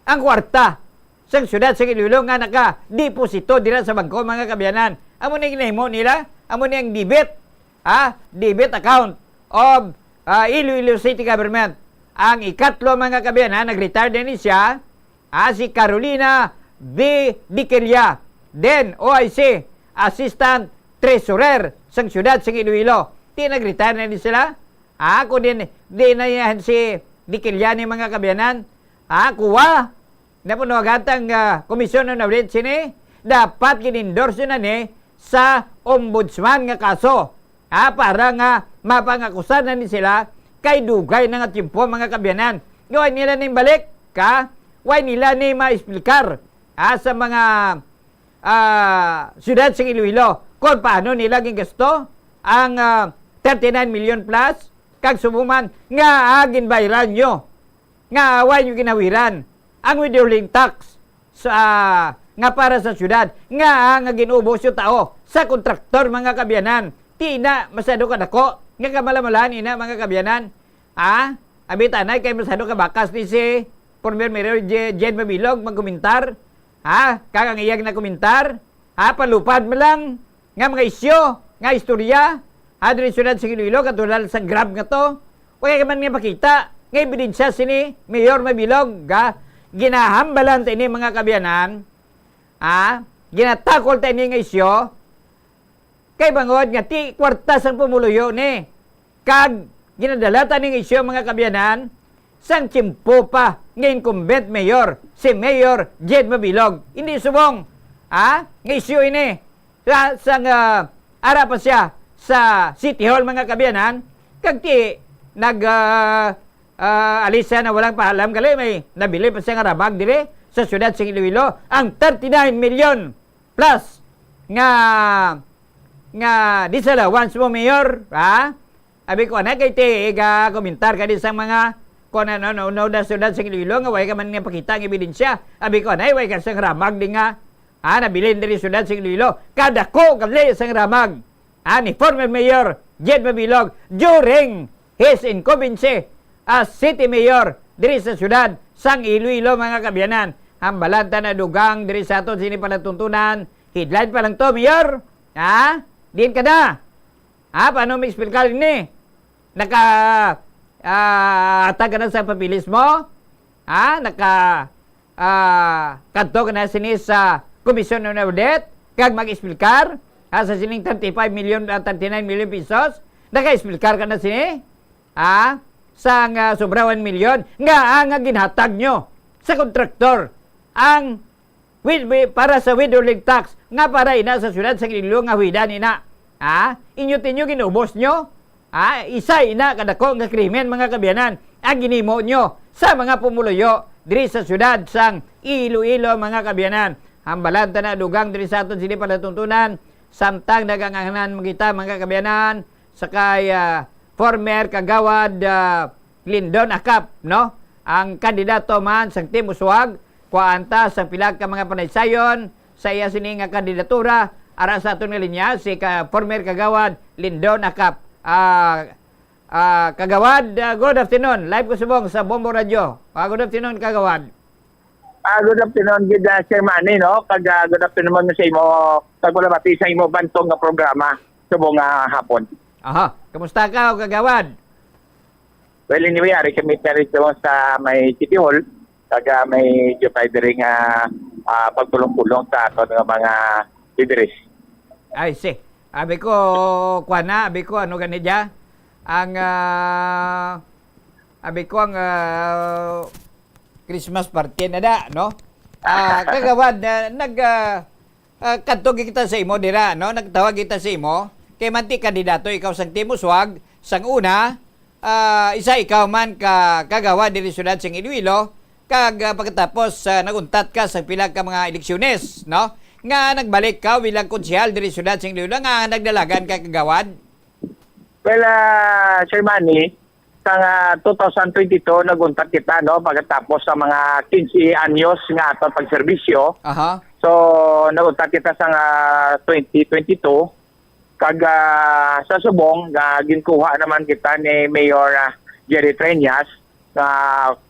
ang kwarta sa syudad sa Iloilo nga naka-deposito dira sa bangko, mga kabiyanan. Amo ni ginahimo nila, amo ni ang debit account of Iloilo City government. Ang ikatlo, mga kabiyanan, nag-retire din siya, si Carolina B. Diqueria, then OIC, Assistant Treasurer sa syudad sa Iloilo. Di nag-retire na din sila. Ako din, di na yan si Diqueria ni mga kabiyanan. Kuha, na po nawagatang komisyon na ulit sini, dapat ginendorse na ni sa ombudsman nga kaso. Para nga mapangakusan na ni sila kay dugay na nga timpo, mga kabiyanan. Gawin nila ni balik why nila ni ma-explicar sa mga syudad sa Iloilo kung paano nila gingasto ang 39 million plus kag sumuman nga ginbayran nyo nga why nyo ginawiran ang withholding tax nga para sa syudad nga ginubos yung tao sa kontraktor, mga kabiyanan. Ti na masyado ka dako nga kamalamalaan ina, mga kabiyanan. Abitanay kay masyado ka bakas ni si former Mayor Jed Mabilog magkomentar. Kakangiyag na komentar. Palupad mo lang nga mga isyo, nga istorya. Adri syudad sa Iloilo katulad sa Grab nga to. Huwag ka man nga pakita nga ebidensya sini Mayor Mabilog ginahambalan ta ini, mga kabiyanan. Ginatakol ta ini nga isyo kay bangod nga ti kwarta sang pumuluyo ni kag ginadalata ning isyu, mga kabiyanan, sang tiyempo pa nga incumbent mayor si Mayor Jed Mabilog. Hindi subong nga isyu ini sang ara pa siya sa City Hall, mga kabiyanan, kag ti alisa na walang pahalam gali may nabili pa siya nga rabag dire sa syudad sa Iloilo ang 39 million plus nga disallowance mo, Mayor. Abi ko na kay ti komentar ka din sa mga kung ano da syudad sa Iloilo nga way ka man nga pakita ang ebidensya. Abi ko na way ka sang ramag din nga nabilin diri syudad sa Iloilo kada ko kali sang ramag ni former Mayor Jed Mabilog during his incumbency as city mayor diri sa syudad sang Iloilo, mga kabiyanan. Hambalan ta na dugang diri sa aton sini palatuntunan. Headline pa lang to, Mayor. Din ka na. Paano may explicar ni? Atag ka na sa papilis mo? Kanto ka na sini sa komisyon na audit? Kag mag-explicar? Sa sining 39 million pesos? Naka-explicar ka na sini? Sa sobra 1 million? Nga ginhatag nyo sa kontraktor ang para sa withholding tax nga para ina sa syudad sa Iloilo nga huidan ina. Inyo ginubos nyo. Isa ina kadako nga krimen, mga kabiyanan, ang ginimo nyo sa mga pumuluyo diri sa syudad sang Iloilo, mga kabiyanan. Hambalan ta na dugang diri sa aton sini palatuntunan samtang nagangahanan magita, mga kabiyanan, sakay former kagawad Lindon Akap, no? Ang kandidato man sang Team Uswag kuanta sa pilag ka mga panaysayon sa iya sini nga kandidatura ara sa aton nga linya si former kagawad Lindon Akap. Kagawad, good afternoon. Live ko subong sa Bombo Radio. Good afternoon, kagawad. Good afternoon, good Sir Manny, no? Good afternoon sa imo, pagpalabati sa imo bantong nga programa subong hapon. Kamusta ka, kagawad? Well, anyway, ari kami perito sa may City Hall, may Jupiter nga pagtulong-tulong sa ato ng mga leaders. Ay, si. Abi ko, ano ganidya? Abi ko ang Christmas party na da, no? Kagawad, kadtog kita sa imo dira, no? Nagtawag kita sa imo. Kay manti kandidato ikaw sang Team Uswag, sang una, isa ikaw man kagawad diri syudad sang Iloilo, kag pagkatapos naguntat ka sa pila ka mga eleksyones, no? Nga nagbalik ka bilang konsyal diri syudad sang Iloilo nga nagdalagan ka kagawad. Well, Sir Manny, sa 2022 naguntat kita, no, pagkatapos sa mga 15 anyos nga ato pagserbisyo So naunta kita sa 2022 kag sa subong ginkuha naman kita ni Mayor Jerry Treñas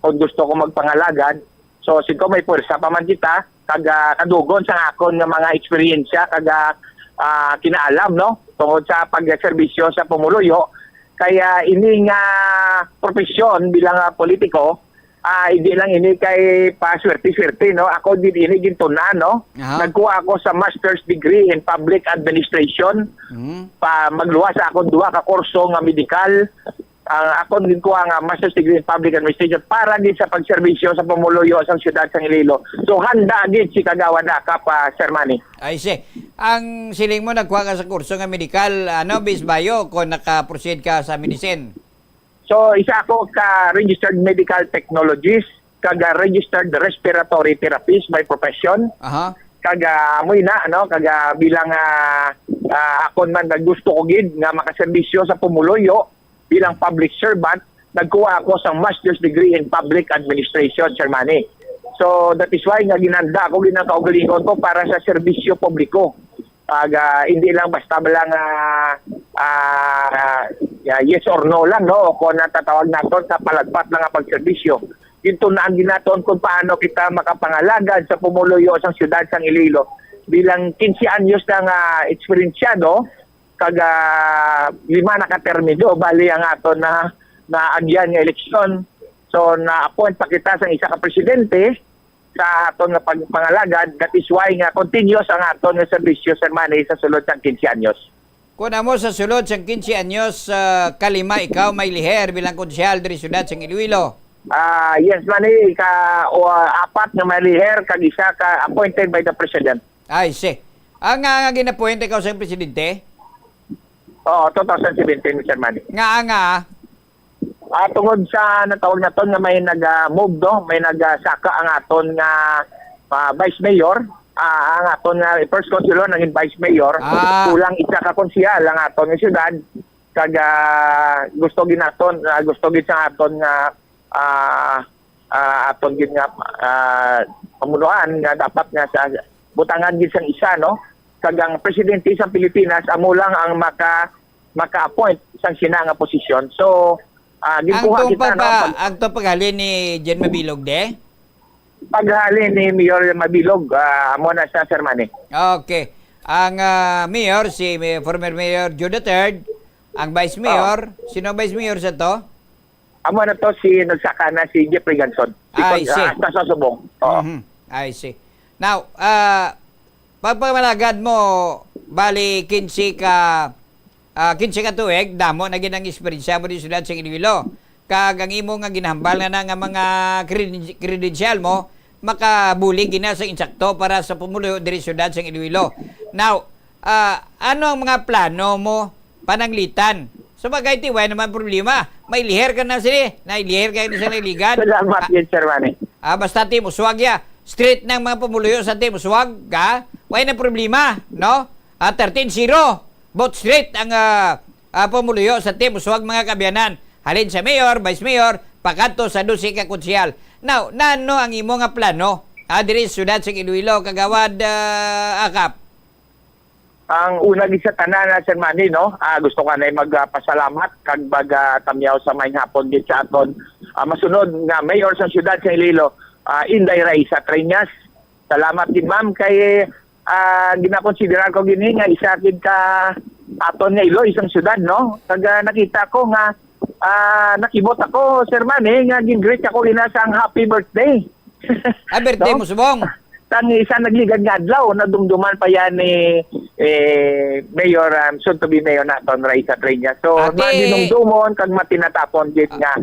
kung gusto ko magpangalagad. So sino may pwersa pa man kita kag kadugon sa akon nga mga eksperyensya kag kinaalam no tungod sa pagserbisyo sa pumuluyo. Kaya ini nga profesyon bilang politiko, hindi lang ini kay paswerte-swerte, no? Ako din ini gintunan, no? Nagkuha ako sa master's degree in public administration. Magluwas ako duha ka kurso nga medical. Ako din kuha nga master's degree in public administration para din sa pagserbisyo sa pumuluyo sa siyudad sa Iloilo. So handa din si Kagawad Akap, Sir Manny. I see. Ang siling mo nagkuha ka sa kurso nga medical, Bisbayo, kung naka-proceed ka sa medicine? So isa ako ka registered medical technologist, kaga registered respiratory therapist by profession. Kaga amoy na no, kaga bilang ako man gusto ko gid nga makaserbisyo sa pumuluyo bilang public servant, nagkuha ako sa master's degree in public administration, Sir Manny. So that is why nga ginanda ako ginakaugalingon ko para sa serbisyo publiko. Hindi lang basta lang yes or no lang, no? O kung natatawag natin sa palagpat lang ang pagserbisyo. Ito na ang ginaton kung paano kita makapangalagad sa pumuluyo sa siyudad sa Iloilo. Bilang 15 anyos ng eksperensyado, kaga 5 nakatermino, bali ang ato na agyan nga eleksyon. So na-appoint pa kita sa isa ka presidente sa aton nga pagpangalagad. That is why nga continuous ang aton nga serbisyo, Sir Manny, sa sulod ng 15 anyos. Kung mo sa sulod ng 15 anyos, kalima ikaw may liher bilang konsyal diri siyudad sa Iloilo. Yes, Manny, apat na may liher, kag isa ka appointed by the President. I see. Ang ginapoint ikaw sa presidente? Oo, 2017, Sir Manny. Nga. Tungod sa natawag na to nga may nag-move do, may nagsaka ang aton nga vice mayor, ang aton nga first councilor naging vice mayor, kulang isa ka konsyal ang aton nga syudad, kag gusto gid sa aton nga aton gid nga pamunuan nga dapat nga sa butangan gid sang isa, no? Kagang presidente sa Pilipinas amo lang ang maka-appoint isang sina nga posisyon. So ginkuha kita ang paghalin ni Jen Mabilog de? Paghalin ni Mayor Mabilog amo na sa Sir Manny. Okay. Ang mayor si former Mayor Joe III, ang vice mayor, sino vice mayor sa to? Amo na to si nagsaka na si Jeffrey Ganson. I see. Sa Subong. I see. Now, pagpamalagad mo, bali 15 ka tuig, damo na ginang eksperyensya mo di siyudad sa Iloilo. Kag ang imo nga ginahambal na nga mga credential mo, makabulig gina sa insakto para sa pumuluyo diri siyudad sa Iloilo. Now, ano ang mga plano mo pananglitan? So bagay tiway naman problema. May liher ka na sila, nailiher ka na sa naligan. Salamat yun, Sir Manny. Basta Team Uswag ya. Street ng mga pumuluyo sa Team Uswag, ka? Way na problema, no? 13-0. Both street ang pumuluyo sa Team Uswag, mga kabyanan. Halin sa mayor, vice mayor, pakato sa 12 ka konsyal. Now, nano ang imo nga plano? Diri siyudad sa Iloilo, Kagawad Akap. Ang una gid sa tanan na Sir Manny, no? Gusto ka na magpasalamat kag tamyaw sa may hapon gid sa aton masunod nga mayor sa siyudad sa Iloilo, Inday Raisa Treñas. Salamat din ma'am kay ginakonsiderar ko gini nga isa gid ka aton nga Iloilo, isang siyudad, no? Kag nakita ko nga nakibot ako, Sir Manny, nga gin-greet ako gina sang happy birthday. Birthday mo subong. Tang isa nagligad nga adlaw na dumduman pa yan ni Mayor soon to be Mayor naton Raisa Treñas. So dinumdumon kag matinatapon gid nga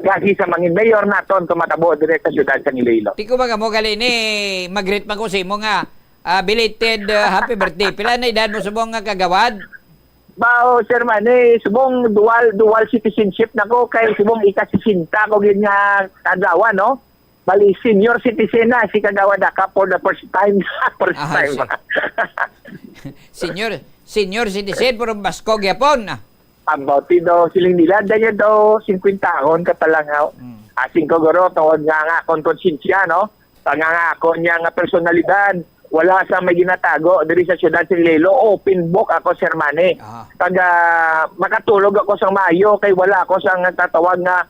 kasi sa mangin mayor naton tumatabo dire sa siyudad sa Iloilo. Tiko ba mo gali ni mag-greet man ko sa imo nga belated happy birthday. Pila na edad mo subong nga kagawad? Bao, Sir Manny, subong dual citizenship nako kay subong ika-60 ko gid nga adlaw, no? Bali, senior citizen na si Kagawad Akap for the first time. Senior citizen pero Basko gyapon. About daw siling nila dayo daw 50 taon ka talangaw. Asing ko guro tungod nga akong konsensya, no? Nga ako niya nga personalidad wala sa may ginatago diri sa siyudad sa Iloilo. Open book ako, Sir Manny. Pag makatulog ako sa Mayo kay wala ako sa tatawag nga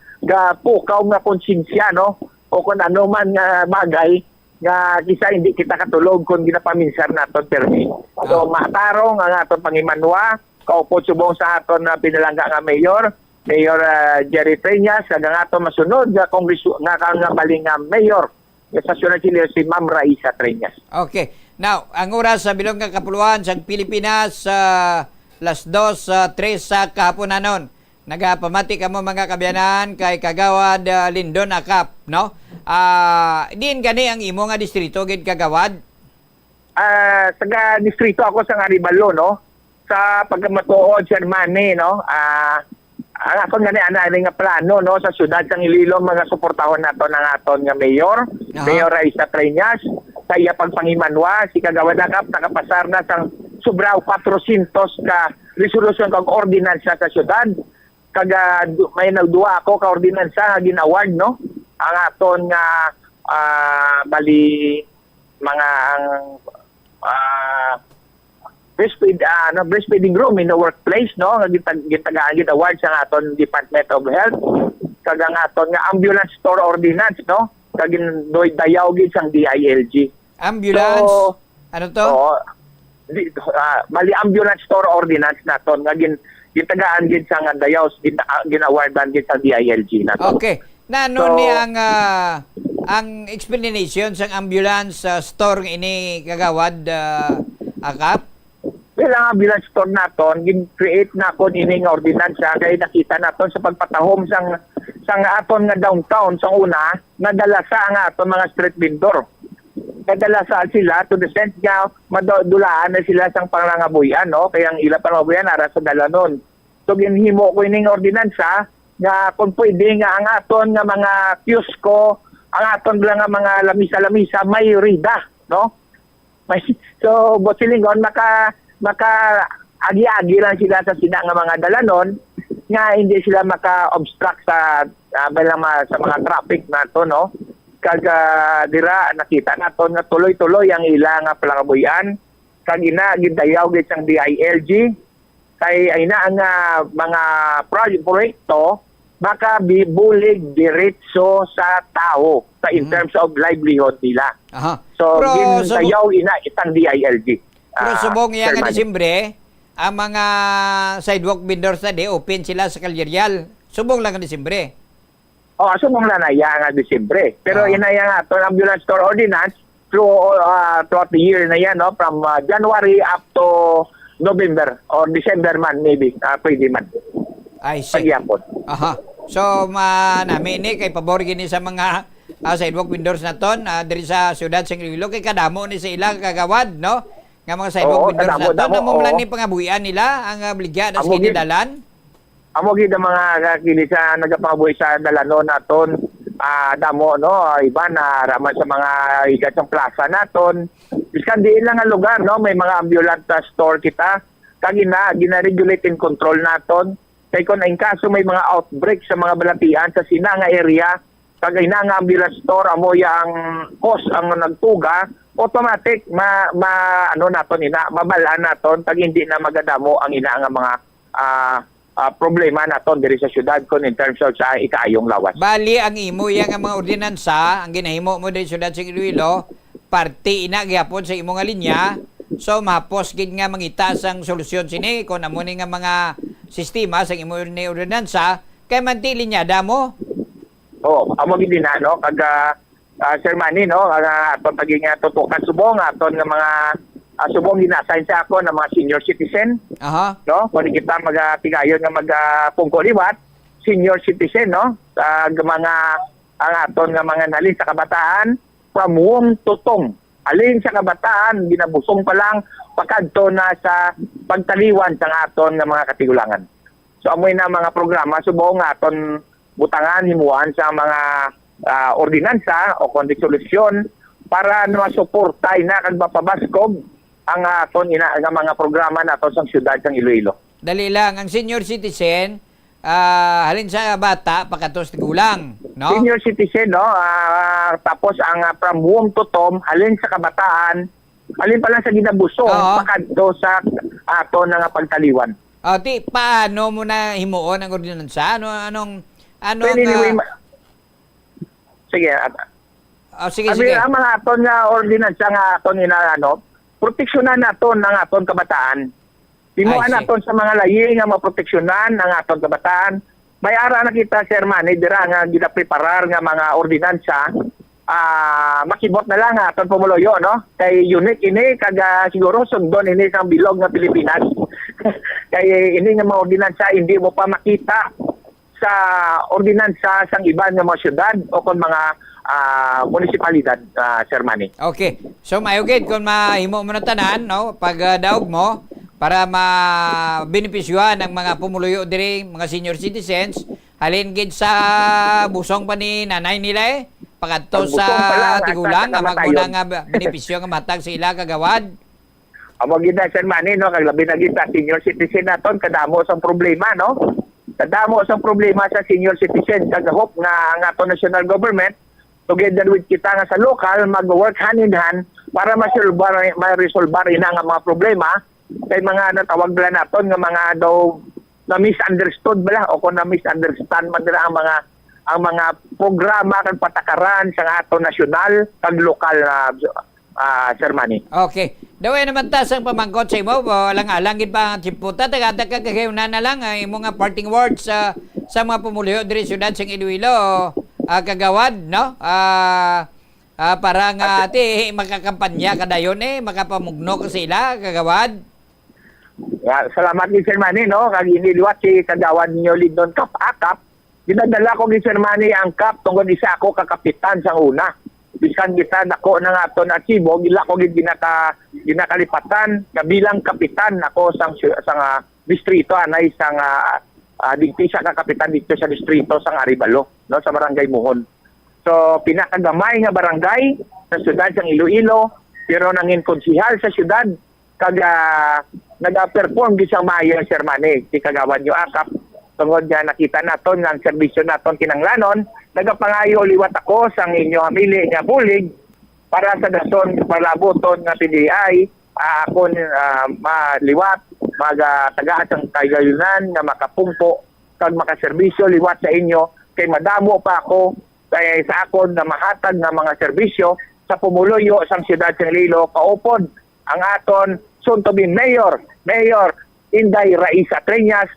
pukaw nga konsensya, no? O kung ano man nga bagay nga kisa hindi kita katulog kung ginapaminsar naton permi. So matarong ang aton pangimanwa, kaupo subong sa aton na pinalangga nga Mayor Jerry Treñas, kag ang aton masunod nga kongreso nga baling nga Mayor sa Siyudad Chile si Ma'am Raisa Treñas. Okay. Now, ang oras sa Bilog nga Kapuluan sa Pilipinas las 2:03 sa kahaponanon. Nagapamati ka mo mga kabyanan kay Kagawad Lindon Akap, no? Din gani ang imo nga distrito gid Kagawad? Taga distrito ako sa Aribalo, no? Sa pagkamatuod Sir Manny, no? Ang aton gani nga plano, no, sa siyudad sang Iloilo, mga suportahon nato ng aton nga Mayor Raisa Treñas, sa iya pagpangimanwa si Kagawad Akap nakapasar na sang sobrang 400 ka resolusyon kag ordinansa sa siyudad. May nagduwa ako ka ordinansa nga gin-award, no, ang aton nga bali mga breastfeeding room in the workplace, no, nga gitagaan gid award sa aton Department of Health, kag ang aton nga ambulance store ordinance, no, kag dayaw gid sang DILG ambulance. So, ano to? Bali ambulance store ordinance naton nga gitagaan gid sang dayaw ginawardan gid sa DILG naton. Okay. Nano ni ang explanation sang ambulance store ini Kagawad Akap? Well, ang ambulance store naton gin-create na kon ining ordinansa kay nakita naton sa pagpatahom sang aton nga downtown sang una nadalasa ang aton mga street vendor. Nadalasa sila to the sense nga madulaan na sila sang pangangabuyan, no? Kaya ang ila pangangabuyan ara sa dalanon. So ginhimo ko ining ordinansa nga kung pwede nga ang aton nga mga kiosko, ang aton nga mga lamisa-lamisa may rida, no? So botilingon maka agi-agi lang sila sa sina nga mga dalanon nga hindi sila maka-obstruct sa mga traffic nato, no? Kag dira nakita naton nga tuloy-tuloy ang ila nga palangabuyan kag ina gidayaw gid sang DILG kay ay na ang mga proyekto makabibulig diretso sa tao in terms of livelihood nila. So gindayaw ina itang DILG. Pero subong iya nga Disyembre, ang mga sidewalk vendors na open sila sa Kalyerial. Subong lang nga Disyembre. Subong lang na iya nga Disyembre. Pero inaya nga ito, ambulance store ordinance throughout the year na yan, no? From January up to November or December man maybe. Pwede man. I see. Pagyapon. So, namin ni kay pabor gini sa mga sidewalk vendors na ton, diri sa siyudad sa Iloilo, kay kadamo ni sa ilang Kagawad, no? Nga mga sidewalk vendors na to, namumlan ni pangabuyan nila ang bligya na sinidalan? Amo gid ang mga kini sa nagapangabuhi sa dalanon naton, damo, no, iba na raman sa mga ikat sa plaza naton. Biskan diin lang ang lugar, no, may mga ambulance store kita, kag gina-regulate and control naton. Kay kung in kaso may mga outbreak sa mga balatian sa sina nga area, kag ina nga ambulance store amo yang cost ang nagtuga, automatic mabalaan naton pag hindi na magadamo ang ina nga mga problema naton diri sa syudad kon in terms of sa ikaayong lawas. Bali ang imo yang mga ordinansa ang ginahimo mo diri sa syudad sa Iloilo, parte ina gyapon sa imo nga linya. So mapos gid nga mangita sang solusyon sini kon amo ni nga mga sistema sa imo ni ordinansa kay manti linyada mo. Amo gid na, no, kag Sir Manny, no, aton paging tutukan subong aton nga mga subong gina-assign sa ako ng mga senior citizen. No, kung kita magtigayon nga magpungkoliwat senior citizen, no, sa mga ang aton nga mga nalin sa kabataan from womb to tomb. Alin sa kabataan ginabusong pa lang pakadto na sa pagtaliwan sa aton nga mga katigulangan. So amoy na mga programa subong aton butangan himuan sa mga ordinansa o kundi solusyon para masuportay na kag mapabaskog ang aton nga mga programa nato sa siyudad sang Iloilo. Dali lang ang senior citizen halin sa bata pagkatos tigulang, no? Senior citizen, no, tapos ang from womb to tomb halin sa kabataan alin pa lang sa ginabuso pakadto sa ato nga pagtaliwan. Ti, paano mo na himuon ang ordinansa? Anong Well, anyway, sige. sige. Ang mga aton nga ordinansa nga aton proteksyonan naton ang aton kabataan. Timuan naton sa mga layi nga maproteksyonan ang aton kabataan. May ara na kita, Sir Manny, dira nga ginapreparar nga mga ordinansa. Makibot na lang aton pumuloyo, no? Kay unique ini kaga siguro sundon ini sang bilog nga Pilipinas. Kay ini nga mga ordinansa hindi mo pa makita sa ordinansa sang iban nga mga syudad o kon mga munisipalidad, Sir Manny. Okay. So mayugid kung mahimo mo na tanan, no, pag daog mo para ma-benefisyuhan ng mga pumuluyo diri, mga senior citizens, halin gid sa busong pa ni nanay nila pagadto sa tigulang nga magmuna nga benepisyo nga matag sa ila kagawad. Amo gid na, Sir Manny, no, kag labi na gid sa senior citizen naton kadamo sang problema, no? Kadamo sang problema sa senior citizen kag hope nga ang ato national government together with kita nga sa local mag-work hand in hand para ma-resolve ina nga mga problema kay mga natawag bala naton nga mga daw na misunderstood bala o kung na misunderstand man dira ang mga programa kag patakaran sa ato national kag lokal na Sir Manny. Okay. Daway naman ta sang pamangkot sa imo, alang gid pa ang chiputa taga kagayunan na lang ang imo nga parting words sa mga pumuliho diri syudad sang Iloilo, kagawad, no? Para nga ati makakampanya kadayon makapamugno ka sila kagawad. Salamat ni Sir Manny, no? Kag iniliwat si kagawad ninyo Lindon Kap Akap. Ginadala ko ni Sir Manny ang kap tungod isa ako kakapitan sang una. Bisan kita nako na nga aton archivo, gila ko gid ginakalipatan nga bilang kapitan ako sang distrito anay sang digti sa kapitan dito sa distrito sang Aribalo, no, sa barangay Muhon. So pinakagamay nga barangay sa syudad sang Iloilo, pero nangin konsihal sa syudad kag nag-perform gid sang maayo Sir Manny, si kagawad nyo Akap. Tungod nga nakita naton nga ang serbisyo naton kinanglanon, nagapangayo liwat ako sang inyo hamili nga bulig para sa dason palaboton nga PDI ako maliwat tagaan sang kagayunan nga makapungko kag makaserbisyo liwat sa inyo kay madamo pa ako kay sa akon na mahatag nga mga serbisyo sa pumuluyo sang siyudad sang Iloilo kaupod ang aton soon to be Mayor Inday Raisa Treñas.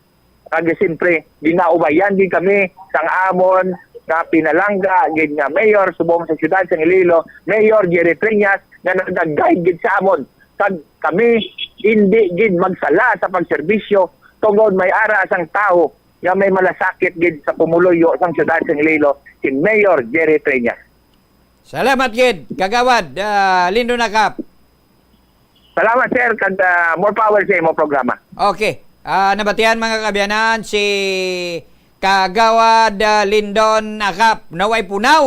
Kag siyempre ginaubayan din kami sang amon nga pinalangga gid nga mayor subong sa siyudad sang Iloilo, Mayor Jerry Treñas nga nag-guide gid sa amon kag kami hindi gid magsala sa pagserbisyo tungod may ara sang tao nga may malasakit gid sa pumuluyo sang siyudad sang Iloilo, si Mayor Jerry Treñas. Salamat gid kagawad Lindon Akap. Salamat sir kag more power sa imo programa. Okay. Nabatihan mga kabiyanan si Kagawad Lindon Akap naway punaw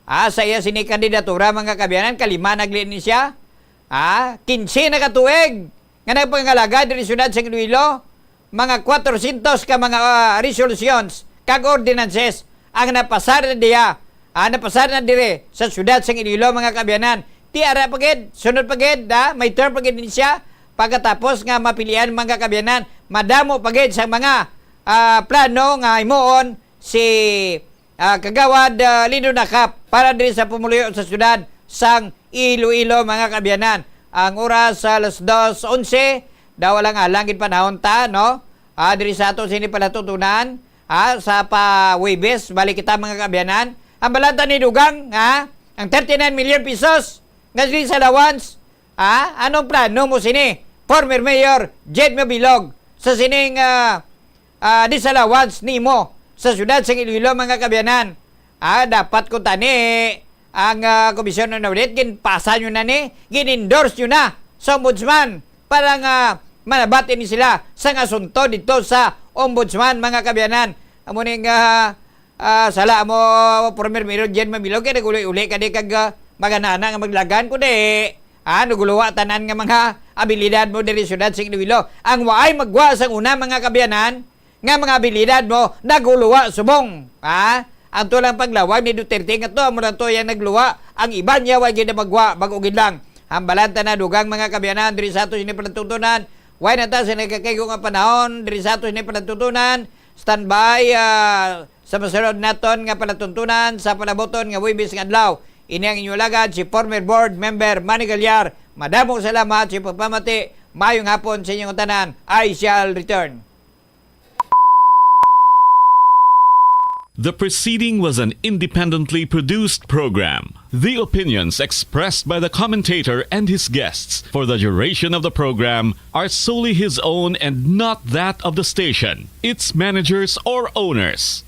sa iya sini kandidatura mga kabiyanan kalima naglin ni siya 15 na katuig nga nagpangalaga diri syudad sa Iloilo mga 400 ka mga resolutions kag ordinances ang napasar na diya napasar na dire sa syudad sa Iloilo mga kabiyanan ti ara pagid sunod pagid may term pagid ni siya. Pagkatapos nga mapilian mga kabiyanan, madamo pagid sa mga plano nga imuon si Kagawad Lindon Akap para diri sa pumuluyo sa syudad sang Iloilo mga kabiyanan. Ang oras sa 2:11 daw lang langit panahon ta no. Diri sa ato sini pala tutunan sa pa-Webes balik kita mga kabiyanan. Ang balanta ni Dugang ang 39 million pesos nga diri sa allowance. Anong plano mo sini? Former Mayor Jed Mabilog sa sining disallowance nimo sa syudad sa Iloilo mga kabiyanan. Dapat ko tani ang komisyon ng ulit ginpasa nyo na gin-endorse nyo na sa ombudsman para nga manabati ni sila sa asunto dito sa ombudsman mga kabiyanan. Amo ning sala mo former Mayor Jed Mabilog kay naguli-uli kadi kag maganana nga maglagan ko naguluwa tanan nga mga abilidad mo diri syudad sa Iloilo. Ang waay magwa sa una mga kabiyanan nga mga abilidad mo naguluwa subong. Ang tulang paglawag ni Duterte nga to amo to yang nagluwa ang iba niya way gid magwa bag-ugid lang hambalanta na dugang mga kabyanan diri sa ato sini panatutunan. Why na ta sa nagkakaygo nga panahon diri sa ato sini panatutunan. Standby sa masunod naton nga palatuntunan sa palaboton nga Huwebes nga adlaw. Ini ang inyong lagad si former board member Manny Galyar. Madamong salamat sa pagpamati. Mayong hapon sa inyong tanan. I shall return. The preceding was an independently produced program. The opinions expressed by the commentator and his guests for the duration of the program are solely his own and not that of the station, its managers, or owners.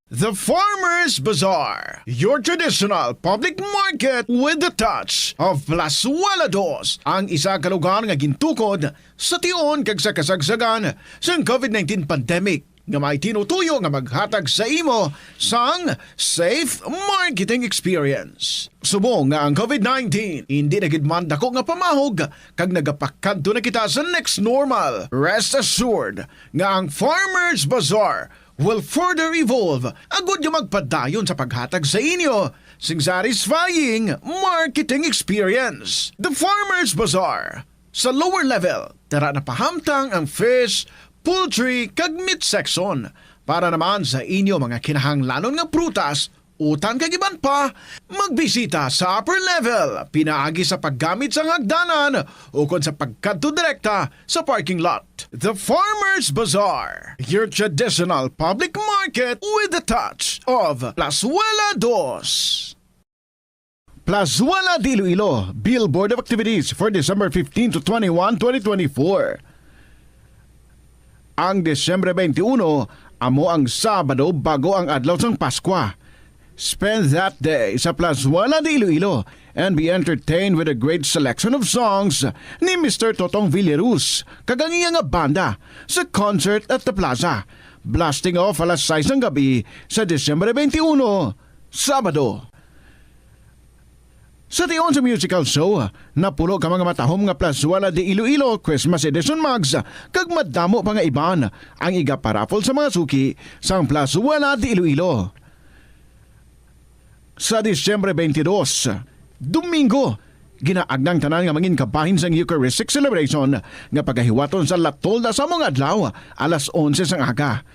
The Farmers Bazaar, your traditional public market with the touch of Plazuela Dos, ang isa ka lugar nga gintukod sa tion kag sa kasagsagan sa COVID-19 pandemic nga may tinutuyo nga maghatag sa imo sang safe marketing experience. Subong nga ang COVID-19 hindi na gid man dako nga pamahog kag nagapakadto na kita sa next normal. Rest assured nga ang Farmers Bazaar will further evolve agud nga magpadayon sa paghatag sa inyo sing satisfying marketing experience. The Farmers Bazaar sa lower level tara na pahamtang ang fish, poultry kag meat section para naman sa inyo mga kinahanglanon nga prutas, utan kag iban pa, magbisita sa upper level pinaagi sa paggamit sa hagdanan ukon sa pagkadto direkta sa parking lot. The Farmers Bazaar, your traditional public market with the touch of Plazuela Dos. Plazuela de Iloilo Billboard of Activities for December 15 to 21, 2024. Ang Desyembre 21, amo ang Sabado bago ang adlaw sang Paskwa. Spend that day sa Plazuela de Iloilo and be entertained with a great selection of songs ni Mr. Totong Villarus, kagangiya nga banda sa concert at the plaza. Blasting off alas 6 ng gabi sa Desyembre 21, Sabado. Sa tion sa musical show, napulo ka mga matahom nga Plazuela de Iloilo Christmas Edition mugs kag madamo pa nga iban ang igaparapol sa mga suki sang Plazuela de Iloilo. Sa Disyembre 22, Domingo, ginaagnang tanan nga mangin kabahin sang Eucharistic celebration nga pagahiwaton sa Latolda sa mga adlaw alas 11 sang aga.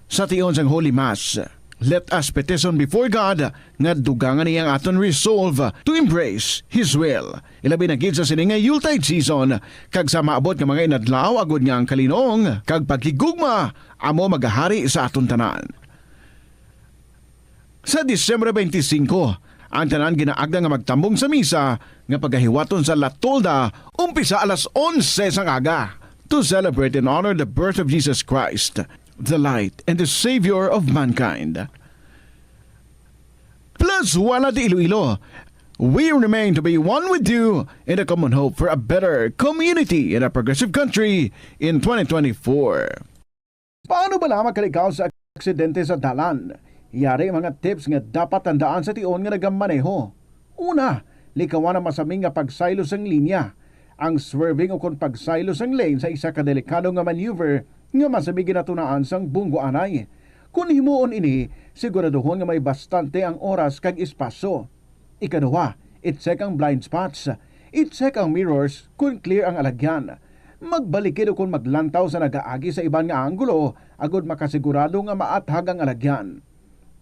Sa tion sang Holy Mass, let us petition before God nga dugangan niyang aton resolve to embrace His will. Ilabi na gid sa sini nga Yuletide season kag sa maabot nga mga inadlaw agud nga ang kalinong kag pagkigugma amo magahari sa aton tanan. Sa Disyembre 25, ang tanan ginaagda nga magtambong sa misa nga pagahiwaton sa Latolda umpisa alas 11 sang aga to celebrate and honor the birth of Jesus Christ, the light and the Savior of mankind. Plazuela de Iloilo, we remain to be one with you in a common hope for a better community in a progressive country in 2024. Paano ba lamang kalikaw sa aksidente sa dalan? Yari mga tips nga dapat tandaan sa tion nga nagamaneho. Una, likawan ang masaming nga pagsaylo sang linya. Ang swerving o kon pagsaylo sang lane sa isa ka delikado nga maneuver nga masabi ginatunaan sang bunggo anay. Kung himuon ini, siguraduhon nga may bastante ang oras kag espasyo. Ikaduha, i-check ang blind spots. I-check ang mirrors kung clear ang alagyan. Magbalikid o kung maglantaw sa nagaagi sa iban nga anggulo agud makasigurado nga maathag ang alagyan.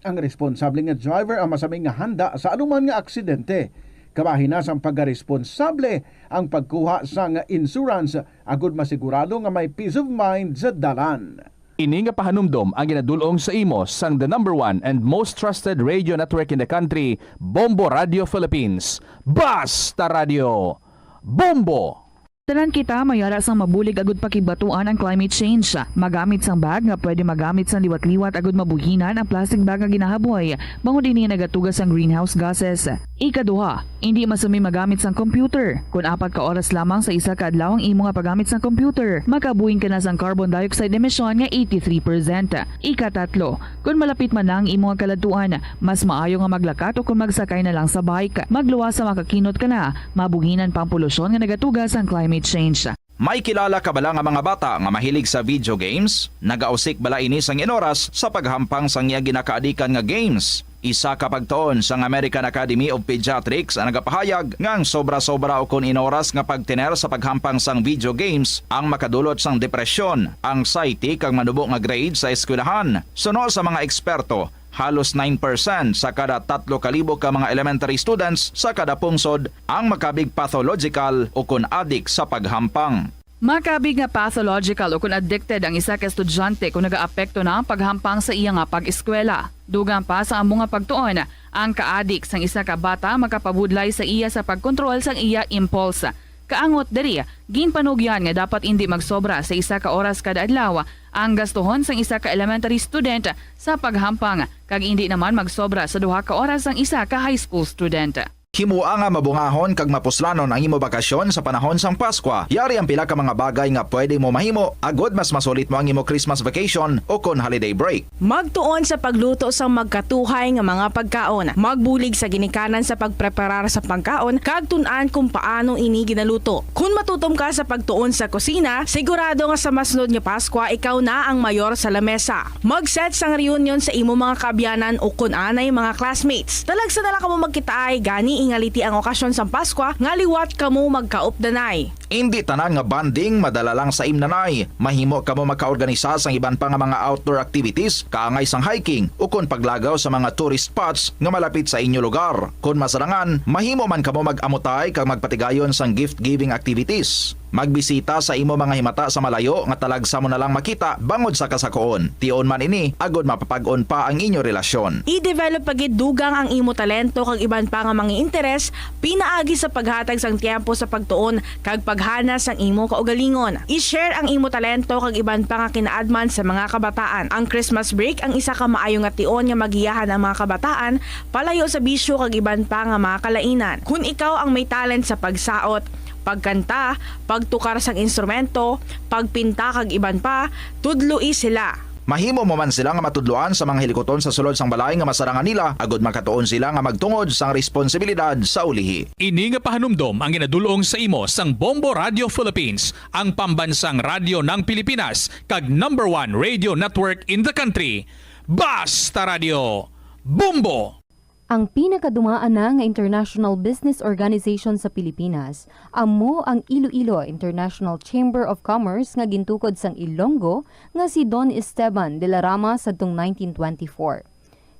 Ang responsable nga driver ang masaming nga handa sa anuman nga aksidente. Kabahin na sang pagkaresponsable ang pagkuha sa nga insurance agud masigurado nga may peace of mind sa dalan. Ini nga pahanumdom ang ginadulong sa imo sang the #1 and most trusted radio network in the country, Bombo Radio Philippines. Basta Radio! Bombo! Tanan kita mayara sang mabulig agud pakibatuan ang climate change. Magamit sang bag nga pwede magamit sang liwat-liwat agud mabuhinan ang plastic bag nga ginahaboy. Bangod dinhi nagatugas ang greenhouse gases. Ikaduha, hindi masumi magamit sang computer. Kung 4 ka oras lamang sa isa ka adlaw ang imo nga paggamit sang computer, makabuhin ka na sang carbon dioxide emission nga 83%. Ikatatlo, kung malapit man lang imo nga kaladuan, mas maayo nga maglakat o kung magsakay na lang sa bike. Magluwas sa makakinot ka na, mabuhinan pang polusyon nga nagatugas ang climate change. May kilala ka bala nga mga bata nga mahilig sa video games? Nagausik bala ini sang inoras sa paghampang sang iya ginakaadikan nga games? Isa ka pagtuon sang American Academy of Pediatrics ang nagapahayag ngang sobra-sobra o kun inoras nga pagtiner sa paghampang sang video games ang makadulot sang depresyon, anxiety kag manubo nga grade sa eskwelahan. Suno sa mga eksperto, halos 9% sa kada 3,000 ka mga elementary students sa kada pungsod ang makabig pathological o kun addict sa paghampang. Makabig nga pathological o kung addicted ang isa ka estudyante kung nagaapekto na ang paghampang sa iya nga pag-eskwela. Dugang pa sa among nga pagtuon, ang ka-addict sang isa ka bata makapabudlay sa iya sa pagkontrol sang iya impulse. Kaangot diri, ginpanugyan nga dapat hindi magsobra sa isa ka oras kada adlaw ang gastuhon sang isa ka elementary student sa paghampang kag hindi naman magsobra sa 2 ka oras ang isa ka high school student. Himua nga mabungahon kag mapuslanon ang imo bakasyon sa panahon sang Paskwa. Yari ang pila ka mga bagay nga pwede mo mahimo agod mas masulit mo ang imo Christmas vacation o kon holiday break. Magtuon sa pagluto sa magkatuhay nga mga pagkaon. Magbulig sa ginikanan sa pagpreparar sa pagkaon kag tun-an kung paano ini ginaluto. Kung matutom ka sa pagtuon sa kusina, sigurado nga sa masunod nga Paskwa ikaw na ang mayor sa lamesa. Mag-set sang reunion sa imo mga kabyanan o kun anay mga classmates. Talagsa na lang ka mo magkitaay gani ingaliti ang okasyon sa Paskwa nga liwat kamo magkaupdanay. Hindi tanan nga banding madala lang sa imnanay. Mahimo kamo makaorganisa sang iban pa nga mga outdoor activities, kaangay sang hiking o kon paglagaw sa mga tourist spots nga malapit sa inyo lugar. Kung masarangan, mahimo man kamo mag-amutay kag magpatigayon sang gift-giving activities. Magbisita sa imo mga himata sa malayo nga talagsa mo na lang makita bangod sa kasakoon. Tion man ini, agod mapapag-on pa ang inyo relasyon. I-develop pagid dugang ang imo talento kag iban pa nga mga interes, pinaagi sa paghatag sang tiempo sa pagtuon kag paghana sang imo kaugalingon. I-share ang imo talento kag iban pa nga kinaadman sa mga kabataan. Ang Christmas break ang isa ka maayo nga tion nga magiyahan ang mga kabataan palayo sa bisyo kag iban pa nga mga kalainan. Kung ikaw ang may talent sa pagsaot, pagkanta, pagtukar sang instrumento, pagpinta kag iban pa, tudloi sila. Mahimo mo man sila nga matudloan sa mga hilikoton sa sulod sang balay nga masarangan nila agod makatuon sila nga magtungod sang responsibilidad sa ulihi. Ini nga pahanumdom ang ginadulong sa imo sang Bombo Radio Philippines, ang pambansang radyo ng Pilipinas kag #1 radio network in the country. Basta Radio Bombo! Ang pinakadumaan na nga international business organization sa Pilipinas, amo ang Iloilo International Chamber of Commerce nga gintukod sang Ilonggo nga si Don Esteban de la Rama sadtong 1924.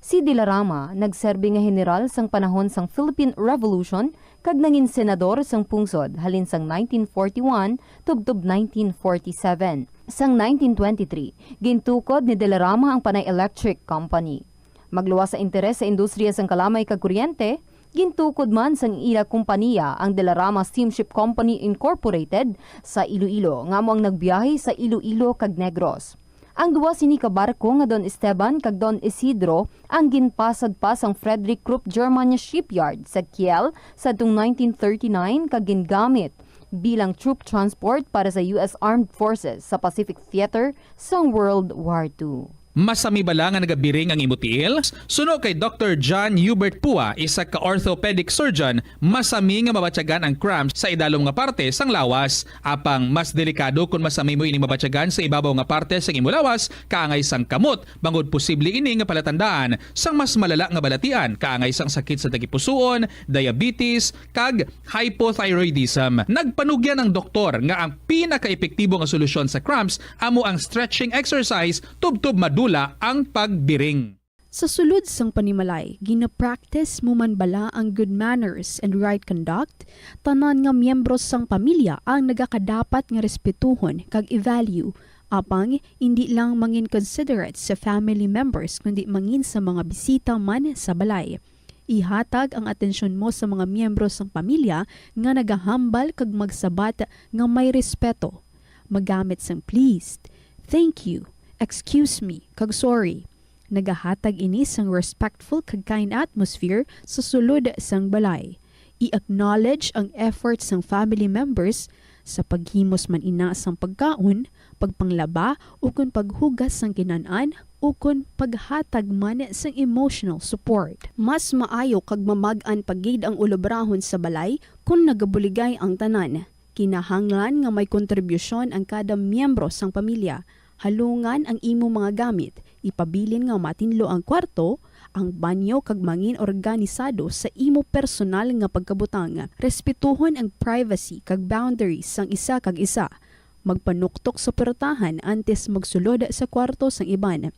Si de la Rama nagserbi nga general sang panahon sang Philippine Revolution kag nangin senador sang pungsod halin sang 1941 tubtob 1947. Sang 1923, gintukod ni de la Rama ang Panay Electric Company. Magluwas sa interes sa industriya sang kalamay kag kuryente, gintukod man sang ila kompanya ang De La Rama Steamship Company Incorporated sa Iloilo nga mo ang nagbiyahe sa Iloilo kag Negros. Ang duwa sini ka barko nga Don Esteban kag Don Isidro ang ginpasad pa sang Frederick Krupp Germania Shipyard sa Kiel sadtong 1939 kag gingamit bilang troop transport para sa US Armed Forces sa Pacific Theater sang World War II. Masami bala nga nagabiring ang imutiil? Suno kay Dr. John Hubert Pua, isa ka orthopedic surgeon, masami nga mabatyagan ang cramps sa idalom nga parte sang lawas. Apang mas delikado kung masami mo ining mabatyagan sa ibabaw nga parte sang imo lawas, kaangay sang kamot, bangod posible ini nga palatandaan sang mas malala nga balatian, kaangay sang sakit sa tagipusoon, diabetes, kag hypothyroidism. Nagpanugyan ang doktor nga ang pinaka-epektibo nga solusyon sa cramps amo ang stretching exercise tubtob madula ang pagbiring. Sa sulod sang panimalay, gina-practice mo man bala ang good manners and right conduct? Tanan nga miyembro sang pamilya ang nagakadapat nga respetuhon kag i-value, apang hindi lang mangin considerate sa family members kundi mangin sa mga bisita man sa balay. Ihatag ang atensyon mo sa mga miyembro sang pamilya nga nagahambal kag magsabat nga may respeto. Magamit sang pleased, thank you, excuse me, kag sorry. Nagahatag ini sang respectful kag kind atmosphere sa sulod sang balay. I-acknowledge ang efforts sang family members sa paghimos man ina sang pagkaon, pagpanglaba o kun paghugas sang kinanan o kun paghatag man sang emotional support. Mas maayo kag mamag-an pagid ang ulobrahon sa balay kung nagabuligay ang tanan. Kinahanglan nga may kontribusyon ang kada miyembro sang pamilya. Halungan ang imo mga gamit, ipabilin nga matinlo ang kwarto, ang banyo kag mangin organisado sa imo personal nga pagkabutang. Respetuhon ang privacy kag boundaries sang isa kag isa. Magpanuktok sa pertahan antes magsulod sa kwarto sang iban.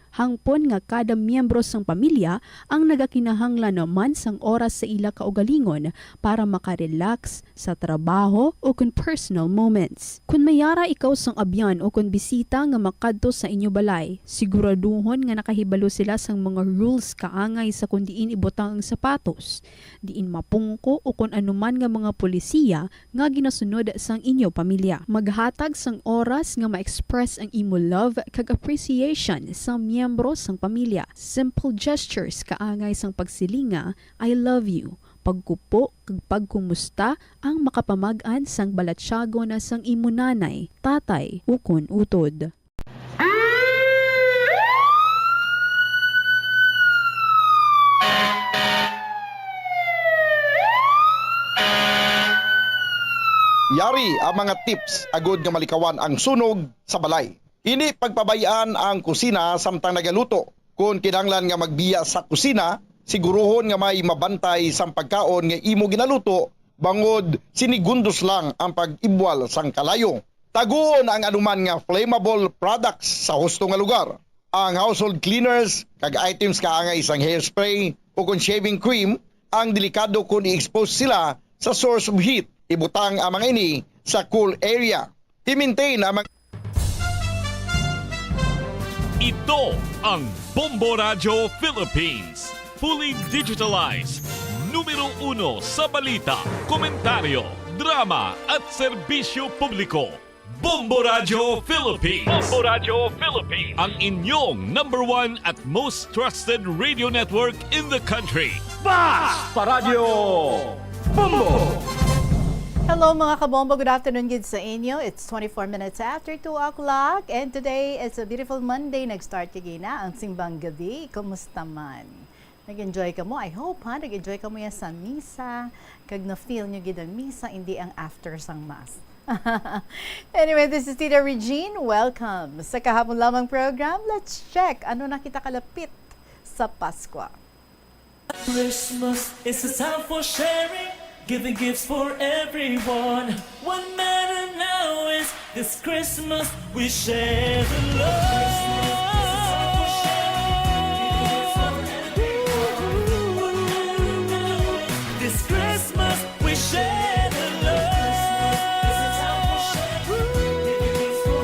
Hangpon nga kada miyembro sang pamilya ang nagakinahanglan naman sang oras sa ila kaugalingon para makarelax sa trabaho o kun personal moments. Kung mayara ikaw sang abyan o kun bisita nga makadto sa inyo balay, siguraduhon nga nakahibalo sila sang mga rules kaangay sa kung diin ibutang ang sapatos, diin mapungko o kung anuman nga mga polisiya nga ginasunod sang inyo pamilya. Maghatag sang oras nga ma-express ang imo love kag appreciation sa miyembro sang pamilya. Simple gestures kaangay sang pagsilinga, I love you, pagkupo kag pagkumusta ang makapamag-an sang balatsyago na sang imo nanay, tatay, ukon utod. Yari ang mga tips agud nga malikawan ang sunog sa balay. Ini pagpabayaan ang kusina samtang nagaluto. Kung kinahanglan nga magbiya sa kusina, siguruhon nga may mabantay sang pagkaon nga imo ginaluto bangod sinigundos lang ang pag-ibwal sang kalayo. Taguon ang anuman nga flammable products sa husto nga lugar. Ang household cleaners kag items kaangay sang hairspray o kung shaving cream ang delikado kung i-expose sila sa source of heat. Ibutang ang mga ini sa cool area. I-maintain ang mga... Ito ang Bombo Radio Philippines. Fully digitalized. Numero 1 sa balita, komentaryo, drama at serbisyo publiko. Bombo Radio Philippines. Bombo Radio Philippines. Ang inyong #1 at most trusted radio network in the country. Basta Radio Bombo! Hello mga kabombo, good afternoon good sa inyo. It's 24 minutes after 2 o'clock and today is a beautiful Monday. Nag-start na ang simbang gabi. Kumusta man? Nag-enjoy ka mo? I hope ha, nag-enjoy ka mo yan sa misa. Kag na-feel nyo gid ang misa, hindi ang after sang mass. Anyway, this is Tita Regine. Welcome sa kahapon lamang program. Let's check ano na kita kalapit sa Pasko. Christmas is a time for sharing. Giving gifts for everyone. What matters now is this Christmas we share the love. This Christmas we share the love.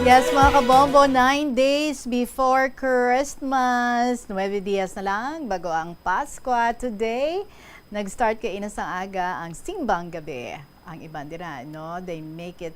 Yes mga kabombo, 9 days before Christmas. 9 dias na lang bago ang Pasko. Today, nag-start kay inasang aga ang simbang gabi. Ang iban dira, no? They make it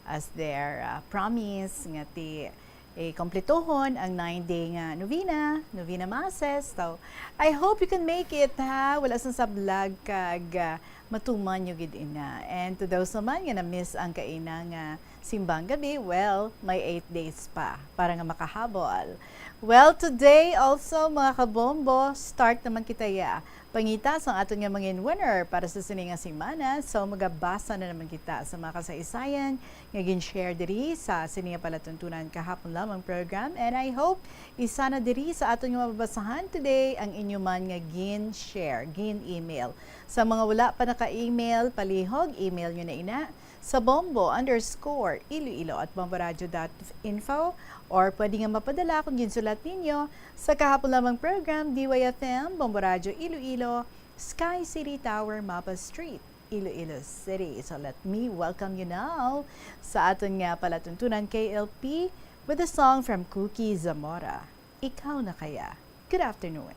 as their promise nga ti kompletohon ang 9-day nga novena masses. So, I hope you can make it ha. Wala sa vlog kag matuman nyo gid ina. And to those naman nga na-miss ang kainang simbang gabi, well, may 8 days pa para nga makahabol. Well, today also mga kabombo, start naman kita ya. Pangitas ang aton nga mga winner para sa sininga simana. So magabasa na naman kita sa mga kasaysayan nga gin-share diri sa sininga palatuntunan kahapon lamang program. And I hope isa na diri sa aton nga mababasahan today ang inyo man nga gin-share, gin-email. Sa mga wala pa naka-email, palihog, email nyo na ina sa bombo_iloilo@bomboradio.info or pwede nga mapadala kung ginsulat ninyo sa kahapon lamang program DYFM, Bombo Radio Iloilo, Sky City Tower, Mapa Street, Iloilo City. So let me welcome you now sa aton nga palatuntunan KLP with a song from Cookie Zamora, Ikaw na Kaya. Good afternoon.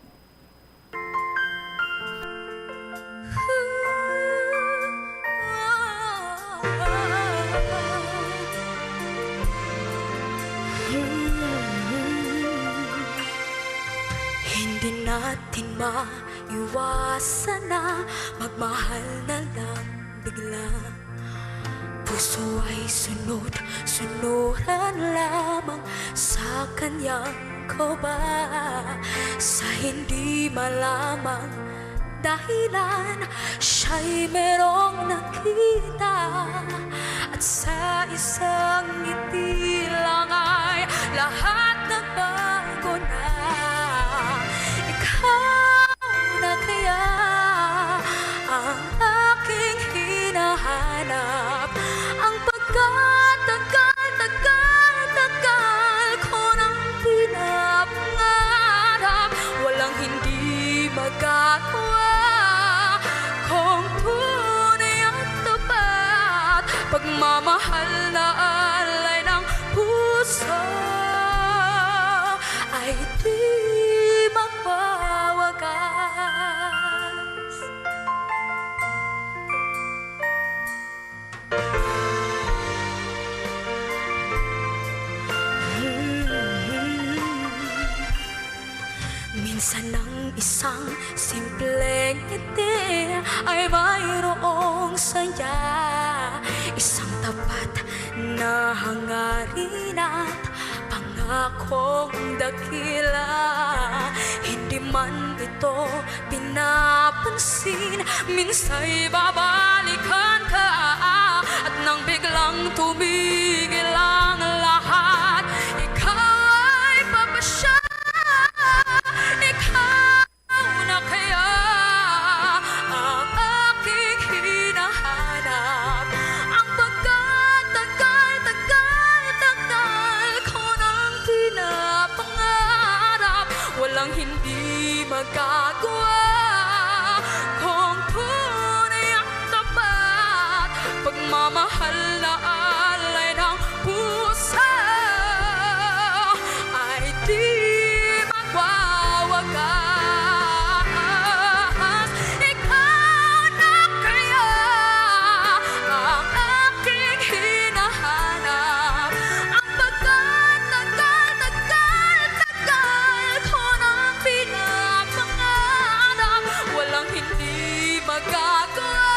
Hindi natin maiwasan na magmahal na lang bigla. Puso ay sunuran lamang sa kanyang koba. Sa hindi malamang dahilan, siya'y merong nakita. At sa isang ngiti lang ay lahat nagbago na. Ikaw tagal ko nang pinapangarap, walang hindi magagawa kung tunay at tapat, pagmamahal na alay ng puso ay di magwawagas. Minsan ang isang simpleng ngiti ay mayroong saya, isang tapat na hangarin at pangakong dakila. Hindi man ito pinapansin, minsa'y babalikan ka, at nang biglang tumigil ang lahat, ikaw ay papasya. Ikaw na kaya ang aking hinahanap, ang pagkatagal ko nang pinapangarap, walang hindi magagawa kung tunay ang tapat, pagmamahal na alay ng puso ay di magwawagas. Ikaw na kaya ang aking hinahanap, ang pagkatagal ko nang pinapangarap, walang hindi magagawa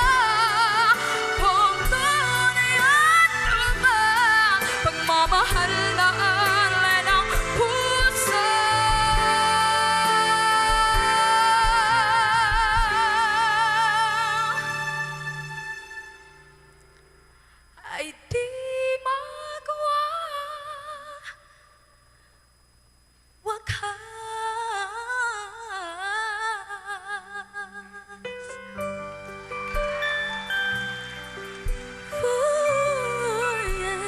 kung tunay at tapat, pagmamahal na alay ng puso ay di magwawagas. Ooh, yeah.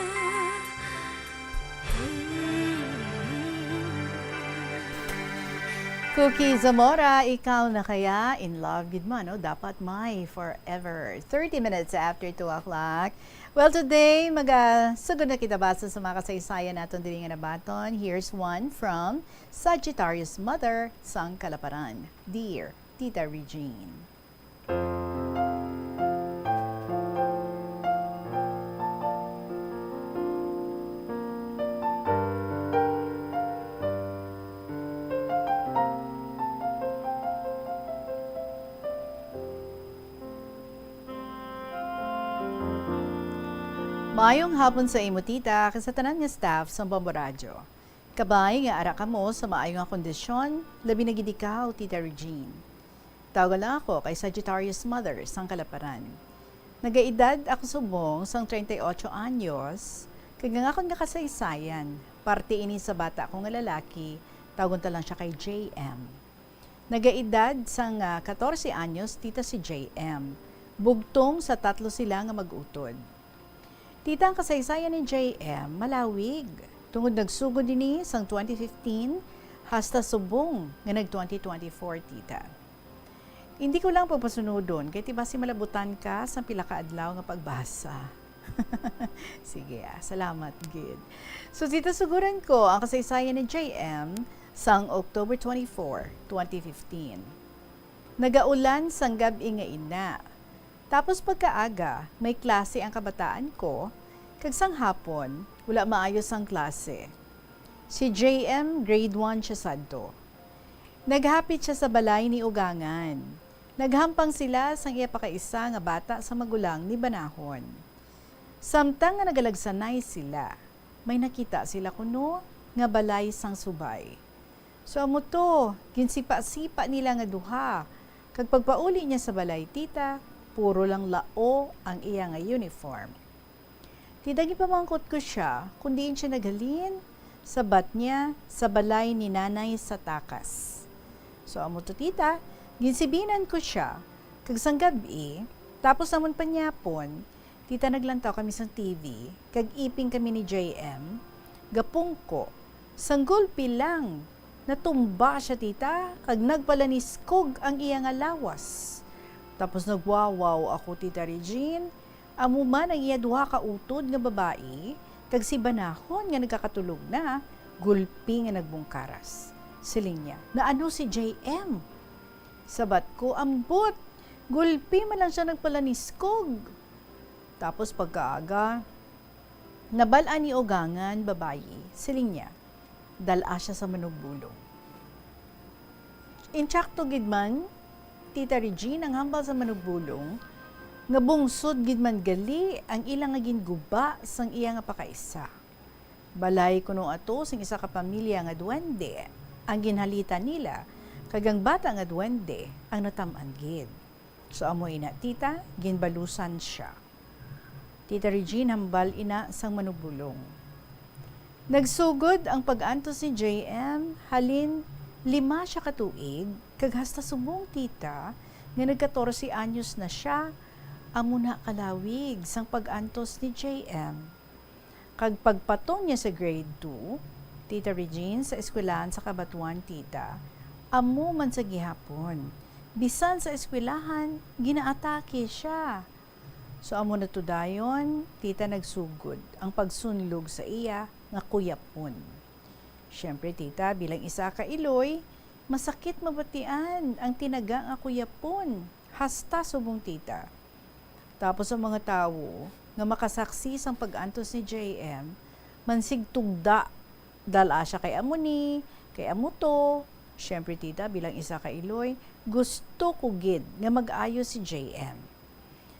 Cookie Zamora, ikaw na kaya in love gid man, no? Dapat may forever. 30 minutes after 2 o'clock. Well, today, sugod na kita basa sa mga kasaysayan natin dili nga nabaton. Here's one from Sagittarius Mother, sang Kalaparan. Dear Tita Regine. Maayong hapon sa imo tita, sa tanan nga staff sa Bombo Radyo. Kabay nga ara kamo sa maayong nga kondisyon, labi na gid ikaw, Tita Regine. Tawagan lang ako kay Sagittarius Mother sang Kalaparan. Nagaedad ako subong sang 38 anyos, kag nga akong kasaysayan, parte ini sa bata ko nga lalaki, tawagon ta lang siya kay JM. Nagaedad sang 14 anyos, tita si JM. Bugtong sa 3 sila nga mag-utod. Tita, ang kasaysayan ni JM, malawig. Tungod nagsugod din sang 2015, hasta subong nga nag-2024, tita. Hindi ko lang pagpasunodon, kaya tiba si malabutan ka sa pila ka adlaw nga pagbasa. Sige, salamat, good. So, tita, suguran ko ang kasaysayan ni JM sang October 24, 2015. Nagaulan sang gabi nga ina. Tapos pagkaaga, may klase ang kabataan ko, kag sang hapon, wala maayos ang klase. Si JM, grade 1 siya sadto. Naghapit siya sa balay ni Ugangan. Naghampang sila sang iya pakaisa nga bata sa magulang ni Banahon. Samtang nga nagalagsanay sila, may nakita sila kuno nga balay sang subay. So amo to, ginsipa-sipa nila nga duha. Kag pagpauli niya sa balay, tita, puro lang lao ang iya nga uniform. Tidagi pamangkot ko siya, kundi siya naghalin sa bat niya sa balay ni nanay sa takas. So amo to tita, ginsibinan ko siya, kag sang gabi, tapos namon panyapon, Tita, naglantaw kami sa TV, kag iping kami ni JM, gapong ko, sanggulpi lang, natumba siya tita, kag nagpalaniskog ang iya nga lawas. Tapos nagwawaw ako tita Regine, amo man ang iya duha ka utod nga babae, kag si banahon nga nagkakatulog na, gulpi nga nagbungkaras. Siling niya, na ano si JM? Sabat ko, ambot, gulpi man lang siya nagpalaniskog. Tapos pagkaaga, nabalaan ni Ogangan, babae, siling niya, dala siya sa manugbulong. Inchakto gidman, Tita Regine, ang hambal sa manugbulong, nga bungsod gidman gali ang ilang nga ginguba sang iya nga pakaisa. Balay kuno ato sing isa ka pamilya nga duwende, ang ginhalita nila, kagang bata nga duwende, ang nataman gid. So amoy ina tita, ginbalusan siya. Tita Regine hambal ina sang manugbulong. Nagsugod ang pag-antos ni JM, halin 5 siya katuig, kag hasta subong tita, nga nag-14 anyos na siya, amo na kalawig sang pag-antos ni JM. Kag pagpatong niya sa grade 2, Tita Regine, sa eskwelahan sa Kabatuan, tita, amo man sa gihapon. Bisan sa eskwelahan, ginaatake siya. So amo na to dayon, tita nagsugod ang pagsunlog sa iya nga kuyapon. Siyempre tita, bilang isa ka iloy, masakit mabatian ang tinaga nga kuyapon. Hasta subong tita. Tapos ang mga tao nga makasaksi sang pag-antos ni JM, mansig tugda, dala siya kay amo ni, kay amo to. Siyempre tita, bilang isa ka iloy, gusto ko gid nga mag-ayo si JM.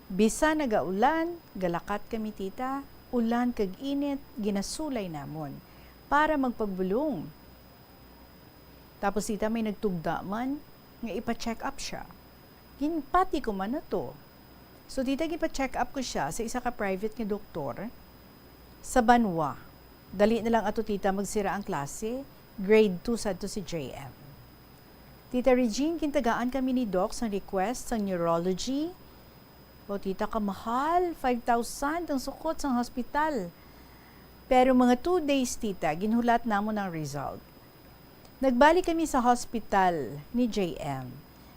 Bisa nagaulan, galakat kami tita, ulan kag init, ginasulay namon para magpagbulong. Tapos tita, may nagtugda man nga ipa-check up siya. Ginpati ko man na to. So tita, gipa-check up ko siya sa isa ka private nga doktor sa Banwa. Dali na lang ato tita magsira ang klase, grade 2 sad to si JM. Tita Regine, kintagaan kami ni Doc sa request sa neurology. O tita, kamahal, 5,000 ang sukot sa hospital. Pero mga 2 days tita, ginhulat namon ang result. Nagbalik kami sa hospital ni JM.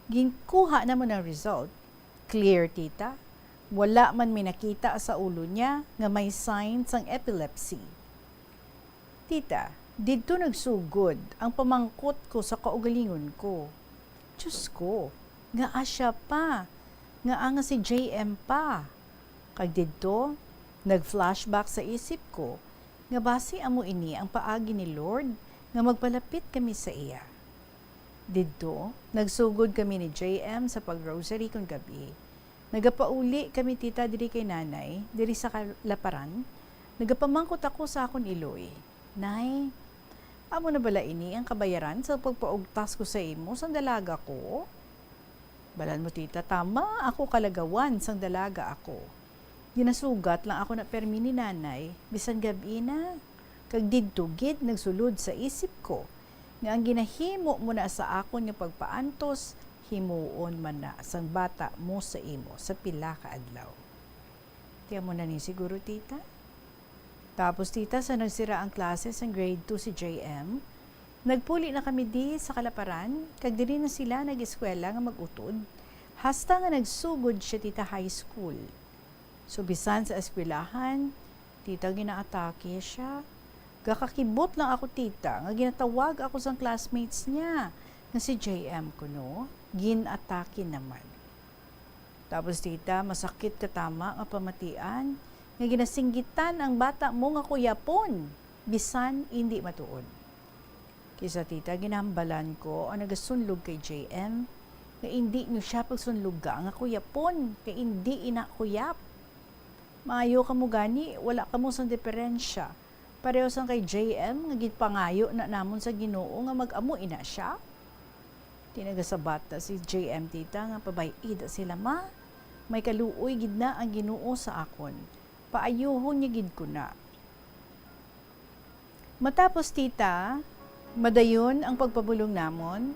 Ginkuha namon ang result. Clear tita, wala man may nakita sa ulo niya nga may signs ng epilepsy. Tita, dito nagsugod ang pamangkot ko sa kaugalingon ko. Diyos ko, nga asya pa, nga anga si JM pa. Kag dito, nag-flashback sa isip ko, nga basi amo ini ang paagi ni Lord nga magpalapit kami sa iya. Dito, nagsugod kami ni JM sa pag-rosary kung gabi. Nagapauli kami tita diri kay nanay, diri sa Kalaparan. Nagapamangkot ako sa akon iloy. Nay, amo na bala ini ang kabayaran sa pagpaugtas ko sa imo sang dalaga ko? Balan mo tita, tama ako kalagawan sang dalaga ako. Ginasugat lang ako na permi ni nanay, bisan gabi na. Kag didto gid nagsulod sa isip ko nga ang ginahimo mo na sa akon nga pagpaantos, himuon man na sang bata mo sa imo sa pila ka adlaw. Tiyan mo na ni siguro tita. Tapos tita, sa nagsira ang klase sa grade 2 si JM, nagpuli na kami di sa Kalaparan, kag diri na sila nag-eskwela nga mag-utod, hasta nga nagsugod siya tita high school. So bisan sa eskwelahan, tita ginaatake siya. Gakakibot lang ako tita, nga ginatawag ako sa classmates niya, nga si JM ko no, ginatake naman. Tapos tita, masakit katama nga pamatian, nga ginasinggitan ang bata mo nga kuyapon, bisan hindi matuod. Kisa tita, ginambalan ko ang nagasunlog kay JM, nga hindi niyo siya pagsunlog nga kuyapon, kay hindi ina kuyap. Maayo ka mo gani, wala ka mo sang diferensya. Pareho sang kay JM, nga gitpangayo na namon sa Ginoo nga mag-amo ina siya. Tinagasabat na si JM tita nga pabayid sila ma. May kaluoy gid na ang Ginoo sa akon. Paayuhon niya gid ko na. Matapos tita, madayon ang pagpabulong namon.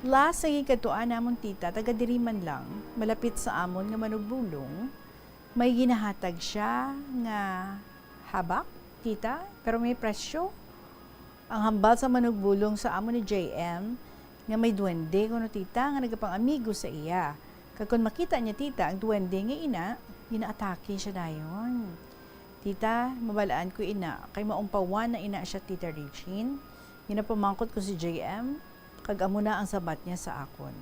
Last sa ikatuan namon tita, taga diri man lang, malapit sa amon nga manugbulong. may ginahatag siya nga habak, tita, pero may presyo. Ang hambal sa manugbulong sa amo ni JM, nga may duwende kuno tita, nga nagapang amigo sa iya. Kag kung makita niya tita, ang duwende nga ina, ginaatake siya dayon. Tita, mabalaan ko ina, kay maumpawan na ina siya tita Regine. Ginapamangkot ko si JM, kag amo na ang sabat niya sa akon.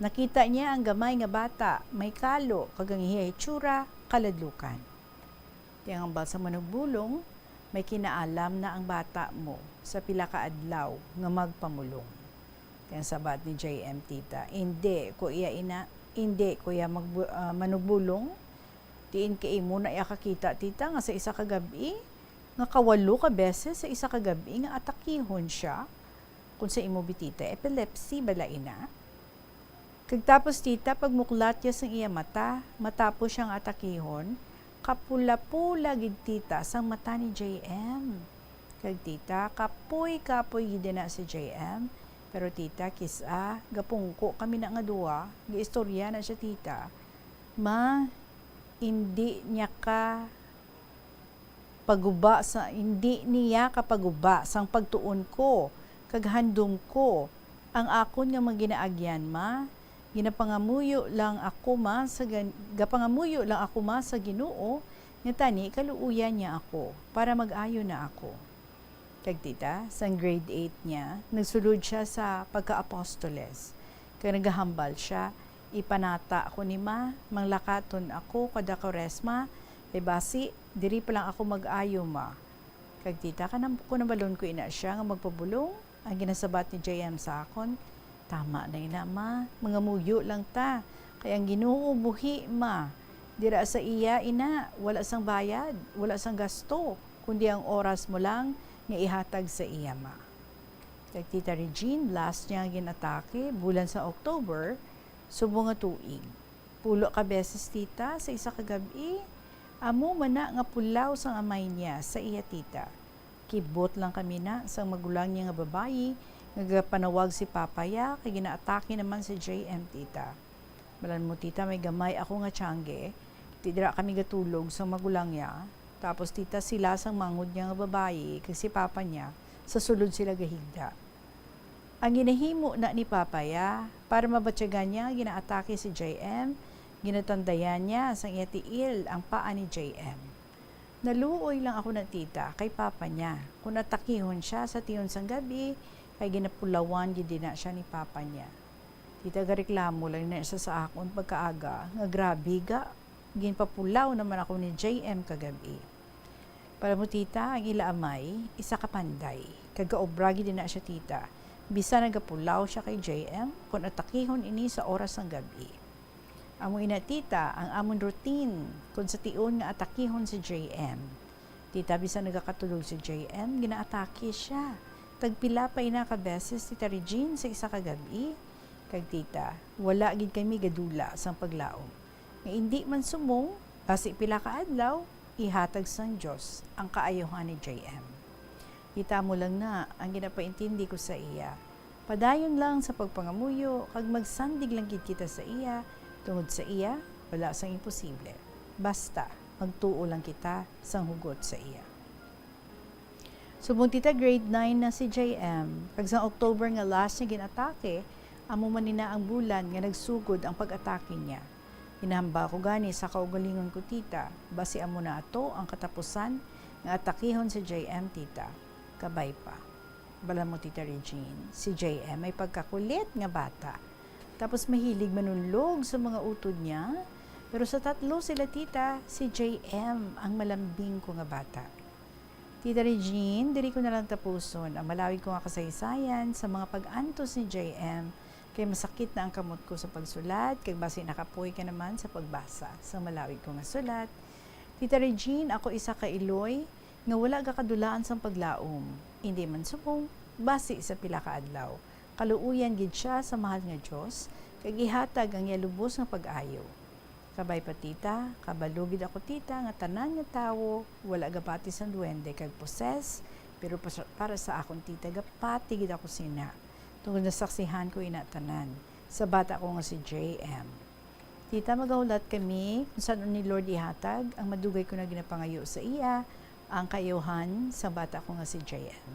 Nakita niya ang gamay nga bata, may kalo, kag ang iyay tsura, kaladlukan. Tiyang hambal sa manugbulong, may kinaalam na ang bata mo sa pila ka adlaw nga magpamulong. Kaya sabat ni JM tita, hindi ko iya ina, hindi ko iya manugbulong. Tiin kay mo na iya kakita tita nga sa isa ka gabi, nga kawalo ka beses sa isa ka gabi nga atakihon siya. Kung sa imo bitita, epilepsy bala ina. Kagtapos tita, pagmuklat niya sa iya mata, matapos siyang atakihon, kapula-pula gid tita sang mata ni JM. Kag tita, kapoy gid na si JM. Pero tita, kisa, gapungko kami na nga duwa, giistorya na siya tita. Ma, hindi niya paguba sang pagtuon ko, kag handom ko. Ang akon nga maginaagyan ma, gapangamuyo lang ako ma sa Ginoo, nga tani kaluuyan niya ako para mag-ayo na ako. Kag tita, sang grade 8 niya, nagsulod siya sa pagka-apostoles. Kaya nagahambal siya, ipanata ako ni ma, manglakaton ako kada Koresma, kay basi, diri pa lang ako mag-ayo ma. Kag tita, kunabalon ko ina siya nga magpabulong, ang ginasabat ni JM sa akon, tama na ina ma, mga muyo lang ta, kaya ang Ginoo buhi ma, dira sa iya ina, wala sang bayad, wala sang gasto, kundi ang oras mo lang, nga ihatag sa iya ma. Kag tita Regine, last niya ginatake, bulan sa October, subong nga tuig. Pulo ka beses tita, sa isa ka gabi, amo mana nga pulaw sang amay niya sa iya tita. Kibot lang kami na sang magulang niya nga babayi, nga panawag si papaya, kay ginaatake naman si JM tita. Balan mo tita, may gamay ako nga tiyangge, tidira kami gatulog sa magulang niya. Tapos tita, sila sang mangod niya nga babayi, kasi papa niya, sa sulod sila gahigda. Ang ginahimo na ni papaya, para mabatyagan niya, ginaatake si JM, ginatandayan niya sang iyatiil ang paa ni JM. Naluoy lang ako na tita, kay papa niya, kung natakihon siya sa tiyon sang gabi, kay ginapulawan, gindi na siya ni papa niya. Tita, gareklamo lang na siya sa akon pagkaaga, nga grabe ga, ginpapulaw naman ako ni JM kagabi. Para mo tita, ang ilaamay, isa ka panday. Kagaobragi din na siya tita. Bisa nagapulaw siya kay JM kung atakihon ini sa oras ng gabi. Amo ina tita, ang amon routine kung sa tiyon nga atakihon si JM. Tita, bisa nagakatulog si JM, ginaatake siya. Tagpila pa ina ka beses tita Regine sa isa ka gabi. Kag tita, wala gid kami gadula sang paglaom. Nga hindi man sumong, basi pila ka adlaw, ihatag sang Diyos ang kaayohan ni JM. Kita mo lang na ang ginapaintindi ko sa iya. Padayon lang sa pagpangamuyo, kag magsandig lang kita sa iya, tungod sa iya, wala sang imposible. Basta, magtuo lang kita sang hugot sa iya. Subong tita, grade 9 na si JM. Kag sa October nga last niya ginatake, amo man nina ang bulan nga nagsugod ang pag-atake niya. Hinahamba ko gani sa kaugalingon ko tita, basi amo na ato ang katapusan nga atakihon si JM tita. Kabay pa. Bala mo tita Regine, si JM ay pagkakulit nga bata. Tapos mahilig manunlog sa mga utod niya, pero sa tatlo sila tita, si JM ang malambing ko nga bata. Tita Regine, diri ko na lang tapuson ang malawig ko nga kasaysayan sa mga pag-antos ni JM. Kaya masakit na ang kamot ko sa pagsulat, kaya basi nakapoy ka naman sa pagbasa sa malawig ko nga sulat. Tita Regine, ako isa ka iloy, nga wala ka kadulaan sa paglaom. Hindi man subong, basi sa pila ka adlaw. Kaluuyan gid siya sa mahal nga Diyos, kag ihatag ang yalubos nga pag-ayo. Kabay pa tita, kabalugid ako tita, nga tanan nga tawo, wala gapati sa duwende kag poses, pero para sa akong tita, gapati gid ako sina. Tungkol nasaksihan ko inatanan sa bata ko nga si JM. Tita, magahulat kami kung saan ni Lord ihatag ang madugay ko na ginapangayo sa iya, ang kayuhan sa bata ko nga si JM.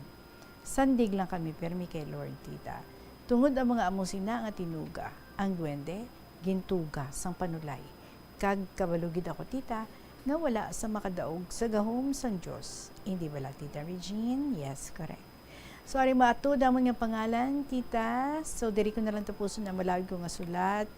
Sandig lang kami permi kay Lord, tita. Tungod ang mga amusina nga tinuga, ang duwende, gintuga sang panulay. Kag kabalugid ako, tita, nga wala sa makadaog sa gahom sang Diyos. Hindi bala, Tita Regine? Yes, correct. Sorry, mato damon nga pangalan, tita. So, diri ko na lang tapusin na malawig ko nga sulat.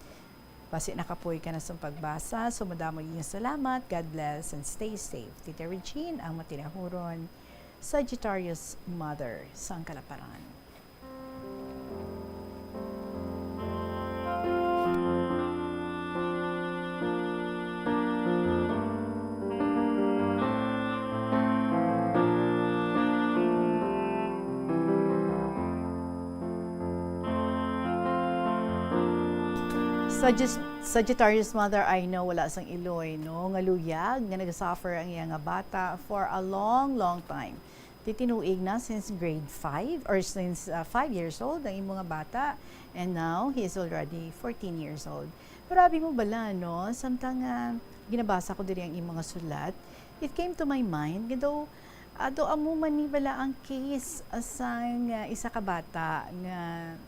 Basi nakapoy ka na sa pagbasa. So, madamo yung salamat. God bless and stay safe. Tita Regine, ang matinahuron, Sagittarius Mother, sang Kalaparan. Sagittarius Mother, I know wala sang iloy, no? Nga luyag, nga nag-suffer ang iyang nga bata for a long, long time. Titinuig na since grade 5 or since 5 years old ang imong nga bata. And now, he is already 14 years old. Pero abi mo bala, no? Samtang ginabasa ko diri ang imong nga sulat, it came to my mind, daw amo man ni bala ang case asang isa ka bata nga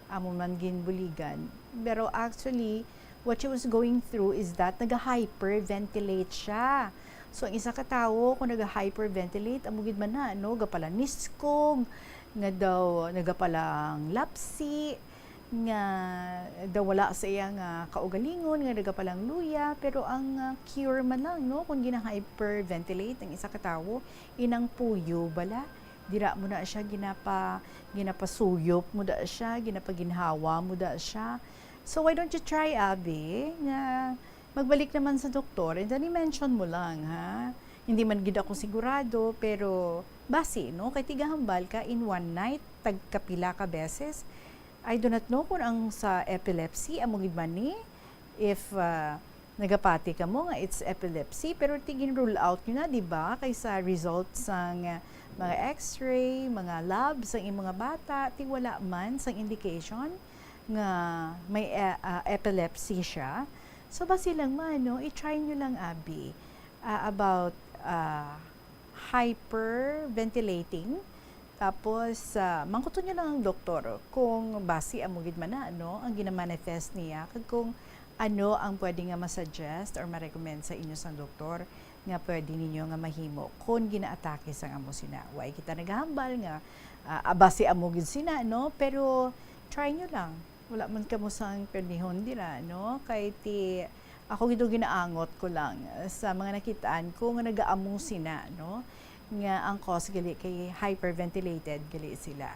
amo man ginbuligan. Pero actually, what she was going through is that naga-hyperventilate siya. So, ang isa ka tao, kung naga-hyperventilate, amugid man na, no? Gapala niskog, nga daw, nagapalang lapsi, nga daw wala sa iya nga kaugalingon, nga nagapalang luya, pero ang cure man lang, no? Kung gina-hyperventilate ang isa ka tao, inang puyo bala, dira mo na siya, ginapasuyop mo da siya, ginapaginhawa mo da siya. So, why don't you try, Abby, na magbalik naman sa doktor, and then i-mention mo lang, ha? Hindi man gid ako sigurado, pero basi, no? Kay tigahambal ka in one night, tagkapila ka beses. I do not know kung ang sa epilepsy, amo gid man ni, if nagapati ka mo nga it's epilepsy, pero tigin rule out nyo na, di ba? Kaysa results ng mga x-ray, mga labs, ang imong mga bata, wala man sang indication nga may epilepsy siya. So, basi lang man, no? I-try nyo lang, Abby, about hyperventilating. Tapos, mangkuto nyo lang ang doktor kung basi amugid man na, no? Ang ginamanifest niya, kung ano ang pwede nga masuggest or ma-recommend sa inyo sa doktor nga pwede ninyo nga mahimo kung ginaatake sang amo sina. Way kita naghambal nga basi amugid sina, no? Pero, try nyo lang. Wala man kamo sang pernihon dira, no? Kay ti ako gito ginaangot ko lang sa mga nakitaan ko nga nagaamong sina, no? Nga ang cause gali kay hyperventilated gali sila.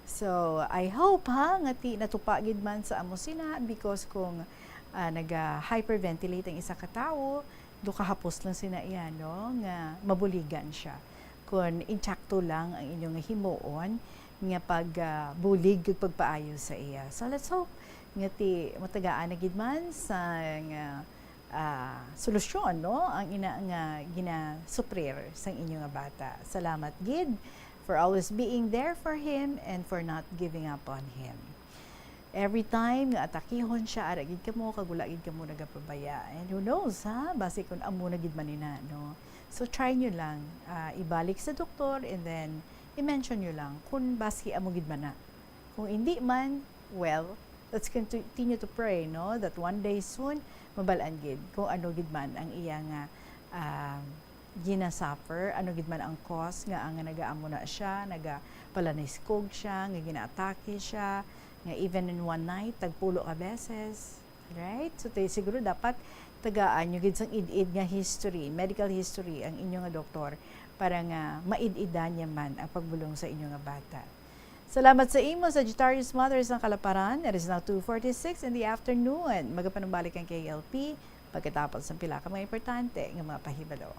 So I hope nga ti natupa gid man sa amo sina, because kung naga-hyperventilate ang isa ka tawo, do kahapos lang sina iya, no? Nga mabuligan siya. Kung intakto lang ang inyong himuon nga pagbulig ug pagpaayo sa iya. So let's hope nga ti matagaan na gid man sa solusyon, no? Ang ina nga ginasuprir sang inyo nga bata. Salamat gid for always being there for him and for not giving up on him. Every time nga atakihon siya, ara gid kamo, kagula gid kamo nagapabaya. And who knows, ha? Basi kung amo na gid manina, no? So try nyo lang, ibalik sa doktor, and then i-mention nyo lang kung basi amo gid man na. Kung hindi man, well, let's continue to pray, no? That one day soon, mabalaan gid kung ano gid man ang iya nga ginasuffer, ano gid man ang cause nga ang nagaamo na siya, nagapalaniskog siya, nga ginaatake siya, nga even in one night, tagpulo ka beses. Right? So, siguro dapat tagaan nyo gid sang id-id nga history, medical history ang inyo nga doktor para nga maid-idan niya man ang pagbulong sa inyo nga bata. Salamat sa imo, Sagittarius Mother ng Kalaparan. It is now 2:46 in the afternoon. Magapanumbalik ang KLP pagkatapos ng pila ka mga importante ng mga pahibalo.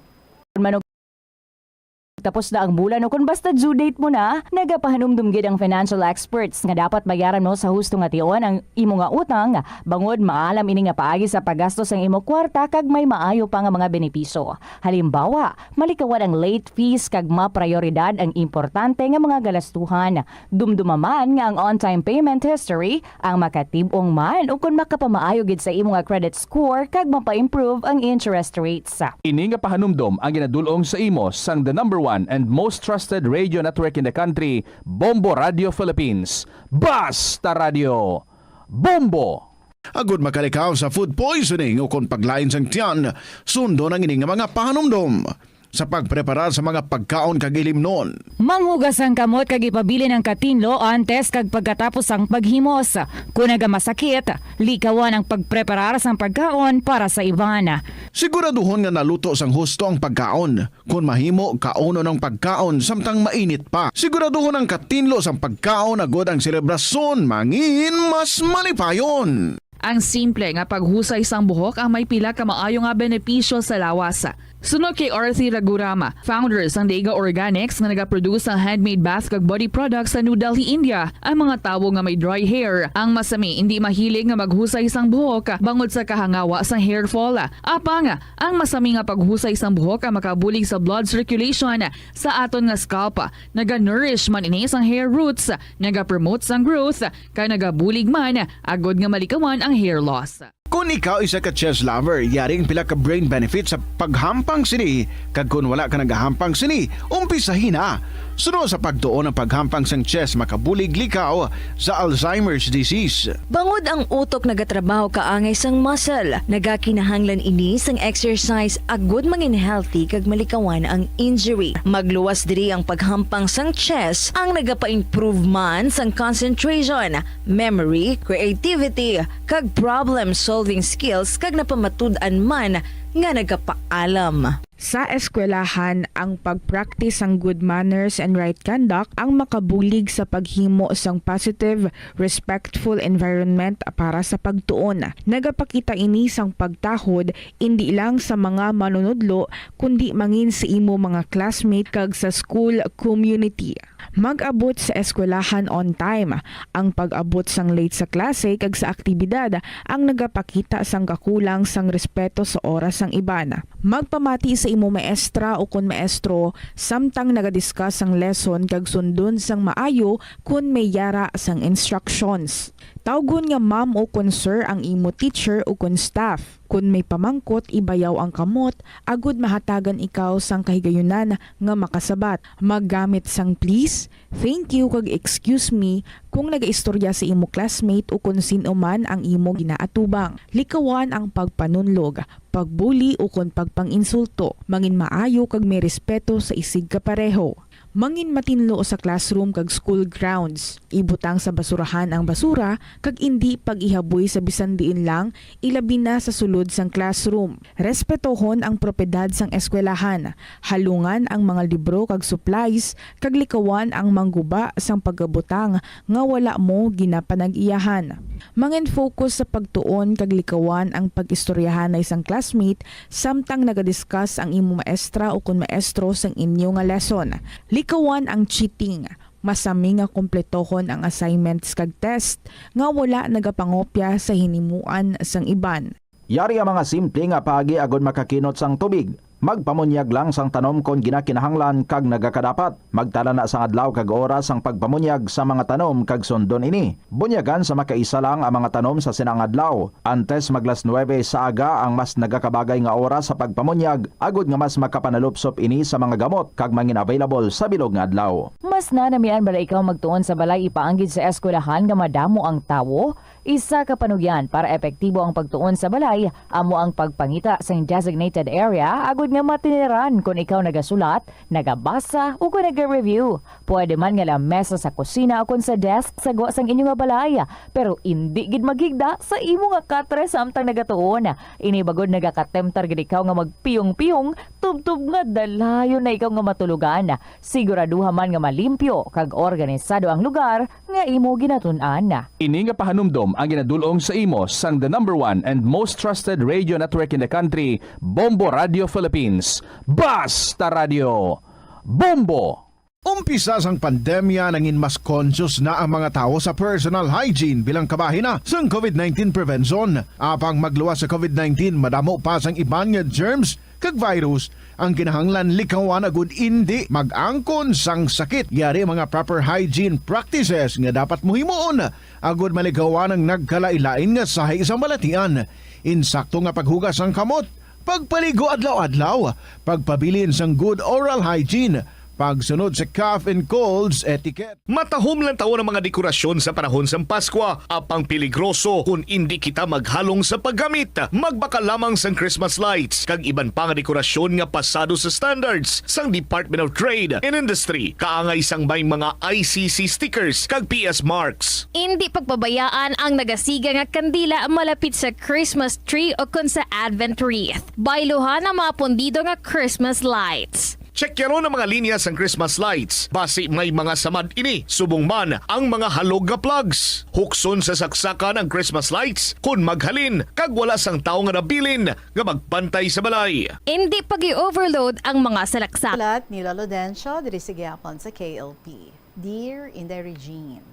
tapos na ang bulan o kung basta due date mo na, nagapahanumdum gid ang financial experts nga dapat bayaran mo sa husto nga tion ang imo nga utang bangod maalam ini nga paagi sa paggastos ang imo kwarta kag may maayo pa nga mga benepisyo. Halimbawa, malikawan ang late fees kag maprioridad ang importante nga mga galastuhan. Dumdumaman nga ang on-time payment history ang makatibong man o kung makapamaayo gid sa imo nga credit score kag mapa-improve ang interest rates. Ini nga pahanumdom ang ginadulong sa imo sang the number one and most trusted radio network in the country, Bombo Radio Philippines. Basta Radio Bombo! Agud makalikaw sa food poisoning o kung paglain sang tiyan, sundo ng ining mga pahanumdom sa pagprepara sa mga pagkaon kag ilimnon. Manghugas ang kamot kag ipabili ng katinlo antes kag pagkatapos ang paghimos. Kung nagamasakit, likawan ang pagpreparar sang pagkaon para sa iban. Siguraduhon nga naluto sang husto ang pagkaon. Kung mahimo, kauno ng pagkaon samtang mainit pa. Siguraduhon ang katinlo sang pagkaon agud ang selebrasyon mangin mas malipayon. Ang simple nga paghusay sang buhok ang may pila ka maayo nga benepisyo sa lawas. Sunod kay Arthi Ragurama, founder sang Dega Organics nga nagaproduce ng handmade bath kag body products sa New Delhi, India. Ang mga tawo nga may dry hair, ang masami hindi mahilig nga maghusay sang buhok bangod sa kahangawa sang hair fall. Apang, ang masami nga paghusay sang buhok ang makabulig sa blood circulation sa aton nga scalp. Naga-nourish man ini sang hair roots, naga-promote sang growth, kay nagabulig man agod nga malikawan ang hair loss. Kung ikaw isa ka chess lover, yaring pila ka brain benefit sa paghampang sini. Kag kung wala ka nagahampang sini, umpisahin na. Sunod sa pagtuon ng paghampang sang chess makabulig likaw sa Alzheimer's disease. Bangod ang utok nagatrabaho kaangay sang muscle, nagakinahanglan ini sang exercise agud mangin healthy kag malikawan ang injury. Magluwas diri ang paghampang sang chess ang nagapa-improve man sang concentration, memory, creativity, kag problem solving skills kag napamatud-an man nga nagapaalam. Sa eskwelahan, ang pag-practice ang good manners and right conduct ang makabulig sa paghimo sang positive, respectful environment para sa pagtuon. Nagapakita ini sang pagtahod hindi lang sa mga manunudlo kundi mangin sa imo mga classmate kag sa school community. Mag-abot sa eskwelahan on time. Ang pag-abot sang late sa klase kag sa aktibidad ang nagapakita sang kakulang sang respeto sa oras sang iban. Magpamati sa imo maestra o kun maestro samtang nagadiscuss sang lesson kag sundon sang maayo kun may yara sang instructions. Tawgon nga ma'am o kun sir ang imo teacher o kun staff. Kun may pamangkot, ibayaw ang kamot, agud mahatagan ikaw sang kahigayunan nga makasabat. Maggamit sang please, thank you kag excuse me kung nagaistorya sa imo classmate o kung sino man ang imo ginaatubang. Likawan ang pagpanunlog, pagbuli o kung pagpanginsulto. Mangin maayo kag may respeto sa isig kapareho. Mangin matinlo sa classroom kag school grounds. Ibutang sa basurahan ang basura kag indi pag-ihaboy sa bisan diin lang, ilabi na sa sulod sang classroom. Respetohon ang propiedad sang eskwelahan. Halungan ang mga libro kag supplies kag likawan ang mangguba sang pagabutang nga wala mo ginapanag-iyahan. Mangin focus sa pagtuon kag likawan ang pag-istoryahan na isang classmate samtang nagadiscuss ang imo maestra o kun maestro sang inyo nga lesson. Likawan ang cheating. Masami nga kompletohon ang assignments kag test nga wala nagapangopya sa hinimuan sang iban. Yari ang mga simple nga paagi agod makakinot sang tubig. Magpamunyag lang sang tanom kon ginakinahanglan kag nagakadapat. Magtala na sang adlaw kag oras sang pagpamunyag sa mga tanom kag sundon ini. Bunyagan sa makaisa lang ang mga tanom sa sinang adlaw. Antes maglas 9 sa aga ang mas nagakabagay nga oras sa pagpamunyag agod nga mas makapanalupsop ini sa mga gamot kag mangin available sa bilog nga adlaw. Mas nanamian ba ikaw magtuon sa balay ipaanggid sa eskwelahan nga madamo ang tawo? Isa ka panugyan para epektibo ang pagtuon sa balay, amo ang pagpangita sa designated area agud nga matiniran kung ikaw nagasulat, nagabasa o kung nag-review. Pwede man nga lamesa sa kusina o kung sa desk sa gawa sang inyo nga balay, pero hindi gid maghigda sa imo nga katre samtang nagatuon. Ini bagod nagakatemptar gid ikaw nga magpiyong-piyong, tubtub nga dalayon na ikaw nga matulugan. Siguraduha man nga malimpyo kag organisado ang lugar nga imo ginatun-an. Ini nga pahanumdom ang ginadulong sa imo sang the number one and most trusted radio network in the country, Bombo Radio Philippines. Basta Radio Bombo! Umpisa sang pandemya nangin mas conscious na ang mga tao sa personal hygiene bilang kabahin na sang COVID-19 prevention. Apang magluwas sa COVID-19, madamo pa sang iban nga germs kag virus ang kinahanglan likawan agud indi mag-angkon sang sakit. Yari mga proper hygiene practices nga dapat muhimuon agud malikawan ang nagkalailain nga sahay isang balatian. Insakto nga paghugas sang kamot, pagpaligo adlaw-adlaw, pagpabilin sang good oral hygiene, pagsunod sa cough and colds etiquette. Matahom lang taon ang mga dekorasyon sa panahon sa Pasko, apang peligroso kung hindi kita maghalong sa paggamit. Magbaka lamang sang Christmas lights kag iban pa nga dekorasyon nga pasado sa standards sang Department of Trade and Industry, kaangay sang may mga ICC stickers kag PS marks. Hindi pagpabayaan ang nagasiga nga kandila malapit sa Christmas tree o kun sa Advent wreath. Bailuhan ang mga pundido nga Christmas lights. Check yaro ng mga linya sang Christmas lights. Basi may mga samad ini. Subong man ang mga halog nga plugs. Hukson sa saksakan ang Christmas lights kung maghalin kag wala sang tao nga nabilin nga magpantay sa balay. Hindi pag-i-overload ang mga salaksak. Salat ni Lolo Dencio, diri sa Gyapon sa KLP. Dear Inday Regine.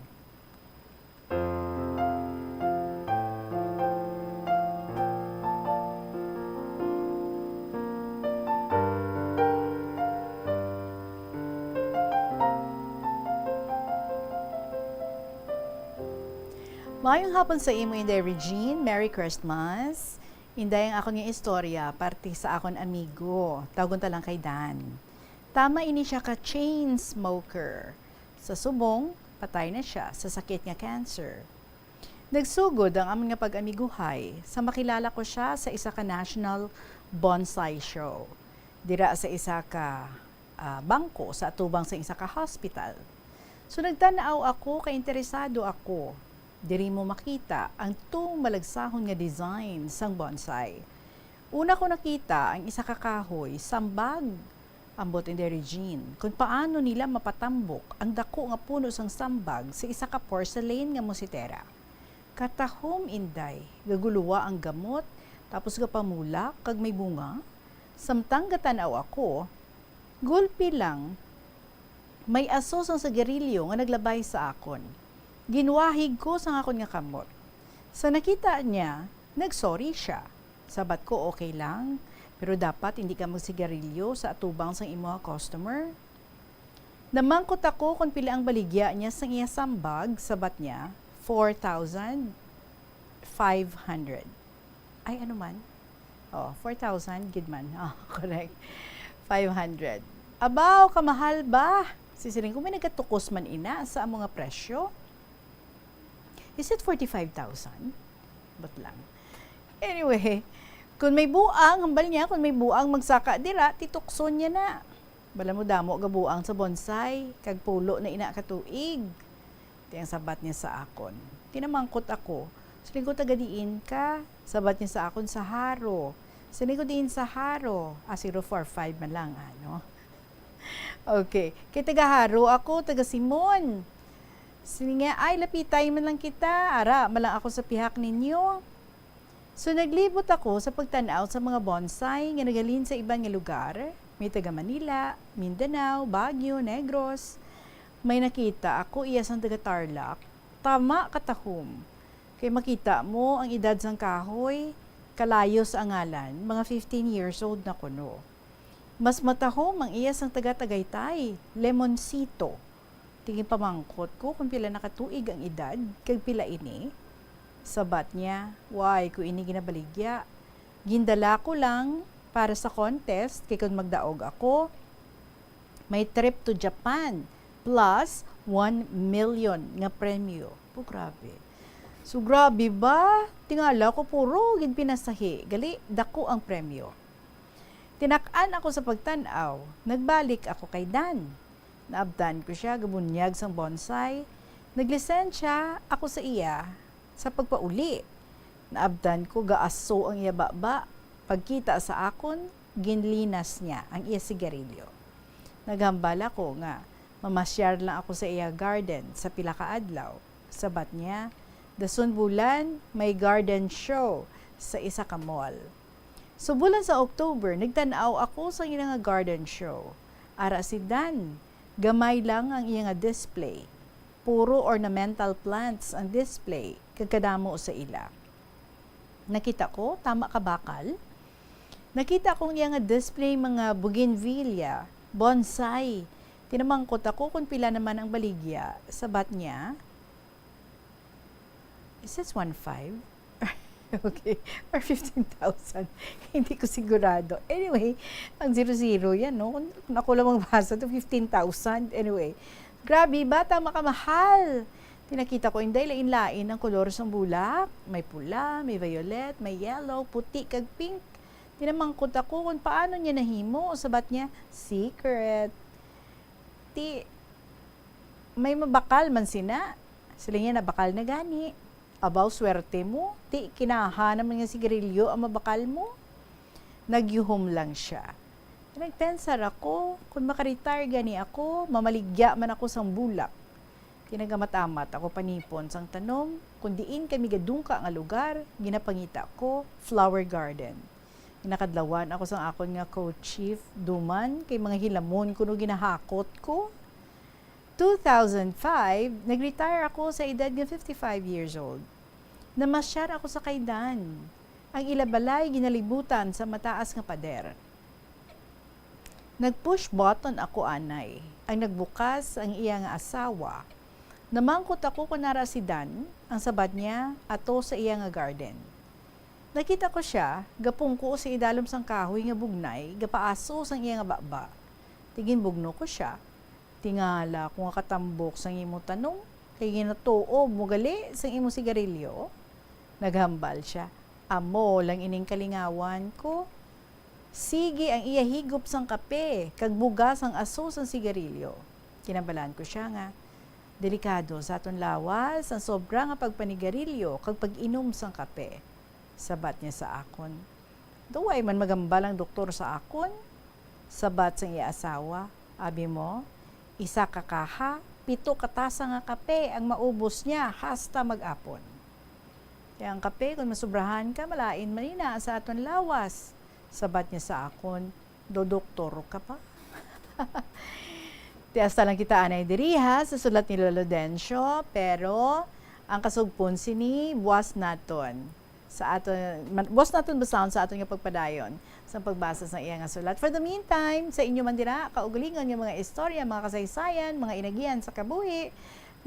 Mayong hapon sa imo, Inday Regine. Merry Christmas. Inday ang akong istorya, parte sa akong amigo. Tawagon ta lang kay Dan. Tama ini siya ka chain smoker. Sa subong, patay na siya sa sakit nga cancer. Nagsugod ang aming nga pag-amiguhay sa makilala ko siya sa isa ka national bonsai show. Dira sa isa ka bangko sa atubang sa isa ka hospital. So nagtanaw ako, interesado ako. Diri mo makita ang tung malagsahon nga design sang bonsai. Una ko nakita ang isa ka kahoy, sambag, ambot in the Regine, kung paano nila mapatambok ang dako nga puno sang sambag sa isa ka porcelain nga musitera. Katahom inday, gaguluwa ang gamot, tapos gapamulak, kag may bunga. Samtang gatanaw ako, gulpi lang, may aso sang sigarilyo nga naglabay sa akon. Ginwahig ko sa akon nga kamot. Sa nakita niya, nagsorry siya. Sabat ko okay lang, pero dapat hindi ka magsigarilyo sa atubang sang imo customer. Namangkot ako kung pila ang baligya niya sang iya sambag, sabat niya, 4,500. Ay, ano man? 4,000, good man. Correct. 500. Abaw, kamahal ba? Sisiring ko, may nagkatukos man ina sa among nga presyo. Is it 45,000? Ba't lang? Anyway, kung may buang, hambal niya, kung may buang magsaka dira, titukson niya na. Bala mo damo gabuang sa bonsai, kag pulo na ina katuig. Ito ang sabat niya sa akon. Tinamangkot ako. Sabi ko, tagadiin ka. Sabat niya sa akon sa haro. Sabi ko din sa haro. 045 man lang, ano? Okay. Kaya taga-haro ako, taga-Simon. Sige nga, ay, lapitay man lang kita. Ara, malang ako sa pihak ninyo. So, naglibot ako sa pagtanaw sa mga bonsai nga nagalin sa ibang nga lugar. May taga Manila, Mindanao, Baguio, Negros. May nakita ako, iyas ang taga Tarlac. Tama katahom. Kaya makita mo ang edad sang kahoy, kalayos ang ngalan, mga 15 years old na kuno. Mas matahom ang iyas ang taga Tagaytay, Lemoncito. Tingin pamangkot ko kung pila nakatuig ang edad, kag pila ini. Sabat niya, why ko ini ginabaligya. Gindala ko lang para sa contest, kay kung magdaog ako, may trip to Japan, plus 1 million nga premyo. Po, grabe. So, grabe ba? Tingala ko puro, ginpinasahi. Gali, dako ang premyo. Tinakaan ako sa pagtanaw, nagbalik ako kay Dan. Naabdan ko siya, gabunyag sang bonsai. Naglisensya ako sa iya sa pagpauli. Naabdan ko, gaaso ang iya baba. Pagkita sa akon, ginlinas niya ang iya sigarilyo. Naghambala ko nga, mamasyar lang ako sa iya garden sa pila ka adlaw. Sabat niya, dason bulan, may garden show sa isa ka mall. So bulan sa October, nagtanaw ako sa iya nga garden show. Ara si Dan, gamay lang ang iyang display. Puro ornamental plants ang display, kagkadamo sa ila. Nakita ko, tama ka bakal? Nakita kong iyang display mga bougainvillea, bonsai. Tinamangkot ako kung pila naman ang baligya. Sabat niya, is this 1.5? Okay, or 15,000. Hindi ko sigurado. Anyway, ang 00 yan, no? Kung ako lang magbasa to 15,000. Anyway, grabe, bata makamahal. Tinakita ko, hindi lain-lain ang kolor ng bulak. May pula, may violet, may yellow, puti, kag pink. Tinamangkot ako kung paano niya nahimo. Sabat niya, secret. May mabakal man sina. Sila niya nabakal na gani. Abaw, swerte mo. Kinaha naman nga sigarilyo ang mabakal mo. Nagyuhom lang siya. Nagpensar ako, kung makaretire gani ako, mamaligya man ako sang bulak. Kinagama't-amat ako panipon sang tanom, kung diin kami gadungka nga lugar, ginapangita ko, flower garden. Nakadlawan ako sang akon nga co-chief, duman, kay mga hilamon kuno ginahakot ko. 2005, nag-retire ako sa edad ng 55 years old. Namasyar ako sa kaydan. Ang ilabalay ginalibutan sa mataas nga pader. Nag-push button ako anay. Ang nagbukas ang iya nga asawa. Namangkot ako kunara si Dan, ang sabat niya ato sa iya nga garden. Nakita ko siya, gapong ko sa idalom sang kahoy nga bugnay, gapaaso sang iya nga baba. Tigin bugno ko siya. Tingala kung katambok sang imo tanong, kay ginatuo mo gali sang imo sigarilyo. Naghambal siya. Amo lang ining kalingawan ko. Sige ang iya higop sang kape, kag bugas ang aso sang sigarilyo. Kinabalan ko siya nga. Delikado sa aton lawas ang sobra nga pagpanigarilyo kag pag-inom sang kape. Sabat niya sa akon. Duway man magambal ang doktor sa akon. Sabat sang iya asawa. Abi mo, isa kakaha, 7 katasa nga kape ang maubos niya hasta mag-apon. Kaya ang kape, kung masubrahan ka, malain manina sa aton lawas. Sabat niya sa akon, do-doktor ka pa. Tiasta lang kita anay diriha sa sulat ni Lolo Dencio, pero ang kasugpon sini buwas naton. Sa aton, buwas naton basaon sa aton nga pagpadayon sa pagbasa sa iya nga sulat. For the meantime, sa inyo man dira, kaugalingon yung mga istorya, mga kasaysayan, mga inagian sa kabuhi,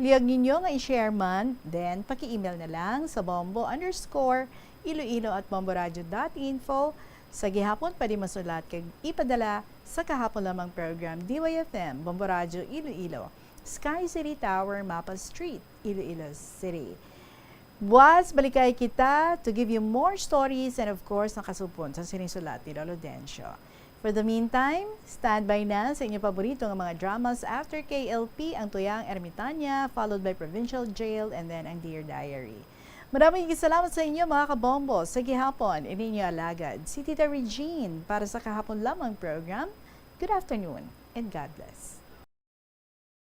liyag ninyo nga i-share man, then paki-email na lang sa bombo_iloilo@bomboradio.info. Sa gihapon, pwede masulat kag ipadala sa kahapon lamang program DYFM, Bombo Radio Iloilo, Sky City Tower, Mapa Street, Iloilo City. Buwas, balikay kita to give you more stories and of course, nakasupon sa sinisulat ni Lolo Dencio. For the meantime, standby na sa inyong paborito ng mga dramas after KLP, ang Tuyang Ermitanya, followed by Provincial Jail, and then ang Dear Diary. Maraming salamat sa inyo mga kabombo. Sa gihapon, ininyo alagad si Tita Regine para sa kahapon lamang program. Good afternoon and God bless.